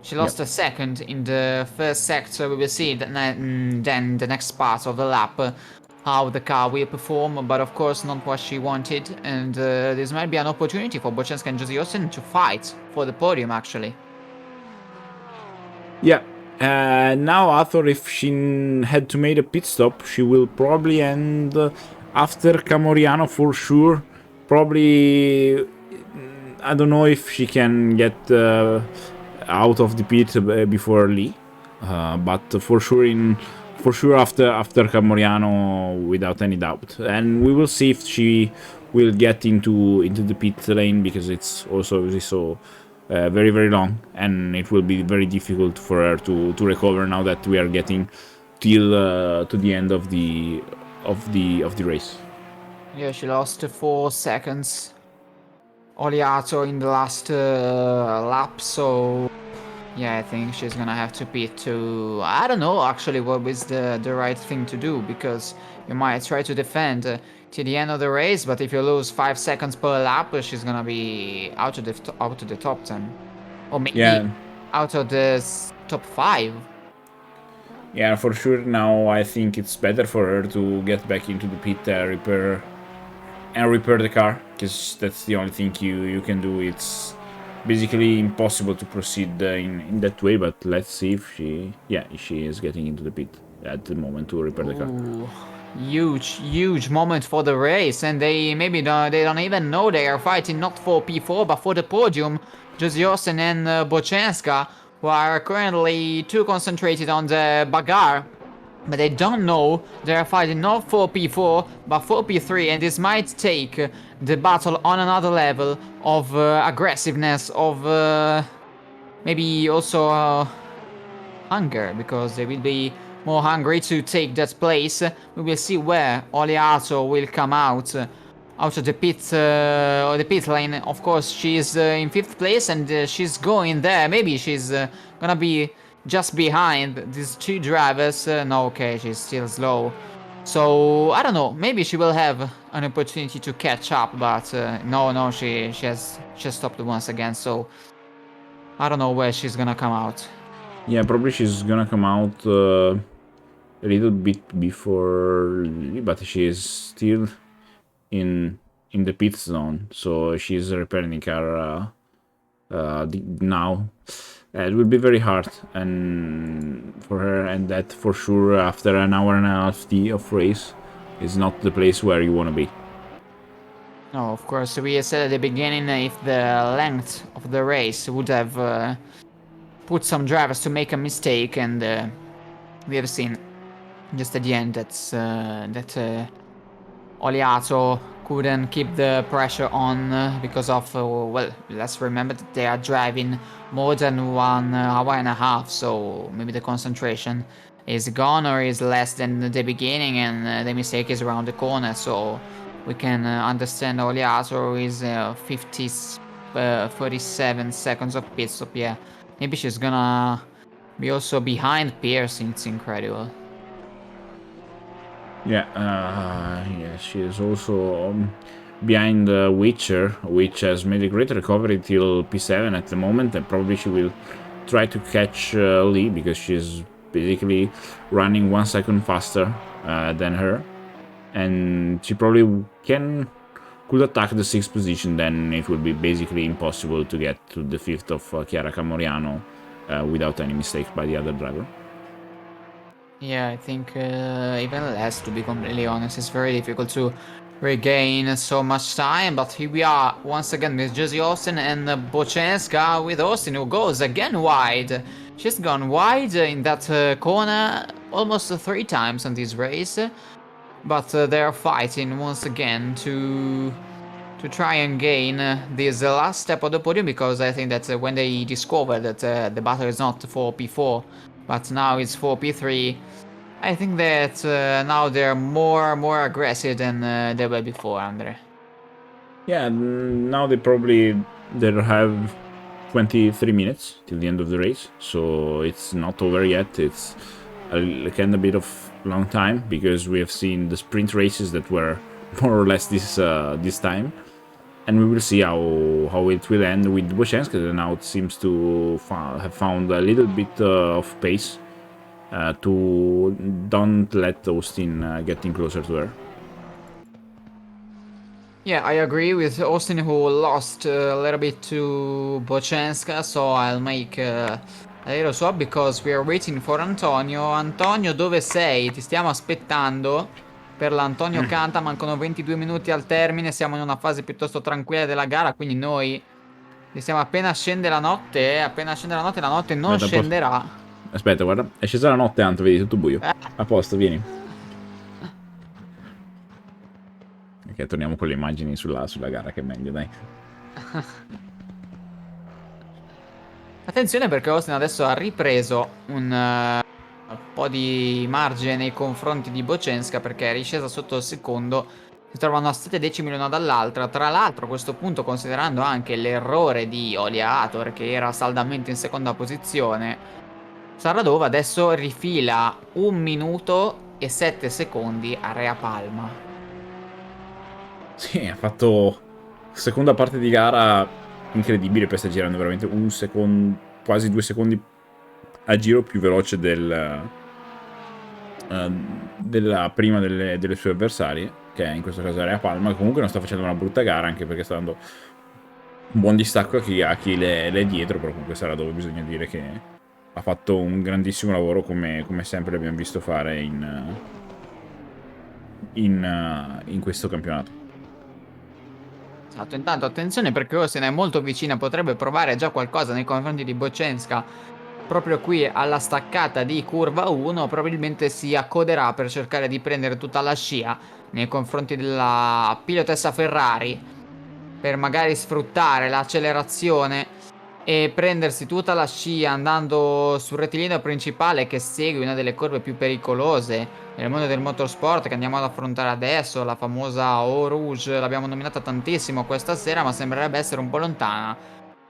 She lost a second in the first sector. We will see that then the next part of the lap how the car will perform, but of course not what she wanted. And this might be an opportunity for Boczenska and Josie Austin to fight for the podium, actually. Yeah. Now Arthur, if she had to make a pit stop, she will probably end after Camoriano for sure. Probably, I don't know if she can get out of the pit before Lee, but for sure after Camoriano, without any doubt. And we will see if she will get into the pit lane, because it's also obviously so very, very long, and it will be very difficult for her to recover now that we are getting till to the end of the race. Yeah, she lost 4 seconds. Oliato in the last lap, so yeah, I think she's gonna have to pit to... I don't know actually what is the right thing to do, because you might try to defend till the end of the race, but if you lose 5 seconds per lap, she's gonna be out of the top 10, or maybe out of the top 5. Yeah, for sure. Now I think it's better for her to get back into the pit, repair the car, because that's the only thing you can do. It's basically impossible to proceed in that way, but let's see if she is getting into the pit at the moment to repair the car. Ooh, huge moment for the race, and they don't even know they are fighting not for P4 but for the podium. Josie Austin and Boczenska, who are currently too concentrated on the bagarre, but they don't know they are fighting not for P4 but for P3, and this might take the battle on another level of aggressiveness, of maybe also hunger, because they will be more hungry to take that place. We will see where Oliato will come out of the pit or the pit lane. Of course, she is in 5th place, and she's going there. Maybe she's gonna be just behind these 2 drivers. No, okay, she's still slow. So I don't know. Maybe she will have an opportunity to catch up, but no, she has stopped once again. So I don't know where she's gonna come out. Yeah, probably she's gonna come out a little bit before, but she is still in the pit zone, so she's repairing the car now. It will be very hard and for her, and that for sure after an hour and a half of race is not the place where you want to be. No, of course, we said at the beginning if the length of the race would have put some drivers to make a mistake, and we have seen just at the end that Oliato couldn't keep the pressure on because of, well, let's remember that they are driving more than 1 hour and a half, so maybe the concentration is gone or is less than the beginning, and the mistake is around the corner, so we can understand Oliato is 37 seconds of pit stop. Yeah, maybe she's gonna be also behind Pierce. It's incredible. Yeah, she is also behind Witcher, which has made a great recovery till P7 at the moment, and probably she will try to catch Lee, because she's basically running 1 second faster than her, and she probably could attack the 6th position. Then it will be basically impossible to get to the 5th of Chiara Camoriano without any mistakes by the other driver. Yeah, I think even less, to be completely honest. It's very difficult to regain so much time, but here we are once again with Josie Austin and Boczenska, with Austin, who goes again wide. She's gone wide in that corner almost 3 times on this race, but they're fighting once again to try and gain this last step of the podium, because I think that when they discover that the battle is not for P4 but now it's for P3, I think that now they're more aggressive than they were before, Andre. Yeah, now they'll have 23 minutes till the end of the race, so it's not over yet. It's a kind of bit of long time, because we have seen the sprint races that were more or less this time. and we will see how it will end with Bochenska, that now it seems to have found a little bit of pace to don't let Austin getting closer to her. Yeah, I agree with Austin, who lost a little bit to Bochenska, so I'll make a little swap because we are waiting for Antonio. Antonio, dove sei? Ti stiamo aspettando per l'Antonio Canta, mancano 22 minuti al termine, siamo in una fase piuttosto tranquilla della gara, quindi noi stiamo appena scende la notte, appena scende la notte non Aspetta, scenderà. Aspetta, guarda, è scesa la notte, Anto, vedi, tutto buio. A posto, vieni. Ok, torniamo con le immagini sulla gara, che è meglio, dai. Attenzione perché Austin adesso ha ripreso un po' di margine nei confronti di Bochenska, perché è riscesa sotto il secondo. Si trovano a 7 decimi l'una dall'altra. Tra l'altro, a questo punto, considerando anche l'errore di Olia Ator, che era saldamente in seconda posizione, Saradova adesso rifila 1 minuto e 7 secondi a Rea Palma. Sì, ha fatto seconda parte di gara incredibile, per sta girando veramente un secondo, quasi 2 secondi a giro più veloce della prima delle sue avversarie, che è in questo caso Rea Palma, che comunque non sta facendo una brutta gara, anche perché sta dando un buon distacco a chi le è dietro, però comunque sarà dove bisogna dire che ha fatto un grandissimo lavoro, come sempre l'abbiamo visto fare in questo campionato. Esatto, intanto attenzione perché Austin è molto vicina, potrebbe provare già qualcosa nei confronti di Bochenska proprio qui alla staccata di curva 1, probabilmente si accoderà per cercare di prendere tutta la scia nei confronti della pilotessa Ferrari, per magari sfruttare l'accelerazione e prendersi tutta la scia andando sul rettilineo principale che segue una delle curve più pericolose nel mondo del motorsport che andiamo ad affrontare adesso, la famosa Eau Rouge. L'abbiamo nominata tantissimo questa sera, ma sembrerebbe essere un po' lontana.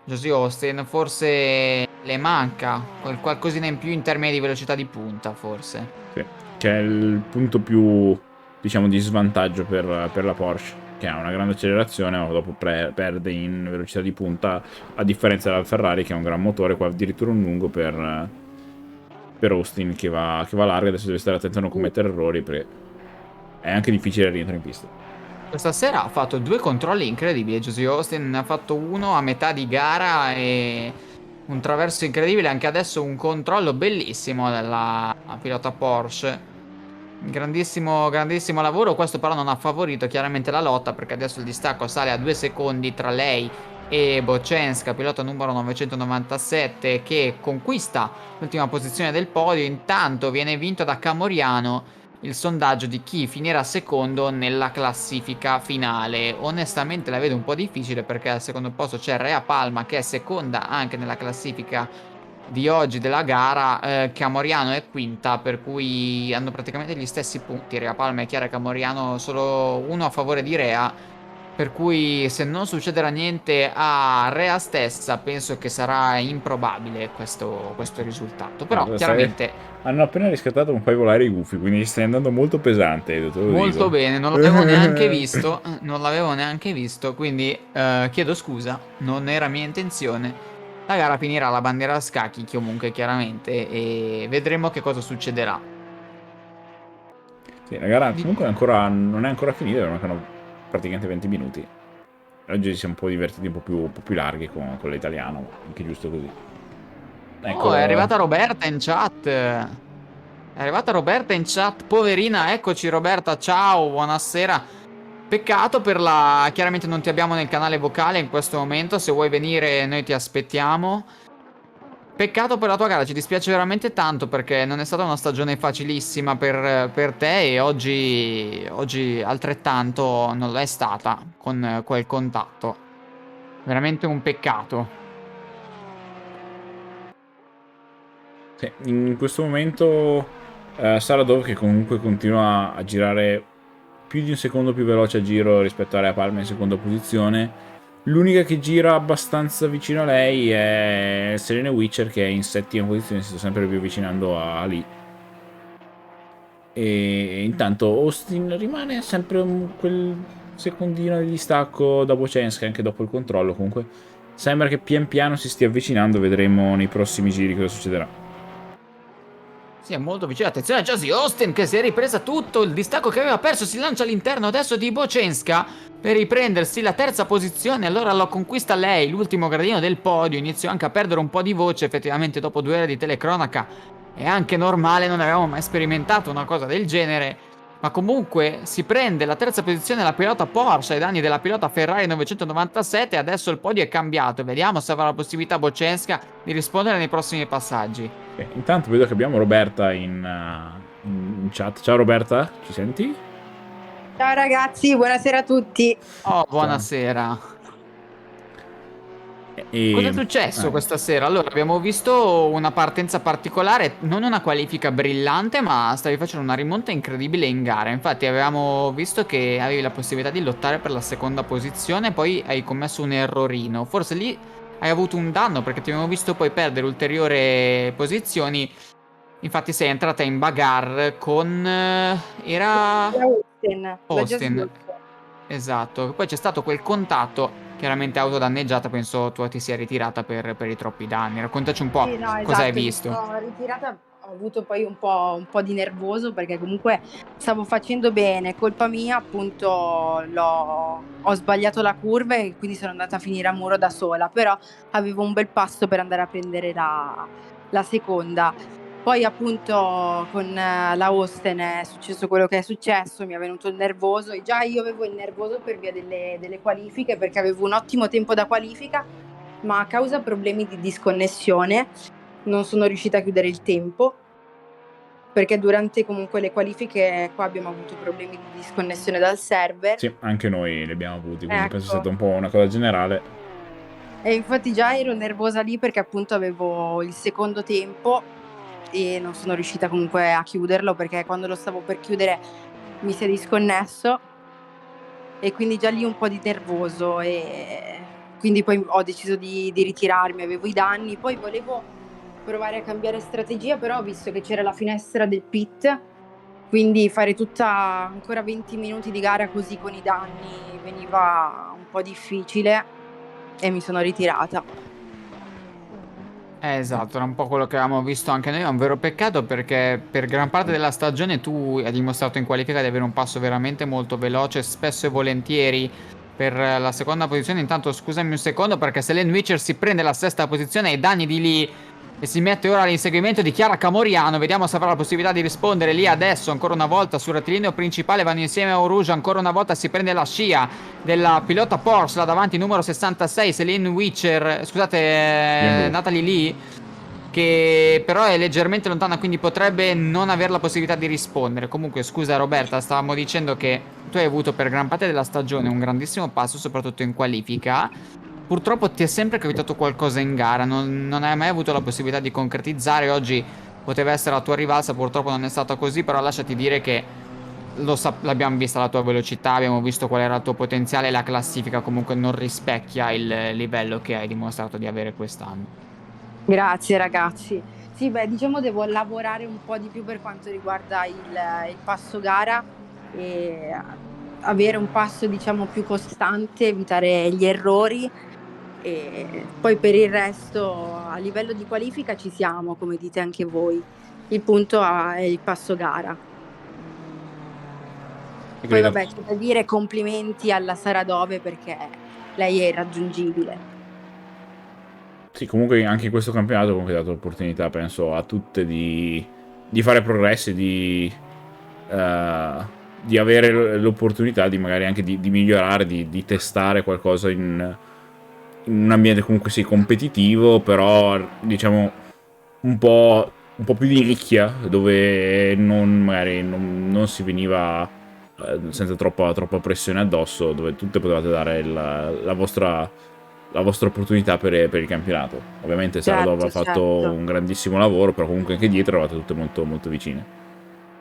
Josie Austin, forse le manca qualcosina in più in termini di velocità di punta, forse. Sì, che è il punto più, diciamo, di svantaggio per la Porsche, che ha una grande accelerazione, ma dopo perde in velocità di punta, a differenza della Ferrari, che ha un gran motore, qua addirittura un lungo per Austin, che va larga. Adesso deve stare attento a non commettere errori, perché è anche difficile rientrare in pista. Questa sera ha fatto 2 controlli incredibili. Josie Austin ne ha fatto uno a metà di gara e un traverso incredibile. Anche adesso un controllo bellissimo della pilota Porsche. Grandissimo lavoro. Questo però non ha favorito chiaramente la lotta, perché adesso il distacco sale a 2 secondi tra lei e Bochenska, pilota numero 997, che conquista l'ultima posizione del podio. Intanto viene vinto da Camoriano il sondaggio di chi finirà secondo nella classifica finale. Onestamente la vedo un po' difficile, perché al secondo posto c'è Rea Palma, che è seconda anche nella classifica di oggi della gara. Camoriano è quinta, per cui hanno praticamente gli stessi punti. Rea Palma e Chiara Camoriano, solo uno a favore di Rea. Per cui se non succederà niente a Rea stessa, penso che sarà improbabile questo risultato. Però Guarda, chiaramente hanno appena riscattato un paio volare i gufi, quindi stai andando molto pesante, te lo molto dico. bene, non l'avevo neanche visto. Non l'avevo neanche visto, quindi chiedo scusa, non era mia intenzione. La gara finirà alla bandiera a scacchi comunque, chiaramente, e vedremo che cosa succederà. Sì, la gara comunque non è ancora finita, mancano praticamente 20 minuti. Oggi siamo un po' divertiti, un po' più larghi con l'italiano, anche giusto così. Ecco, Oh, è arrivata Roberta in chat. È arrivata Roberta in chat, poverina. Eccoci Roberta, ciao, buonasera. Peccato per la... Chiaramente non ti abbiamo nel canale vocale in questo momento. Se vuoi venire noi ti aspettiamo. Peccato per la tua gara, ci dispiace veramente tanto, perché non è stata una stagione facilissima per te, e oggi altrettanto non lo è stata con quel contatto. Veramente un peccato. sì, in questo momento Saradov, che comunque continua a girare più di un secondo più veloce a giro rispetto a Rea Palma in seconda posizione. L'unica che gira abbastanza vicino a lei è Selene Witcher, che è in settima posizione, si sta sempre più avvicinando a lì. E intanto Austin rimane sempre quel secondino di distacco da Bocenska anche dopo il controllo. Comunque sembra che pian piano si stia avvicinando, vedremo nei prossimi giri cosa succederà. Sì, è molto vicino. Attenzione a Josie Austin che si è ripresa tutto il distacco che aveva perso. Si lancia all'interno adesso di Bocenska per riprendersi la terza posizione. Allora lo conquista lei, l'ultimo gradino del podio. Iniziò anche a perdere un po' di voce. Effettivamente dopo 2 ore di telecronaca è anche normale, non avevamo mai sperimentato una cosa del genere. Ma comunque si prende la terza posizione la pilota Porsche ai danni della pilota Ferrari 997. Adesso il podio è cambiato. Vediamo se avrà la possibilità Bocenska di rispondere nei prossimi passaggi. Intanto vedo che abbiamo Roberta in chat. Ciao Roberta, ci senti? Ciao ragazzi, buonasera a tutti. Oh, buonasera. E... Cosa è successo questa sera? Allora, abbiamo visto una partenza particolare, non una qualifica brillante, ma stavi facendo una rimonta incredibile in gara. Infatti avevamo visto che avevi la possibilità di lottare per la seconda posizione, poi hai commesso un errorino. Forse lì hai avuto un danno perché ti abbiamo visto poi perdere ulteriori posizioni. Infatti sei entrata in bagarre con... era... Austin. Esatto. Poi c'è stato quel contatto, chiaramente autodanneggiata, penso tu ti sia ritirata per i troppi danni. Raccontaci un po' Sì, no, cosa hai esatto, visto. mi sono ritirata, ho avuto poi un po' di nervoso perché comunque stavo facendo bene, colpa mia, appunto ho sbagliato la curva e quindi sono andata a finire a muro da sola, però avevo un bel passo per andare a prendere la seconda. Poi appunto con la Austin è successo quello che è successo, mi è venuto il nervoso e già io avevo il nervoso per via delle qualifiche perché avevo un ottimo tempo da qualifica, ma a causa problemi di disconnessione non sono riuscita a chiudere il tempo perché durante comunque le qualifiche qua abbiamo avuto problemi di disconnessione dal server. Sì, anche noi li abbiamo avuti, quindi Ecco. penso sia stata un po' una cosa generale. E infatti già ero nervosa lì perché appunto avevo il secondo tempo e non sono riuscita comunque a chiuderlo perché quando lo stavo per chiudere mi si è disconnesso e quindi già lì un po' di nervoso e quindi poi ho deciso di ritirarmi, avevo i danni, poi volevo provare a cambiare strategia, però ho visto che c'era la finestra del pit, quindi fare tutta ancora 20 minuti di gara così con i danni veniva un po' difficile e mi sono ritirata. Esatto, era un po' quello che avevamo visto anche noi. È un vero peccato perché per gran parte della stagione tu hai dimostrato in qualifica di avere un passo veramente molto veloce, spesso e volentieri per la seconda posizione. Intanto scusami un secondo perché Selene Witcher si prende la sesta posizione ai danni di Lee e si mette ora all'inseguimento di Chiara Camoriano. Vediamo se avrà la possibilità di rispondere lì adesso. Ancora una volta sul rettilineo principale vanno insieme a Oruge. Ancora una volta si prende la scia della pilota Porsche là davanti, numero 66, Selene Witcher, scusate, Natalie Lee, che però è leggermente lontana, quindi potrebbe non avere la possibilità di rispondere. Comunque scusa Roberta, stavamo dicendo che tu hai avuto per gran parte della stagione un grandissimo passo, soprattutto in qualifica. Purtroppo ti è sempre capitato qualcosa in gara, non hai mai avuto la possibilità di concretizzare. Oggi poteva essere la tua rivalsa, purtroppo non è stata così, però lasciati dire che l'abbiamo vista la tua velocità, abbiamo visto qual era il tuo potenziale e la classifica comunque non rispecchia il livello che hai dimostrato di avere quest'anno. Grazie ragazzi. Sì, beh, diciamo devo lavorare un po' di più per quanto riguarda il passo gara e avere un passo diciamo più costante, evitare gli errori e poi per il resto a livello di qualifica ci siamo, come dite anche voi. Il punto è il passo gara. Poi vabbè, c'è da dire complimenti alla Saradove perché lei è irraggiungibile. Sì, comunque anche in questo campionato comunque ha dato l'opportunità, penso, a tutte di fare progressi, di avere l'opportunità di magari anche di migliorare, di testare qualcosa in un ambiente comunque sì competitivo, però diciamo un po' più di nicchia, dove magari non si veniva senza troppa pressione addosso, dove tutte potevate dare la vostra opportunità per il campionato. Ovviamente Saradova ha fatto un grandissimo lavoro, però comunque anche dietro eravate tutte molto, molto vicine.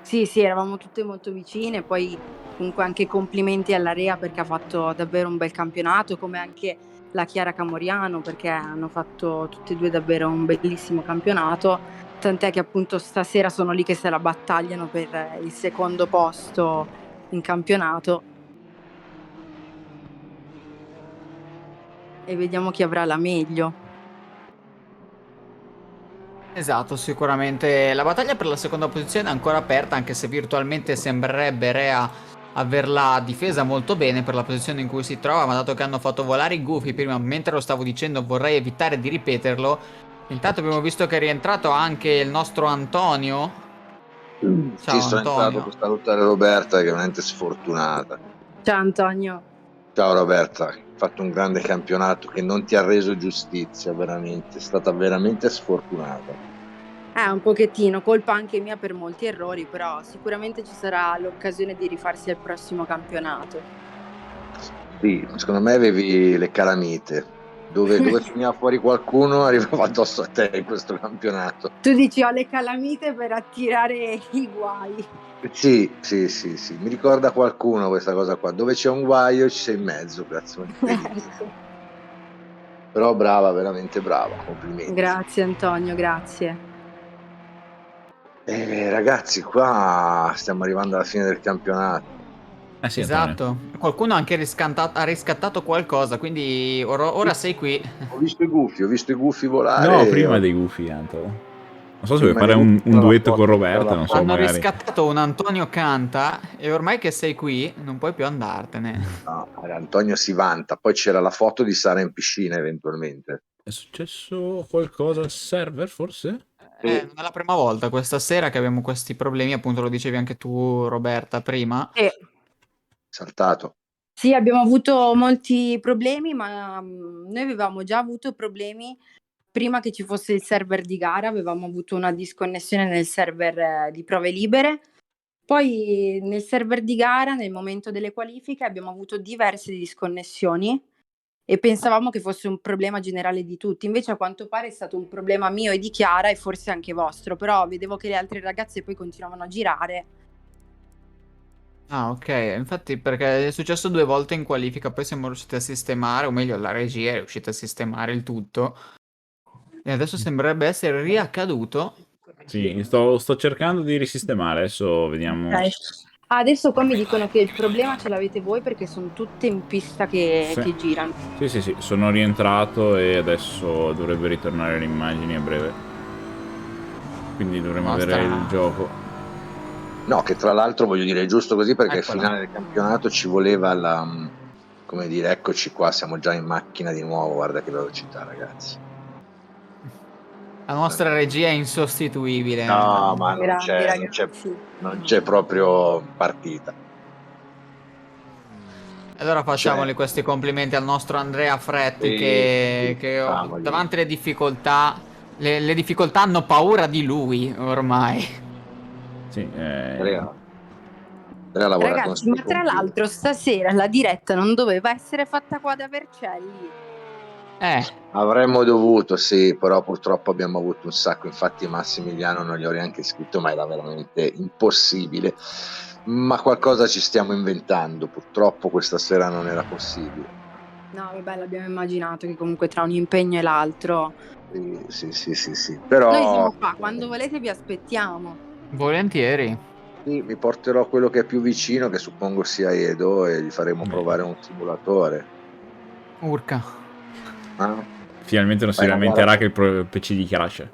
Sì, eravamo tutte molto vicine, poi comunque anche complimenti alla Rea perché ha fatto davvero un bel campionato, come anche la Chiara Camoriano perché hanno fatto tutte e due davvero un bellissimo campionato, tant'è che appunto stasera sono lì che se la battagliano per il secondo posto in campionato. e vediamo chi avrà la meglio. Esatto, sicuramente la battaglia per la seconda posizione è ancora aperta, anche se virtualmente sembrerebbe Rea averla difesa molto bene per la posizione in cui si trova, ma dato che hanno fatto volare i gufi prima, mentre lo stavo dicendo vorrei evitare di ripeterlo. Intanto abbiamo visto che è rientrato anche il nostro Antonio. Ciao Sì, sono entrato Antonio. per salutare Roberta, che è veramente sfortunata. Ciao Antonio. Ciao Roberta, hai fatto un grande campionato che non ti ha reso giustizia, veramente, è stata veramente sfortunata. Un pochettino, colpa anche mia per molti errori, però sicuramente ci sarà l'occasione di rifarsi al prossimo campionato. Sì, secondo me avevi le calamite. Dove finiva fuori qualcuno arrivava addosso a te in questo campionato. Tu dici ho le calamite per attirare i guai. Sì, mi ricorda qualcuno questa cosa qua. Dove c'è un guaio ci sei in mezzo, cazzo. Però brava, veramente brava, complimenti. Grazie Antonio, grazie. Ragazzi, qua stiamo arrivando alla fine del campionato. Sì, Antonio. Esatto, qualcuno ha anche ha riscattato qualcosa, quindi ora sei qui. Ho visto i gufi volare. No, prima dei gufi, Antonio. Non so se vuoi Prima fare dei un gufi, duetto la con foto, Roberta, non so, Hanno magari. riscattato un Antonio Canta e ormai che sei qui non puoi più andartene. No, Antonio si vanta. Poi c'era la foto di Sara in piscina eventualmente. È successo qualcosa al server, forse? Non è la prima volta questa sera che abbiamo questi problemi, appunto lo dicevi anche tu Roberta prima. Saltato. Sì, abbiamo avuto molti problemi, ma noi avevamo già avuto problemi prima che ci fosse il server di gara, avevamo avuto una disconnessione nel server di prove libere. Poi nel server di gara, nel momento delle qualifiche, abbiamo avuto diverse disconnessioni e pensavamo che fosse un problema generale di tutti. Invece a quanto pare è stato un problema mio e di Chiara e forse anche vostro, però vedevo che le altre ragazze poi continuavano a girare. Ah, ok, infatti perché è successo 2 volte in qualifica, poi siamo riusciti a sistemare, o meglio la regia è riuscita a sistemare il tutto. E adesso sembrerebbe essere riaccaduto. Sì, sto cercando di risistemare, adesso vediamo. Okay. Adesso qua mi dicono che il problema ce l'avete voi perché sono tutte in pista che girano. Sì, sono rientrato e adesso dovrebbe ritornare le immagini a breve. Quindi dovremo avere il gioco. No, che tra l'altro voglio dire è giusto così perché Eccola. al finale del campionato ci voleva come dire, eccoci qua, siamo già in macchina di nuovo, guarda che velocità, ragazzi. La nostra regia è insostituibile. No, ma Grandi non c'è proprio partita. Allora facciamoli questi complimenti al nostro Andrea Fretti Sì, che davanti alle difficoltà, le difficoltà hanno paura di lui ormai. Sì, Ragazzi, ma tra l'altro stasera la diretta non doveva essere fatta qua da Vercelli? Avremmo dovuto, sì, però purtroppo abbiamo avuto un sacco, infatti Massimiliano non gli ho neanche scritto, ma era veramente impossibile. Ma qualcosa ci stiamo inventando, purtroppo questa sera non era possibile. No, vabbè, l'abbiamo immaginato che comunque tra un impegno e l'altro. Sì, però... Noi siamo qua, quando volete vi aspettiamo. Volentieri. Sì, mi porterò quello che è più vicino, che suppongo sia Edo, e gli faremo provare un simulatore. Urca. Finalmente non si lamenterà che il PC gli crasha.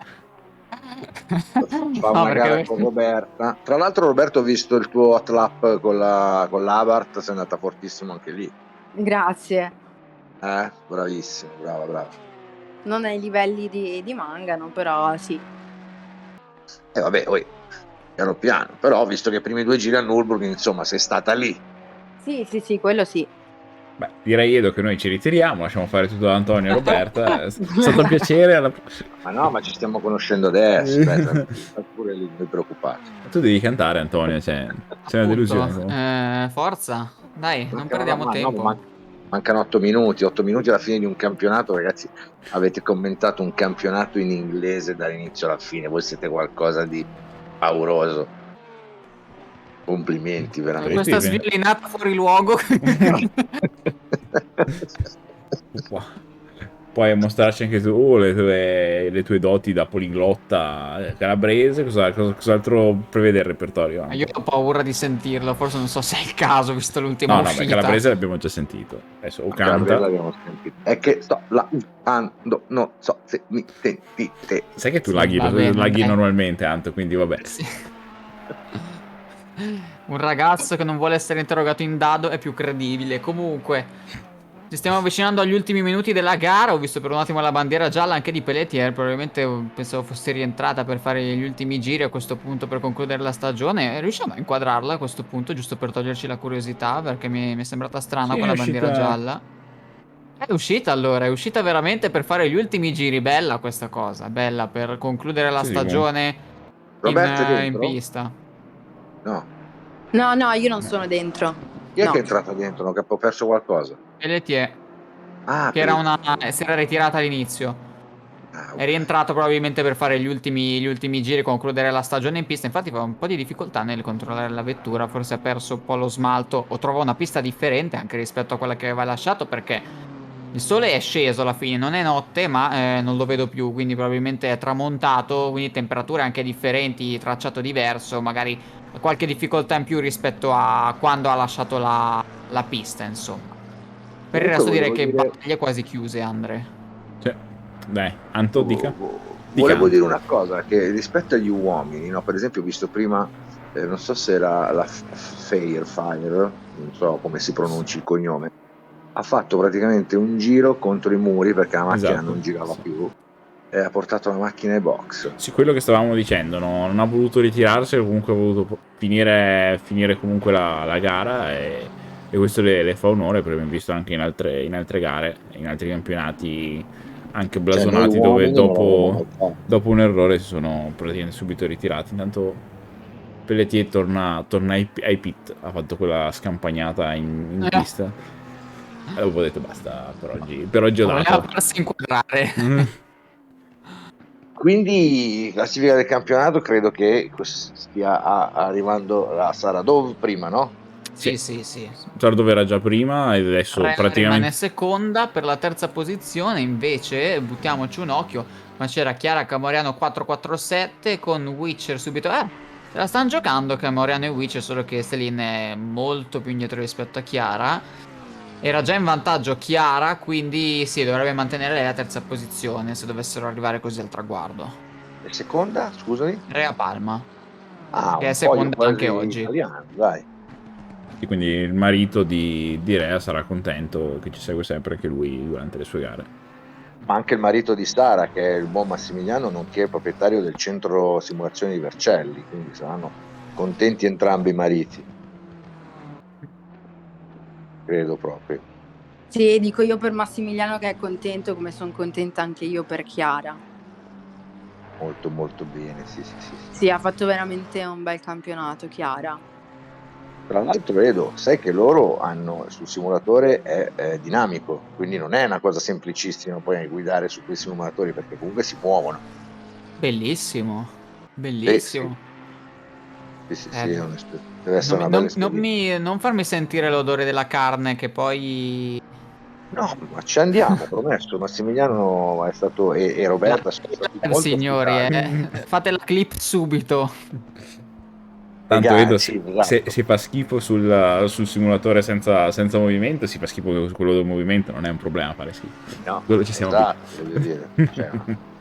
Fa una gara con Roberta. Tra l'altro Roberto, ho visto il tuo hot lap con l'Abarth, sei andata fortissimo anche lì. Grazie. Bravissimo, brava. Non ai livelli di Mangano, però sì. Vabbè, piano, però ho visto che i primi 2 giri a Nürburgring, insomma, sei stata lì. Sì, quello sì. Beh, direi Edo che noi ci ritiriamo, lasciamo fare tutto da Antonio e Roberta. È stato un piacere. Alla prossima. Ma no, ma ci stiamo conoscendo adesso. Pure lì, non preoccupati. Tu devi cantare, Antonio. C'è una delusione. Forza, dai, non perdiamo tempo. Mancano 8 minuti alla fine di un campionato, ragazzi. Avete commentato un campionato in inglese dall'inizio alla fine. Voi siete qualcosa di pauroso. Complimenti, veramente. Questa sviolinata fuori luogo. puoi mostrarci anche tu le tue doti da poliglotta calabrese. Cos'altro prevede il repertorio? Io ho paura di sentirlo, forse non so se è il caso, visto l'ultima No, beh, uscita. calabrese l'abbiamo già sentito. Adesso o Calabrese canta. l'abbiamo sentito. È che sto lavorando, non so se mi sentite. Sai che tu Sì, laghi va bene, dai. normalmente, Anto, quindi vabbè. Sì. Un ragazzo che non vuole essere interrogato in dado è più credibile. Comunque, ci stiamo avvicinando agli ultimi minuti della gara. Ho visto per un attimo la bandiera gialla anche di Pelletier. Probabilmente pensavo fosse rientrata per fare gli ultimi giri a questo punto per concludere la stagione. Riusciamo a inquadrarla a questo punto, giusto per toglierci la curiosità, perché mi è sembrata strana Sì, quella è bandiera uscita- gialla. È uscita allora, è uscita veramente per fare gli ultimi giri. Bella questa cosa, bella per concludere la Sì, stagione Roberto è in dentro? pista. No. No, io non sono dentro. Chi è No. che è entrato dentro? Non ho perso qualcosa. Pelletier, Ah, che era Pelletier. si era ritirata all'inizio. Ah, È rientrato probabilmente per fare gli ultimi giri, concludere la stagione in pista. Infatti fa un po' di difficoltà nel controllare la vettura. Forse ha perso un po' lo smalto o trova una pista differente anche rispetto a quella che aveva lasciato, perché il sole è sceso alla fine. Non è notte, ma non lo vedo più. Quindi probabilmente è tramontato. Quindi temperature anche differenti, tracciato diverso. Magari qualche difficoltà in più rispetto a quando ha lasciato la pista, insomma. Per il Comunque resto direi volevo che dire- battaglie quasi chiuse, Andre. Sì. Dai, Anto, dica. Volevo Anto. dire una cosa, che rispetto agli uomini, no? Per esempio ho visto prima, non so se era la Fire, non so come si pronunci il cognome, ha fatto praticamente un giro contro i muri perché la macchina Esatto, non girava sì. più e ha portato la macchina ai box. Sì, quello che stavamo dicendo, non ha voluto ritirarsi, comunque ha voluto finire comunque la gara e questo le fa onore, perché abbiamo visto anche in altre gare, in altri campionati anche Cioè, noi blasonati, dove uomini non l'avevamo mai fatto. dopo un errore si sono praticamente subito ritirati. Intanto Pelletier torna ai pit, ha fatto quella scampagnata in pista e dopo ho detto basta, per oggi ho Voleva dato. farsi inquadrare. Quindi classifica del campionato credo che stia arrivando la Saradov prima, no? Sì. Saro dove era già prima e adesso Rimane praticamente seconda per la terza posizione. Invece, buttiamoci un occhio, ma c'era Chiara Camoriano 447 con Witcher subito. Se la stanno giocando Camoriano e Witcher, solo che Celine è molto più indietro rispetto a Chiara. Era già in vantaggio Chiara, quindi sì, dovrebbe mantenere lei la terza posizione se dovessero arrivare così al traguardo. E seconda, scusami? Rea Palma, Ah, che è un seconda podio anche quasi oggi. italiano, dai. e quindi il marito di Rea sarà contento che ci segue sempre anche lui durante le sue gare. Ma anche il marito di Sara, che è il buon Massimiliano, nonché proprietario del centro simulazione di Vercelli, quindi saranno contenti entrambi i mariti. Credo proprio. Sì, dico io per Massimiliano che è contento, come sono contenta anche io per Chiara. Molto molto bene, sì. Sì, ha fatto veramente un bel campionato, Chiara. Tra l'altro Edo, sai che loro hanno sul simulatore è dinamico, quindi non è una cosa semplicissima poi guidare su quei simulatori perché comunque si muovono. Bellissimo, bellissimo. Sì, deve essere una bella esperienza. Non farmi sentire l'odore della carne che poi... No, ma ci andiamo, promesso. Massimiliano è stato e Roberta sono stati molto Signori, ospitali. fate la clip subito. Tanto Edo Sì, esatto. se fa schifo sul simulatore senza movimento, si fa schifo su quello del movimento, non è un problema fare schifo. No, Quello ci siamo esatto, voglio dire. Cioè,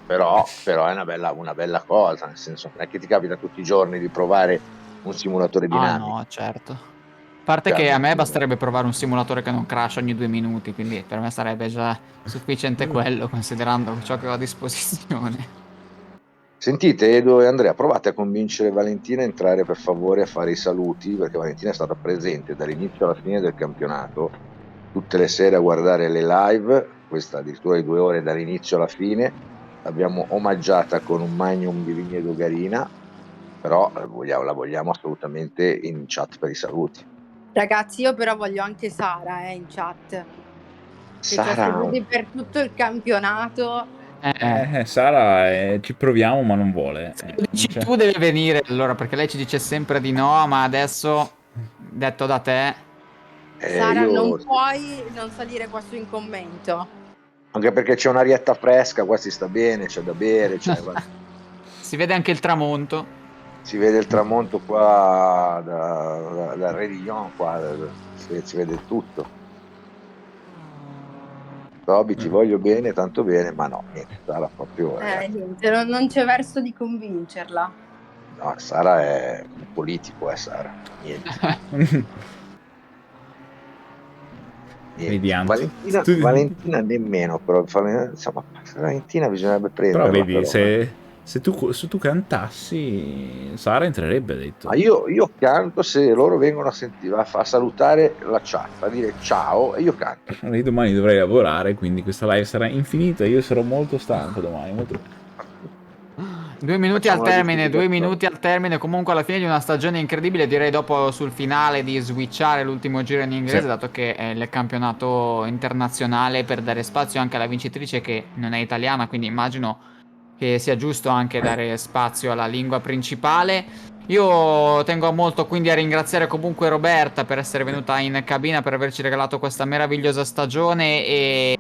però è una bella cosa, nel senso, non è che ti capita tutti i giorni di provare un simulatore dinamico. No, certo. A parte che a me basterebbe provare un simulatore che non crash ogni 2 minuti, quindi per me sarebbe già sufficiente quello, considerando ciò che ho a disposizione. Sentite, Edo e Andrea, provate a convincere Valentina a entrare per favore a fare i saluti, perché Valentina è stata presente dall'inizio alla fine del campionato, tutte le sere a guardare le live, questa addirittura di 2 ore dall'inizio alla fine, l'abbiamo omaggiata con un magnum di Vigneto Garina, però la vogliamo assolutamente in chat per i saluti. Ragazzi, io però voglio anche Sara in chat. Che ci ha Sara, seguiti per tutto il campionato. Sara, ci proviamo ma non vuole. Dici tu deve venire allora, perché lei ci dice sempre di no, ma adesso, detto da te... Sara, non puoi non salire qua su in commento. Anche perché c'è un'arietta fresca, qua si sta bene, c'è da bere, Si vede anche il tramonto. si vede il tramonto qua da Réunion, qua si vede tutto. Toby, ti voglio bene, tanto bene, ma no, niente, Sara proprio niente, non c'è verso di convincerla. no, Sara è un politico, Sara, niente. Vediamo. Valentina nemmeno, però insomma, Valentina bisognerebbe prenderla. Però vedi, se tu cantassi, Sara entrerebbe, ha detto. Ma io canto se loro vengono a salutare la chat, a dire ciao, e io canto. Io domani dovrei lavorare, quindi questa live sarà infinita. Io sarò molto stanco domani. 2 minuti al termine, 2 minuti al termine. Comunque alla fine di una stagione incredibile, direi dopo sul finale di switchare l'ultimo giro in inglese, sì, dato che è il campionato internazionale, per dare spazio anche alla vincitrice che non è italiana, quindi immagino che sia giusto anche dare spazio alla lingua principale. Io tengo molto quindi a ringraziare comunque Roberta per essere venuta in cabina, per averci regalato questa meravigliosa stagione, e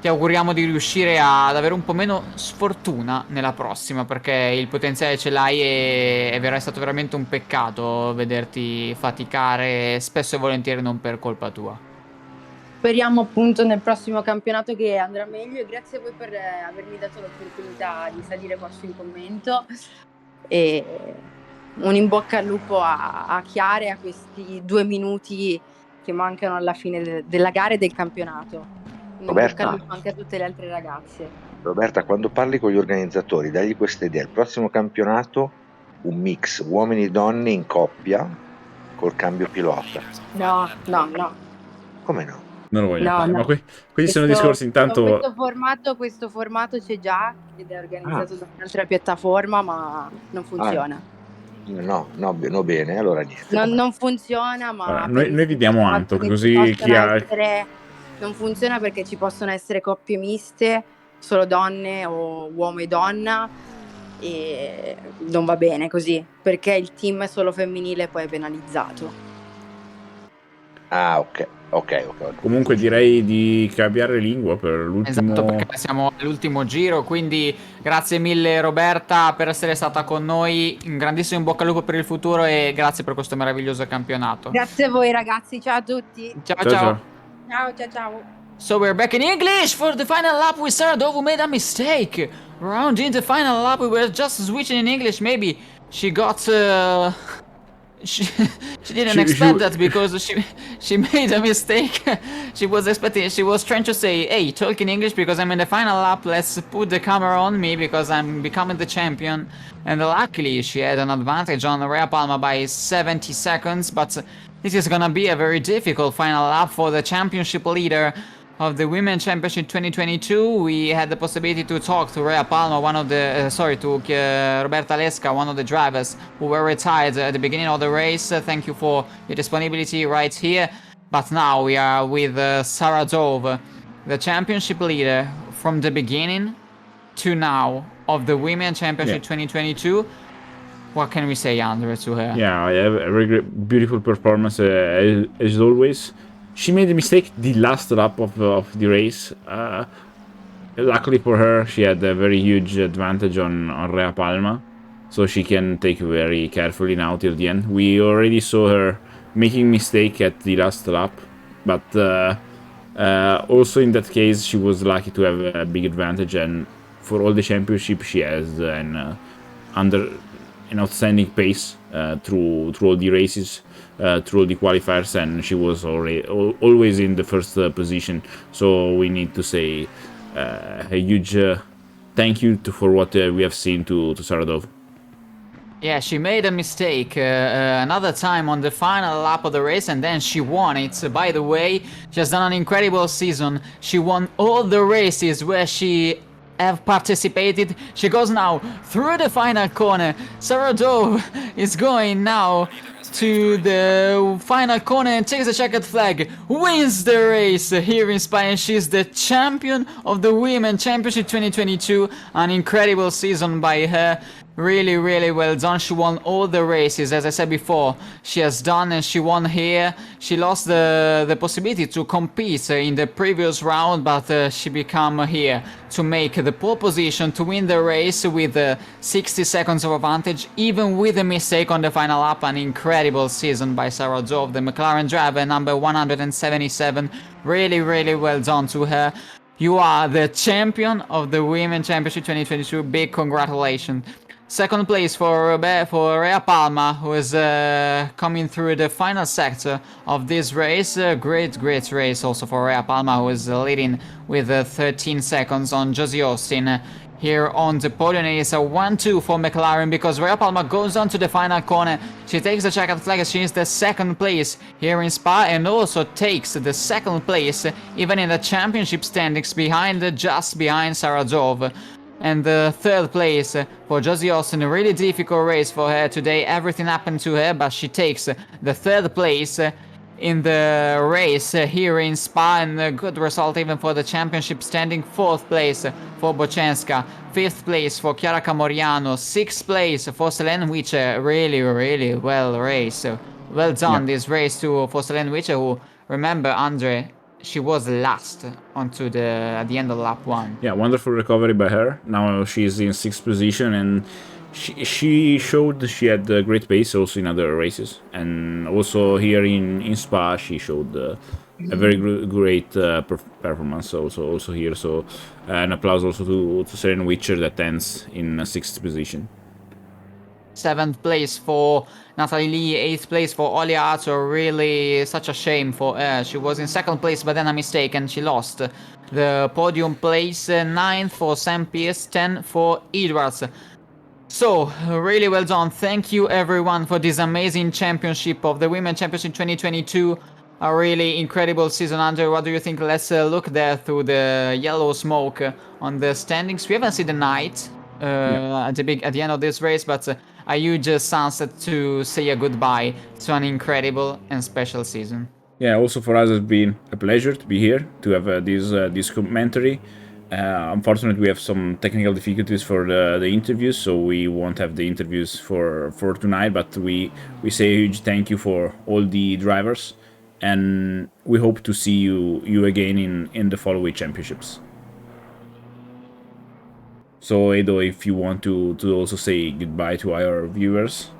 ti auguriamo di riuscire ad avere un po' meno sfortuna nella prossima, perché il potenziale ce l'hai e è stato veramente un peccato vederti faticare spesso e volentieri non per colpa tua. Speriamo appunto nel prossimo campionato che andrà meglio, e grazie a voi per avermi dato l'opportunità di salire qua sul commento, e un in bocca al lupo a Chiara e a questi 2 minuti che mancano alla fine della gara e del campionato. Roberta, anche a tutte le altre ragazze. Roberta, quando parli con gli organizzatori, dagli questa idea: il prossimo campionato un mix uomini e donne in coppia col cambio pilota. No. Come no? Non lo voglio fare. No. Ma questi sono discorsi intanto. Questo formato c'è già ed è organizzato da un'altra piattaforma, ma non funziona. No, bene, allora niente. Non funziona, ma Noi vi diamo Anto, così chi ha... Non funziona perché ci possono essere coppie miste, solo donne o uomo e donna, e non va bene così, perché il team solo femminile poi è penalizzato. Ah, ok. Comunque direi di cambiare lingua per l'ultimo... Esatto, perché siamo all'ultimo giro, quindi grazie mille Roberta per essere stata con noi, un grandissimo in bocca al lupo per il futuro e grazie per questo meraviglioso campionato. Grazie a voi ragazzi, ciao a tutti. Ciao. Ciao. So we're back in English for the final lap with Sarah Dove, who made a mistake. Round in the final lap, we were just switching in English. Maybe she got... She didn't expect that because she made a mistake. She was trying to say, hey, talk in English because I'm in the final lap, let's put the camera on me because I'm becoming the champion. And luckily she had an advantage on Rhea Palma by 70 seconds, but this is gonna be a very difficult final lap for the championship leader of the Women's Championship 2022. We had the possibility to talk to Rhea Palma, Roberta Lesca, one of the drivers who were retired at the beginning of the race. Thank you for your disponibility right here. But now we are with Sarah Dove, the championship leader from the beginning to now of the Women's Championship 2022. What can we say, Andre, to her? Yeah, a very great, beautiful performance as always. She made a mistake the last lap of the race. Luckily for her, she had a very huge advantage on Rhea Palma, so she can take very carefully now till the end. We already saw her making mistake at the last lap, but also in that case, she was lucky to have a big advantage, and for all the championship, she has an outstanding pace through all the races. Through the qualifiers, and she was always in the first position. So we need to say a huge thank you for what we have seen to Sarah Dove. Yeah, she made a mistake another time on the final lap of the race, and then she won it. By the way, she has done an incredible season. She won all the races where she have participated. She goes now through the final corner. Sarah Dove is going now to the final corner and takes the checkered flag, wins the race here in Spain. She's the champion of the Women's Championship 2022. An incredible season by her. really, really well done. She won all the races, as I said before. She has done, and she won here. She lost the possibility to compete in the previous round, but she became here to make the pole position, to win the race with 60 seconds of advantage, even with a mistake on the final lap. An incredible season by Sarah Zov, the McLaren driver, number 177. Really, really well done to her. You are the champion of the Women's Championship 2022. Big congratulations. Second place for Rhea Palmer, who is coming through the final sector of this race. Great race also for Rhea Palmer, who is leading with 13 seconds on Josie Austin. Here on the podium, it is a 1-2 for McLaren because Rhea Palmer goes on to the final corner. She takes the checkered flag as she is the second place here in Spa, and also takes the second place even in the championship standings, just behind Sarah Zov. And the third place for Josie Austin. A really difficult race for her today. Everything happened to her, but she takes the third place in the race here in Spa, and a good result even for the championship standing. Fourth place for Boczenska, fifth place for Chiara Camoriano, sixth place for Selene Witcher. Really, really well race. Well done this race for Selene Witcher, who, remember, Andre, she was last at the end of lap 1. Yeah, wonderful recovery by her. Now she's in 6th position, and she showed she had a great pace also in other races, and also here in Spa she showed a very great performance also here. So an applause also to Selene Witcher, that ends in 6th position. 7th place for Natalie Lee, 8th place for Olia Arthur. Really such a shame for her. She was in 2nd place, but then a mistake and she lost the podium place. 9th for Sam Pierce, 10th for Edwards. So, really well done. Thank you everyone for this amazing championship of the Women's Championship 2022. A really incredible season. Andrew, what do you think? Let's look there through the yellow smoke on the standings. We haven't seen the night at the end of this race, but a huge sunset to say a goodbye to an incredible and special season. Yeah, also for us it's been a pleasure to be here, to have this commentary. Unfortunately, we have some technical difficulties for the interviews, so we won't have the interviews for tonight, but we say a huge thank you for all the drivers, and we hope to see you again in the following championships. So Edo, if you want to also say goodbye to our viewers.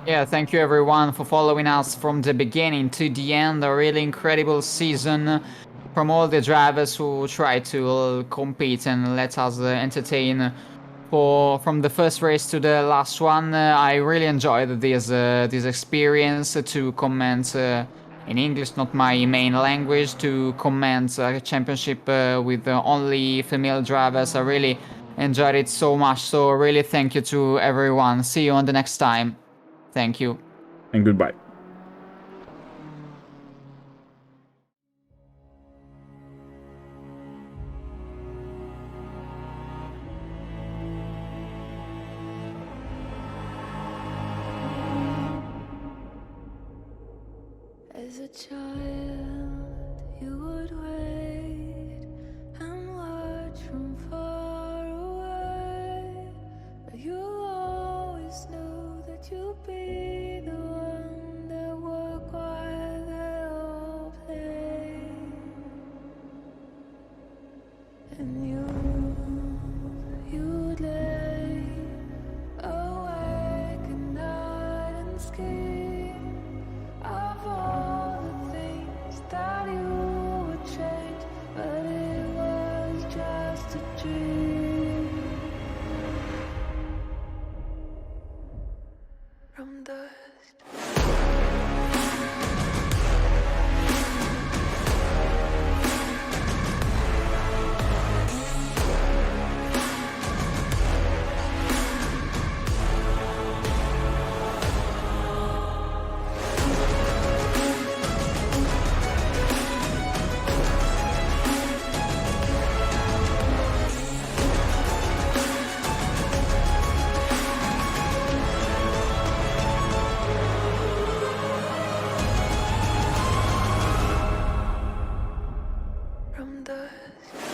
Yeah, thank you everyone for following us from the beginning to the end. A really incredible season from all the drivers who try to compete and let us entertain from the first race to the last one. I really enjoyed this experience to comment in English, not my main language, to comment a championship with only female drivers. I really enjoyed it so much, so really thank you to everyone. See you on the next time. Thank you. And goodbye. As a child, you would wait and watch from far away, but you always knew that you'd be the one that would while they all play. And you'd lay awake at night and scheme of all the things that you would change, but it was just a dream from dust. From dust.